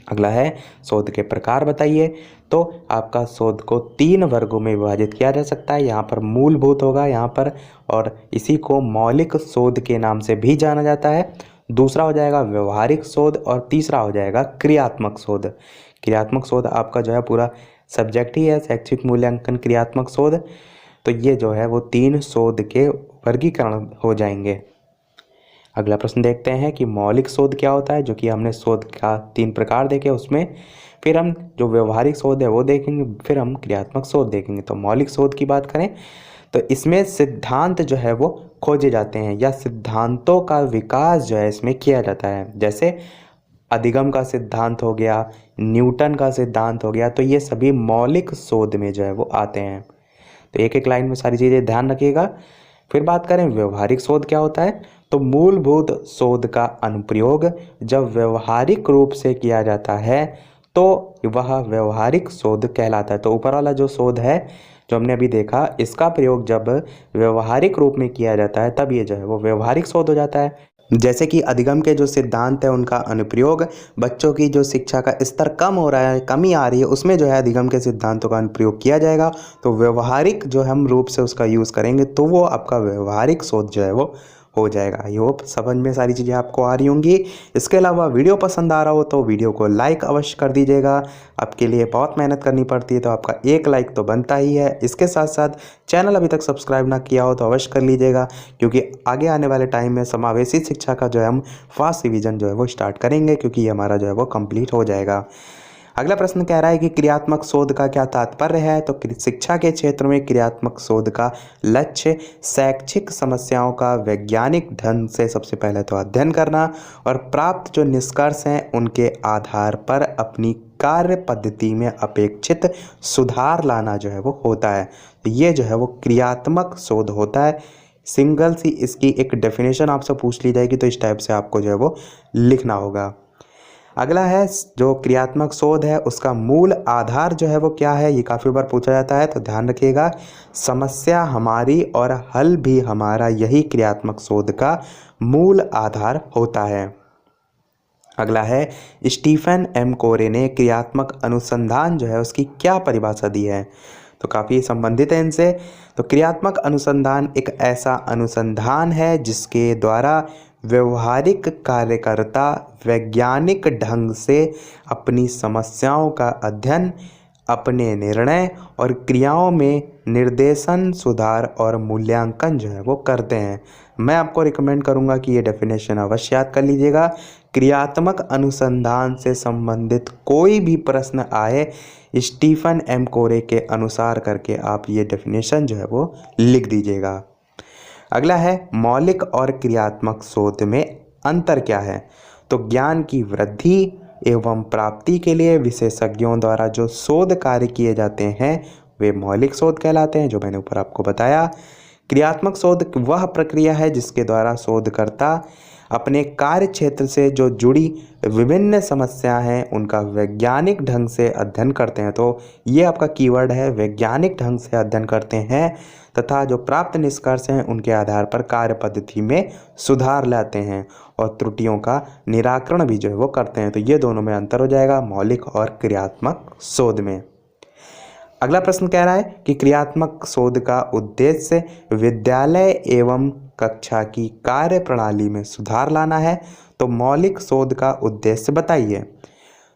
अगला है शोध के प्रकार बताइए। तो आपका शोध को 3 वर्गों में विभाजित किया जा सकता है। यहाँ पर मूलभूत होगा यहाँ पर, और इसी को मौलिक शोध के नाम से भी जाना जाता है। दूसरा हो जाएगा व्यवहारिक शोध और तीसरा हो जाएगा क्रियात्मक शोध। क्रियात्मक शोध आपका जो है पूरा सब्जेक्ट ही है, शैक्षिक मूल्यांकन क्रियात्मक शोध। तो ये जो है वो 3 शोध के वर्गीकरण हो जाएंगे। अगला प्रश्न देखते हैं कि मौलिक शोध क्या होता है, जो कि हमने शोध का 3 प्रकार देखे उसमें। फिर हम जो व्यवहारिक शोध है वो देखेंगे, फिर हम क्रियात्मक शोध देखेंगे। तो मौलिक शोध की बात करें तो इसमें सिद्धांत जो है वो खोजे जाते हैं या सिद्धांतों का विकास जो है इसमें किया जाता है। जैसे अधिगम का सिद्धांत हो गया, न्यूटन का सिद्धांत हो गया, तो ये सभी मौलिक शोध में जो है वो आते हैं। तो एक एक लाइन में सारी चीज़ें ध्यान रखिएगा। फिर बात करें व्यवहारिक शोध क्या होता है। तो मूलभूत शोध का अनुप्रयोग जब व्यवहारिक रूप से किया जाता है तो वह व्यवहारिक शोध कहलाता है। तो ऊपर वाला जो शोध है जो हमने अभी देखा, इसका प्रयोग जब व्यवहारिक रूप में किया जाता है तब ये जो है वो व्यवहारिक शोध हो जाता है। जैसे कि अधिगम के जो सिद्धांत है उनका अनुप्रयोग बच्चों की जो शिक्षा का स्तर कम हो रहा है, कमी आ रही है, उसमें जो है अधिगम के सिद्धांतों का अनुप्रयोग किया जाएगा। तो व्यवहारिक जो हम रूप से उसका यूज़ करेंगे तो वो आपका व्यवहारिक शोध जो है वो हो जाएगा। आई होप समझ में सारी चीज़ें आपको आ रही होंगी। इसके अलावा वीडियो पसंद आ रहा हो तो वीडियो को लाइक अवश्य कर दीजिएगा। आपके लिए बहुत मेहनत करनी पड़ती है तो आपका एक लाइक तो बनता ही है। इसके साथ साथ चैनल अभी तक सब्सक्राइब ना किया हो तो अवश्य कर लीजिएगा, क्योंकि आगे आने वाले टाइम में समावेशी शिक्षा का जो है हम फर्स्ट रिवीजन जो है वो स्टार्ट करेंगे, क्योंकि ये हमारा जो है वो कंप्लीट हो जाएगा। अगला प्रश्न कह रहा है कि क्रियात्मक शोध का क्या तात्पर्य है। तो शिक्षा के क्षेत्र में क्रियात्मक शोध का लक्ष्य शैक्षिक समस्याओं का वैज्ञानिक ढंग से सबसे पहले तो अध्ययन करना और प्राप्त जो निष्कर्ष हैं उनके आधार पर अपनी कार्य पद्धति में अपेक्षित सुधार लाना जो है वो होता है। तो ये जो है वो क्रियात्मक शोध होता है। सिंगल सी इसकी एक डेफिनेशन आपसे पूछ ली जाएगी तो इस टाइप से आपको जो है वो लिखना होगा। अगला है जो क्रियात्मक शोध है उसका मूल आधार जो है वो क्या है, ये काफ़ी बार पूछा जाता है, तो ध्यान रखिएगा। समस्या हमारी और हल भी हमारा, यही क्रियात्मक शोध का मूल आधार होता है। अगला है स्टीफन एम कोरे ने क्रियात्मक अनुसंधान जो है उसकी क्या परिभाषा दी है। तो काफ़ी संबंधित है इनसे। तो क्रियात्मक अनुसंधान एक ऐसा अनुसंधान है जिसके द्वारा व्यवहारिक कार्यकर्ता वैज्ञानिक ढंग से अपनी समस्याओं का अध्ययन, अपने निर्णय और क्रियाओं में निर्देशन, सुधार और मूल्यांकन जो है वो करते हैं। मैं आपको रिकमेंड करूंगा कि ये डेफिनेशन अवश्य याद कर लीजिएगा। क्रियात्मक अनुसंधान से संबंधित कोई भी प्रश्न आए, स्टीफन एम कोरे के अनुसार करके आप ये डेफिनेशन जो है वो लिख दीजिएगा। अगला है मौलिक और क्रियात्मक शोध में अंतर क्या है। तो ज्ञान की वृद्धि एवं प्राप्ति के लिए विशेषज्ञों द्वारा जो शोध कार्य किए जाते हैं वे मौलिक शोध कहलाते हैं, जो मैंने ऊपर आपको बताया। क्रियात्मक शोध वह प्रक्रिया है जिसके द्वारा शोधकर्ता अपने कार्य क्षेत्र से जो जुड़ी विभिन्न समस्याएं हैं उनका वैज्ञानिक ढंग से अध्ययन करते हैं। तो ये आपका कीवर्ड है, वैज्ञानिक ढंग से अध्ययन करते हैं तथा जो प्राप्त निष्कर्ष हैं उनके आधार पर कार्य पद्धति में सुधार लाते हैं और त्रुटियों का निराकरण भी जो है वो करते हैं। तो ये दोनों में अंतर हो जाएगा मौलिक और क्रियात्मक शोध में। अगला प्रश्न कह रहा है कि क्रियात्मक शोध का उद्देश्य विद्यालय एवं कक्षा की कार्य प्रणाली में सुधार लाना है, तो मौलिक शोध का उद्देश्य बताइए।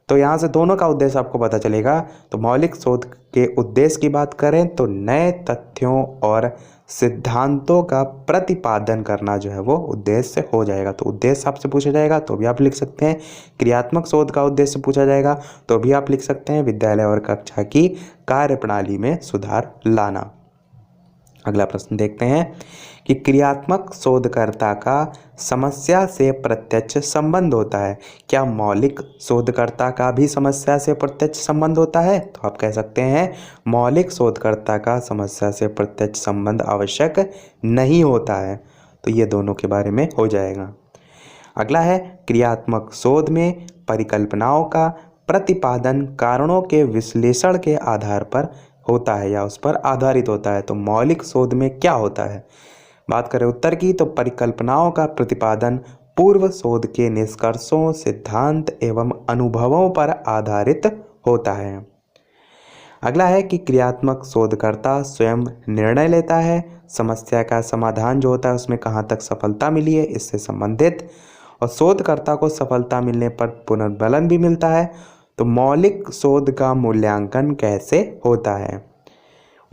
तो यहाँ से दोनों का उद्देश्य आपको पता चलेगा। तो मौलिक शोध के उद्देश्य की बात करें तो नए तथ्यों और सिद्धांतों का प्रतिपादन करना जो है वो उद्देश्य हो जाएगा। तो उद्देश्य आपसे पूछा जाएगा तो भी आप लिख सकते हैं। क्रियात्मक शोध का उद्देश्य पूछा जाएगा तो भी आप लिख सकते हैं विद्यालय और कक्षा की कार्यप्रणाली में सुधार लाना। अगला प्रश्न देखते हैं कि क्रियात्मक शोधकर्ता का समस्या से प्रत्यक्ष संबंध होता है। क्या मौलिक शोधकर्ता का भी समस्या से प्रत्यक्ष संबंध होता है? तो आप कह सकते हैं मौलिक शोधकर्ता का समस्या से प्रत्यक्ष संबंध आवश्यक नहीं होता है। तो ये दोनों के बारे में हो जाएगा। अगला है क्रियात्मक शोध में परिकल्पनाओं का प्रतिपादन कारणों के विश्लेषण के आधार पर होता है या उस पर आधारित होता है। तो मौलिक शोध में क्या होता है? बात करें उत्तर की तो परिकल्पनाओं का प्रतिपादन पूर्व शोध के निष्कर्षों, सिद्धांत एवं अनुभवों पर आधारित होता है। अगला है कि क्रियात्मक शोधकर्ता स्वयं निर्णय लेता है, समस्या का समाधान जो होता है उसमें कहाँ तक सफलता मिली है इससे संबंधित, और शोधकर्ता को सफलता मिलने पर पुनर्बलन भी मिलता है। तो मौलिक शोध का मूल्यांकन कैसे होता है?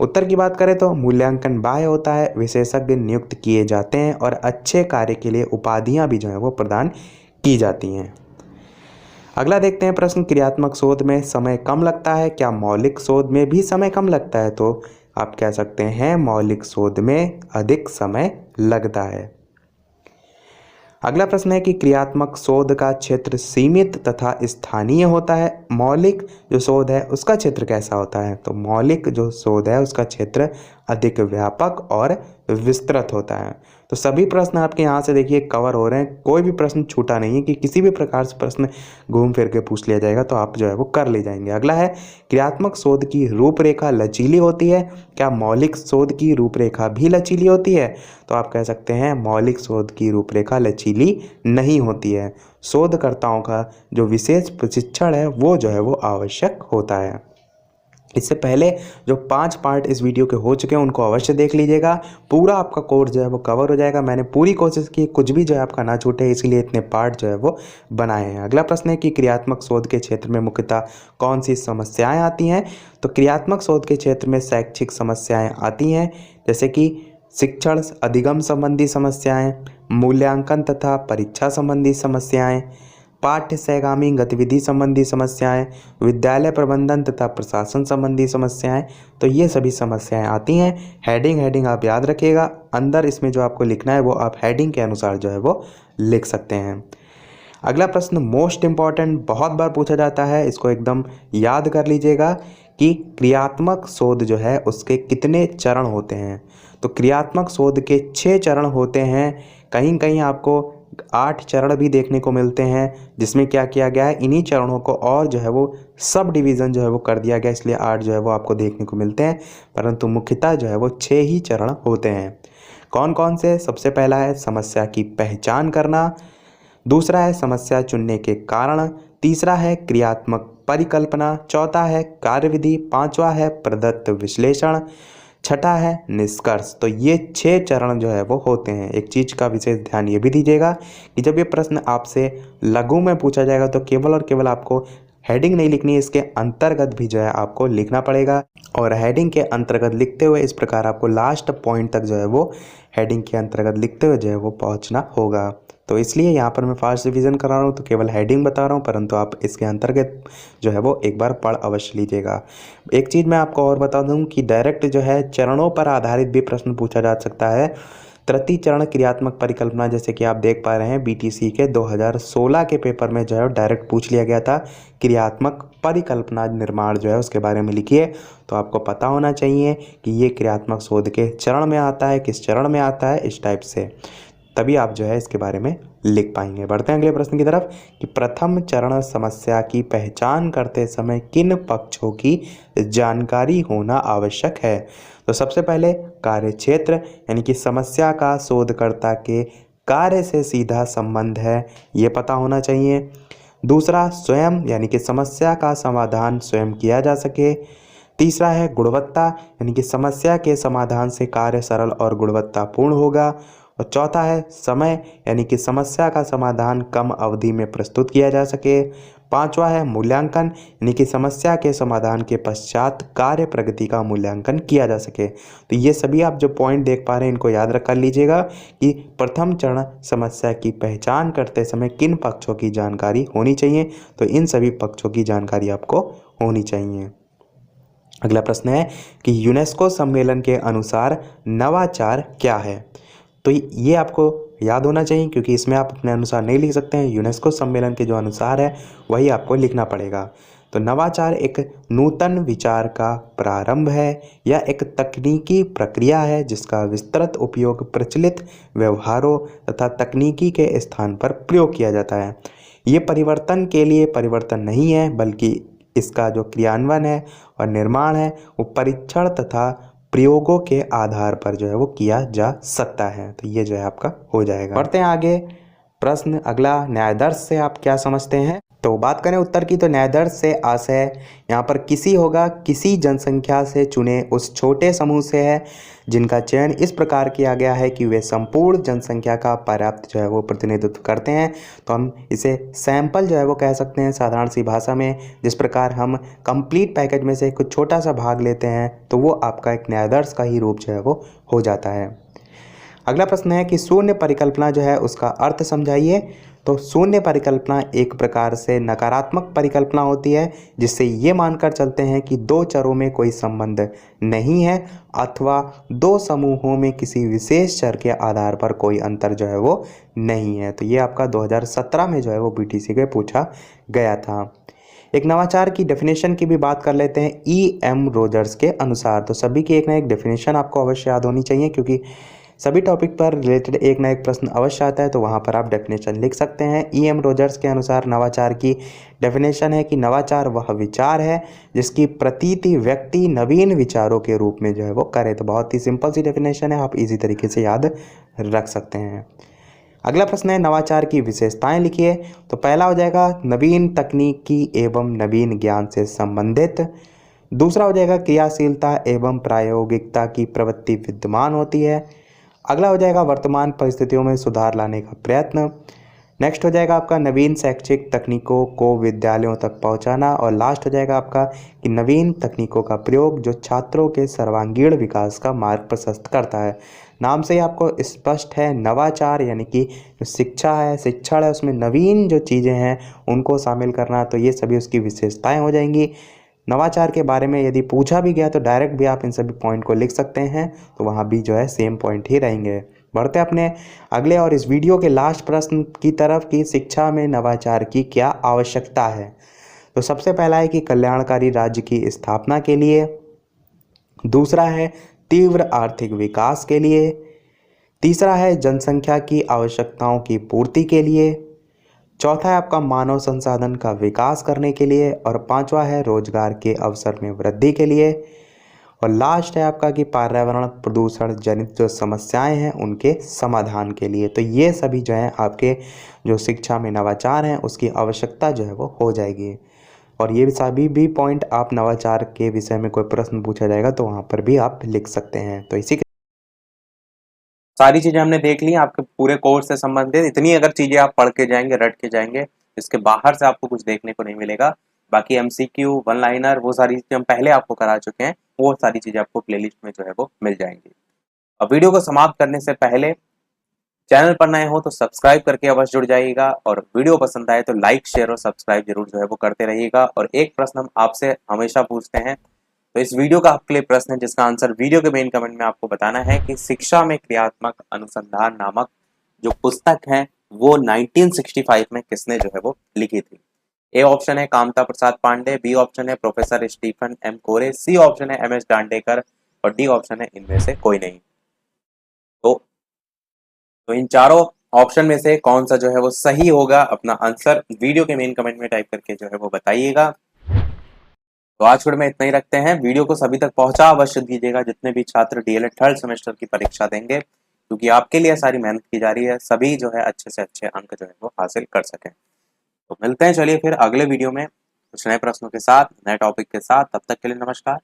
उत्तर की बात करें तो मूल्यांकन बाह्य होता है, विशेषज्ञ नियुक्त किए जाते हैं और अच्छे कार्य के लिए उपाधियां भी जो है वो प्रदान की जाती हैं। अगला देखते हैं प्रश्न, क्रियात्मक शोध में समय कम लगता है, क्या मौलिक शोध में भी समय कम लगता है? तो आप कह सकते हैं मौलिक शोध में अधिक समय लगता है। अगला प्रश्न है कि क्रियात्मक शोध का क्षेत्र सीमित तथा स्थानीय होता है, मौलिक जो शोध है उसका क्षेत्र कैसा होता है? तो मौलिक जो शोध है उसका क्षेत्र अधिक व्यापक और विस्तृत होता है। तो सभी प्रश्न आपके यहाँ से देखिए कवर हो रहे हैं, कोई भी प्रश्न छूटा नहीं है कि किसी भी प्रकार से प्रश्न घूम फिर के पूछ लिया जाएगा तो आप जो है वो कर ले जाएंगे। अगला है क्रियात्मक शोध की रूपरेखा लचीली होती है, क्या मौलिक शोध की रूपरेखा भी लचीली होती है? तो आप कह सकते हैं मौलिक शोध की रूपरेखा लचीली नहीं होती है, शोधकर्ताओं का जो विशेष प्रशिक्षण है वो जो है वो आवश्यक होता है। इससे पहले जो 5 पार्ट इस वीडियो के हो चुके हैं उनको अवश्य देख लीजिएगा, पूरा आपका कोर्स जो है वो कवर हो जाएगा। मैंने पूरी कोशिश की कुछ भी जो है आपका ना छूटे, इसीलिए इतने पार्ट जो है वो बनाए हैं। अगला प्रश्न है कि क्रियात्मक शोध के क्षेत्र में मुख्यतः कौन सी समस्याएं आती हैं? तो क्रियात्मक शोध के क्षेत्र में शैक्षिक समस्याएँ आती हैं, जैसे कि शिक्षण अधिगम संबंधी समस्याएँ, मूल्यांकन तथा परीक्षा संबंधी समस्याएँ, पाठ्य सहगामी गतिविधि संबंधी समस्याएं, विद्यालय प्रबंधन तथा प्रशासन संबंधी समस्याएं। तो ये सभी समस्याएं आती हैं। हेडिंग आप याद रखिएगा, अंदर इसमें जो आपको लिखना है वो आप हेडिंग के अनुसार जो है वो लिख सकते हैं। अगला प्रश्न मोस्ट इम्पॉर्टेंट, बहुत बार पूछा जाता है, इसको एकदम याद कर लीजिएगा कि क्रियात्मक शोध जो है उसके कितने चरण होते हैं? तो क्रियात्मक शोध के 6 चरण होते हैं, कहीं कहीं आपको 8 चरण भी देखने को मिलते हैं, जिसमें क्या किया गया है इन्हीं चरणों को और जो है वो सब डिवीज़न जो है वो कर दिया गया, इसलिए 8 जो है वो आपको देखने को मिलते हैं, परंतु मुख्यतः जो है वो 6 ही चरण होते हैं। कौन कौन से? सबसे पहला है समस्या की पहचान करना, दूसरा है समस्या चुनने के कारण, तीसरा है क्रियात्मक परिकल्पना, चौथा है कार्यविधि, पांचवा है प्रदत्त विश्लेषण, छठा है निष्कर्ष। तो ये 6 चरण जो है वो होते हैं। एक चीज़ का विशेष ध्यान ये भी दीजिएगा कि जब ये प्रश्न आपसे लघु में पूछा जाएगा तो केवल और केवल आपको हेडिंग नहीं लिखनी है, इसके अंतर्गत भी जो है आपको लिखना पड़ेगा, और हेडिंग के अंतर्गत लिखते हुए इस प्रकार आपको लास्ट पॉइंट तक जो है वो हेडिंग के अंतर्गत लिखते हुए जो है वो पहुँचना होगा। तो इसलिए यहाँ पर मैं फास्ट रिवीजन करा रहा हूँ, तो केवल हेडिंग बता रहा हूँ, परंतु आप इसके अंतर्गत जो है वो एक बार पढ़ अवश्य लीजिएगा। एक चीज़ मैं आपको और बता दूँ कि डायरेक्ट जो है चरणों पर आधारित भी प्रश्न पूछा जा सकता है। तृतीय चरण क्रियात्मक परिकल्पना, जैसे कि आप देख पा रहे हैं बीटीसी के 2016 के पेपर में जो है डायरेक्ट पूछ लिया गया था, क्रियात्मक परिकल्पना निर्माण जो है उसके बारे में लिखिए। तो आपको पता होना चाहिए कि ये क्रियात्मक शोध के चरण में आता है, किस चरण में आता है, इस टाइप से, तभी आप जो है इसके बारे में लिख पाएंगे। बढ़ते हैं अगले प्रश्न की तरफ कि प्रथम चरण समस्या की पहचान करते समय किन पक्षों की जानकारी होना आवश्यक है। तो सबसे पहले कार्य क्षेत्र, यानी कि समस्या का शोधकर्ता के कार्य से सीधा संबंध है, ये पता होना चाहिए। दूसरा स्वयं, यानी कि समस्या का समाधान स्वयं किया जा सके। तीसरा है गुणवत्ता, यानी कि समस्या के समाधान से कार्य सरल और गुणवत्तापूर्ण होगा। और चौथा है समय, यानी कि समस्या का समाधान कम अवधि में प्रस्तुत किया जा सके। पांचवा है मूल्यांकन, यानी कि समस्या के समाधान के पश्चात कार्य प्रगति का मूल्यांकन किया जा सके। तो ये सभी आप जो पॉइंट देख पा रहे हैं इनको याद रख लीजिएगा कि प्रथम चरण समस्या की पहचान करते समय किन पक्षों की जानकारी होनी चाहिए। तो इन सभी पक्षों की जानकारी आपको होनी चाहिए। अगला प्रश्न है कि यूनेस्को सम्मेलन के अनुसार नवाचार क्या है। तो ये आपको याद होना चाहिए, क्योंकि इसमें आप अपने अनुसार नहीं लिख सकते हैं। यूनेस्को सम्मेलन के जो अनुसार है वही आपको लिखना पड़ेगा। तो नवाचार एक नूतन विचार का प्रारंभ है या एक तकनीकी प्रक्रिया है जिसका विस्तृत उपयोग प्रचलित व्यवहारों तथा तकनीकी के स्थान पर प्रयोग किया जाता है। ये परिवर्तन के लिए परिवर्तन नहीं है, बल्कि इसका जो क्रियान्वयन है और निर्माण है वो परीक्षण तथा प्रयोगों के आधार पर जो है वो किया जा सकता है। तो ये जो है आपका हो जाएगा। बढ़ते हैं आगे। प्रश्न अगला, न्यायाधर्ष से आप क्या समझते हैं। तो बात करें उत्तर की, तो न्यायाधर्ष से आशय यहाँ पर किसी होगा, किसी जनसंख्या से चुने उस छोटे समूह से है जिनका चयन इस प्रकार किया गया है कि वे संपूर्ण जनसंख्या का पर्याप्त जो है वो प्रतिनिधित्व करते हैं। तो हम इसे सैंपल जो है वो कह सकते हैं साधारण सी भाषा में। जिस प्रकार हम कंप्लीट पैकेज में से कुछ छोटा सा भाग लेते हैं तो वो आपका एक न्यायाधर्ष का ही रूप जो है वो हो जाता है। अगला प्रश्न है कि शून्य परिकल्पना जो है उसका अर्थ समझाइए। तो शून्य परिकल्पना एक प्रकार से नकारात्मक परिकल्पना होती है, जिससे ये मानकर चलते हैं कि दो चरों में कोई संबंध नहीं है अथवा दो समूहों में किसी विशेष चर के आधार पर कोई अंतर जो है वो नहीं है। तो ये आपका 2017 में जो है वो बीटीसी के पूछा गया था। एक नवाचार की डेफिनेशन की भी बात कर लेते हैं E.M. रोजर्स के अनुसार। तो सभी की एक ना एक डेफिनेशन आपको अवश्य याद होनी चाहिए, क्योंकि सभी टॉपिक पर रिलेटेड एक ना एक प्रश्न अवश्य आता है, तो वहाँ पर आप डेफिनेशन लिख सकते हैं। E.M. रोजर्स के अनुसार नवाचार की डेफिनेशन है कि नवाचार वह विचार है जिसकी प्रतीति व्यक्ति नवीन विचारों के रूप में जो है वो करे। तो बहुत ही सिंपल सी डेफिनेशन है, आप इजी तरीके से याद रख सकते हैं। अगला प्रश्न है नवाचार की विशेषताएं लिखिए। तो पहला हो जाएगा नवीन तकनीकी एवं नवीन ज्ञान से संबंधित। दूसरा हो जाएगा क्रियाशीलता एवं प्रायोगिकता की प्रवृत्ति विद्यमान होती है। अगला हो जाएगा वर्तमान परिस्थितियों में सुधार लाने का प्रयत्न। नेक्स्ट हो जाएगा आपका नवीन शैक्षिक तकनीकों को विद्यालयों तक पहुंचाना। और लास्ट हो जाएगा आपका कि नवीन तकनीकों का प्रयोग जो छात्रों के सर्वांगीण विकास का मार्ग प्रशस्त करता है। नाम से ही आपको स्पष्ट है, नवाचार यानी कि जो शिक्षा है, शिक्षण है, उसमें नवीन जो चीज़ें हैं उनको शामिल करना। तो ये सभी उसकी विशेषताएं हो जाएंगी। नवाचार के बारे में यदि पूछा भी गया तो डायरेक्ट भी आप इन सभी पॉइंट को लिख सकते हैं, तो वहाँ भी जो है सेम पॉइंट ही रहेंगे। बढ़ते अपने अगले और इस वीडियो के लास्ट प्रश्न की तरफ कि शिक्षा में नवाचार की क्या आवश्यकता है। तो सबसे पहला है कि कल्याणकारी राज्य की स्थापना के लिए। दूसरा है तीव्र आर्थिक विकास के लिए। तीसरा है जनसंख्या की आवश्यकताओं की पूर्ति के लिए। चौथा है आपका मानव संसाधन का विकास करने के लिए। और पांचवा है रोजगार के अवसर में वृद्धि के लिए। और लास्ट है आपका कि पर्यावरण प्रदूषण जनित जो समस्याएं हैं उनके समाधान के लिए। तो ये सभी जो है आपके जो शिक्षा में नवाचार हैं उसकी आवश्यकता जो है वो हो जाएगी। और ये सभी भी पॉइंट आप नवाचार के विषय में कोई प्रश्न पूछा जाएगा तो वहाँ पर भी आप लिख सकते हैं। तो इसी
सारी चीजें हमने देख ली आपके पूरे कोर्स से संबंधित। इतनी अगर चीजें आप पढ़ के जाएंगे, रट के जाएंगे, इसके बाहर से आपको कुछ देखने को नहीं मिलेगा। बाकी एमसीक्यू, वन लाइनर, वो सारी चीजें हम पहले आपको करा चुके हैं, वो सारी चीजें आपको प्लेलिस्ट में जो है वो मिल जाएंगी। अब वीडियो को समाप्त करने से पहले चैनल पर नए हो तो सब्सक्राइब करके अवश्य जुड़ जाइएगा, और वीडियो पसंद आए तो लाइक शेयर और सब्सक्राइब जरूर जो है वो करते रहिएगा। और एक प्रश्न हम आपसे हमेशा पूछते हैं, तो इस वीडियो का आपके लिए प्रश्न है जिसका आंसर वीडियो के मेन कमेंट में आपको बताना है कि शिक्षा में क्रियात्मक अनुसंधान नामक जो पुस्तक है वो 1965 में किसने जो है वो लिखी थी। ए ऑप्शन है कामता प्रसाद पांडे, बी ऑप्शन है प्रोफेसर स्टीफन एम कोरे, सी ऑप्शन है एम एस दांडेकर, और डी ऑप्शन है इनमें से कोई नहीं। तो इन चारों ऑप्शन में से कौन सा जो है वो सही होगा, अपना आंसर वीडियो के मेन कमेंट में टाइप करके जो है वो बताइएगा। तो आज के में इतना ही रखते हैं। वीडियो को सभी तक पहुंचा अवश्य दीजिएगा जितने भी छात्र डीएलएड थर्ड सेमेस्टर की परीक्षा देंगे, क्योंकि आपके लिए सारी मेहनत की जा रही है, सभी जो है अच्छे से अच्छे अंक जो है वो हासिल कर सकें। तो मिलते हैं चलिए फिर अगले वीडियो में कुछ नए प्रश्नों के साथ, नए टॉपिक के साथ। तब तक के लिए नमस्कार।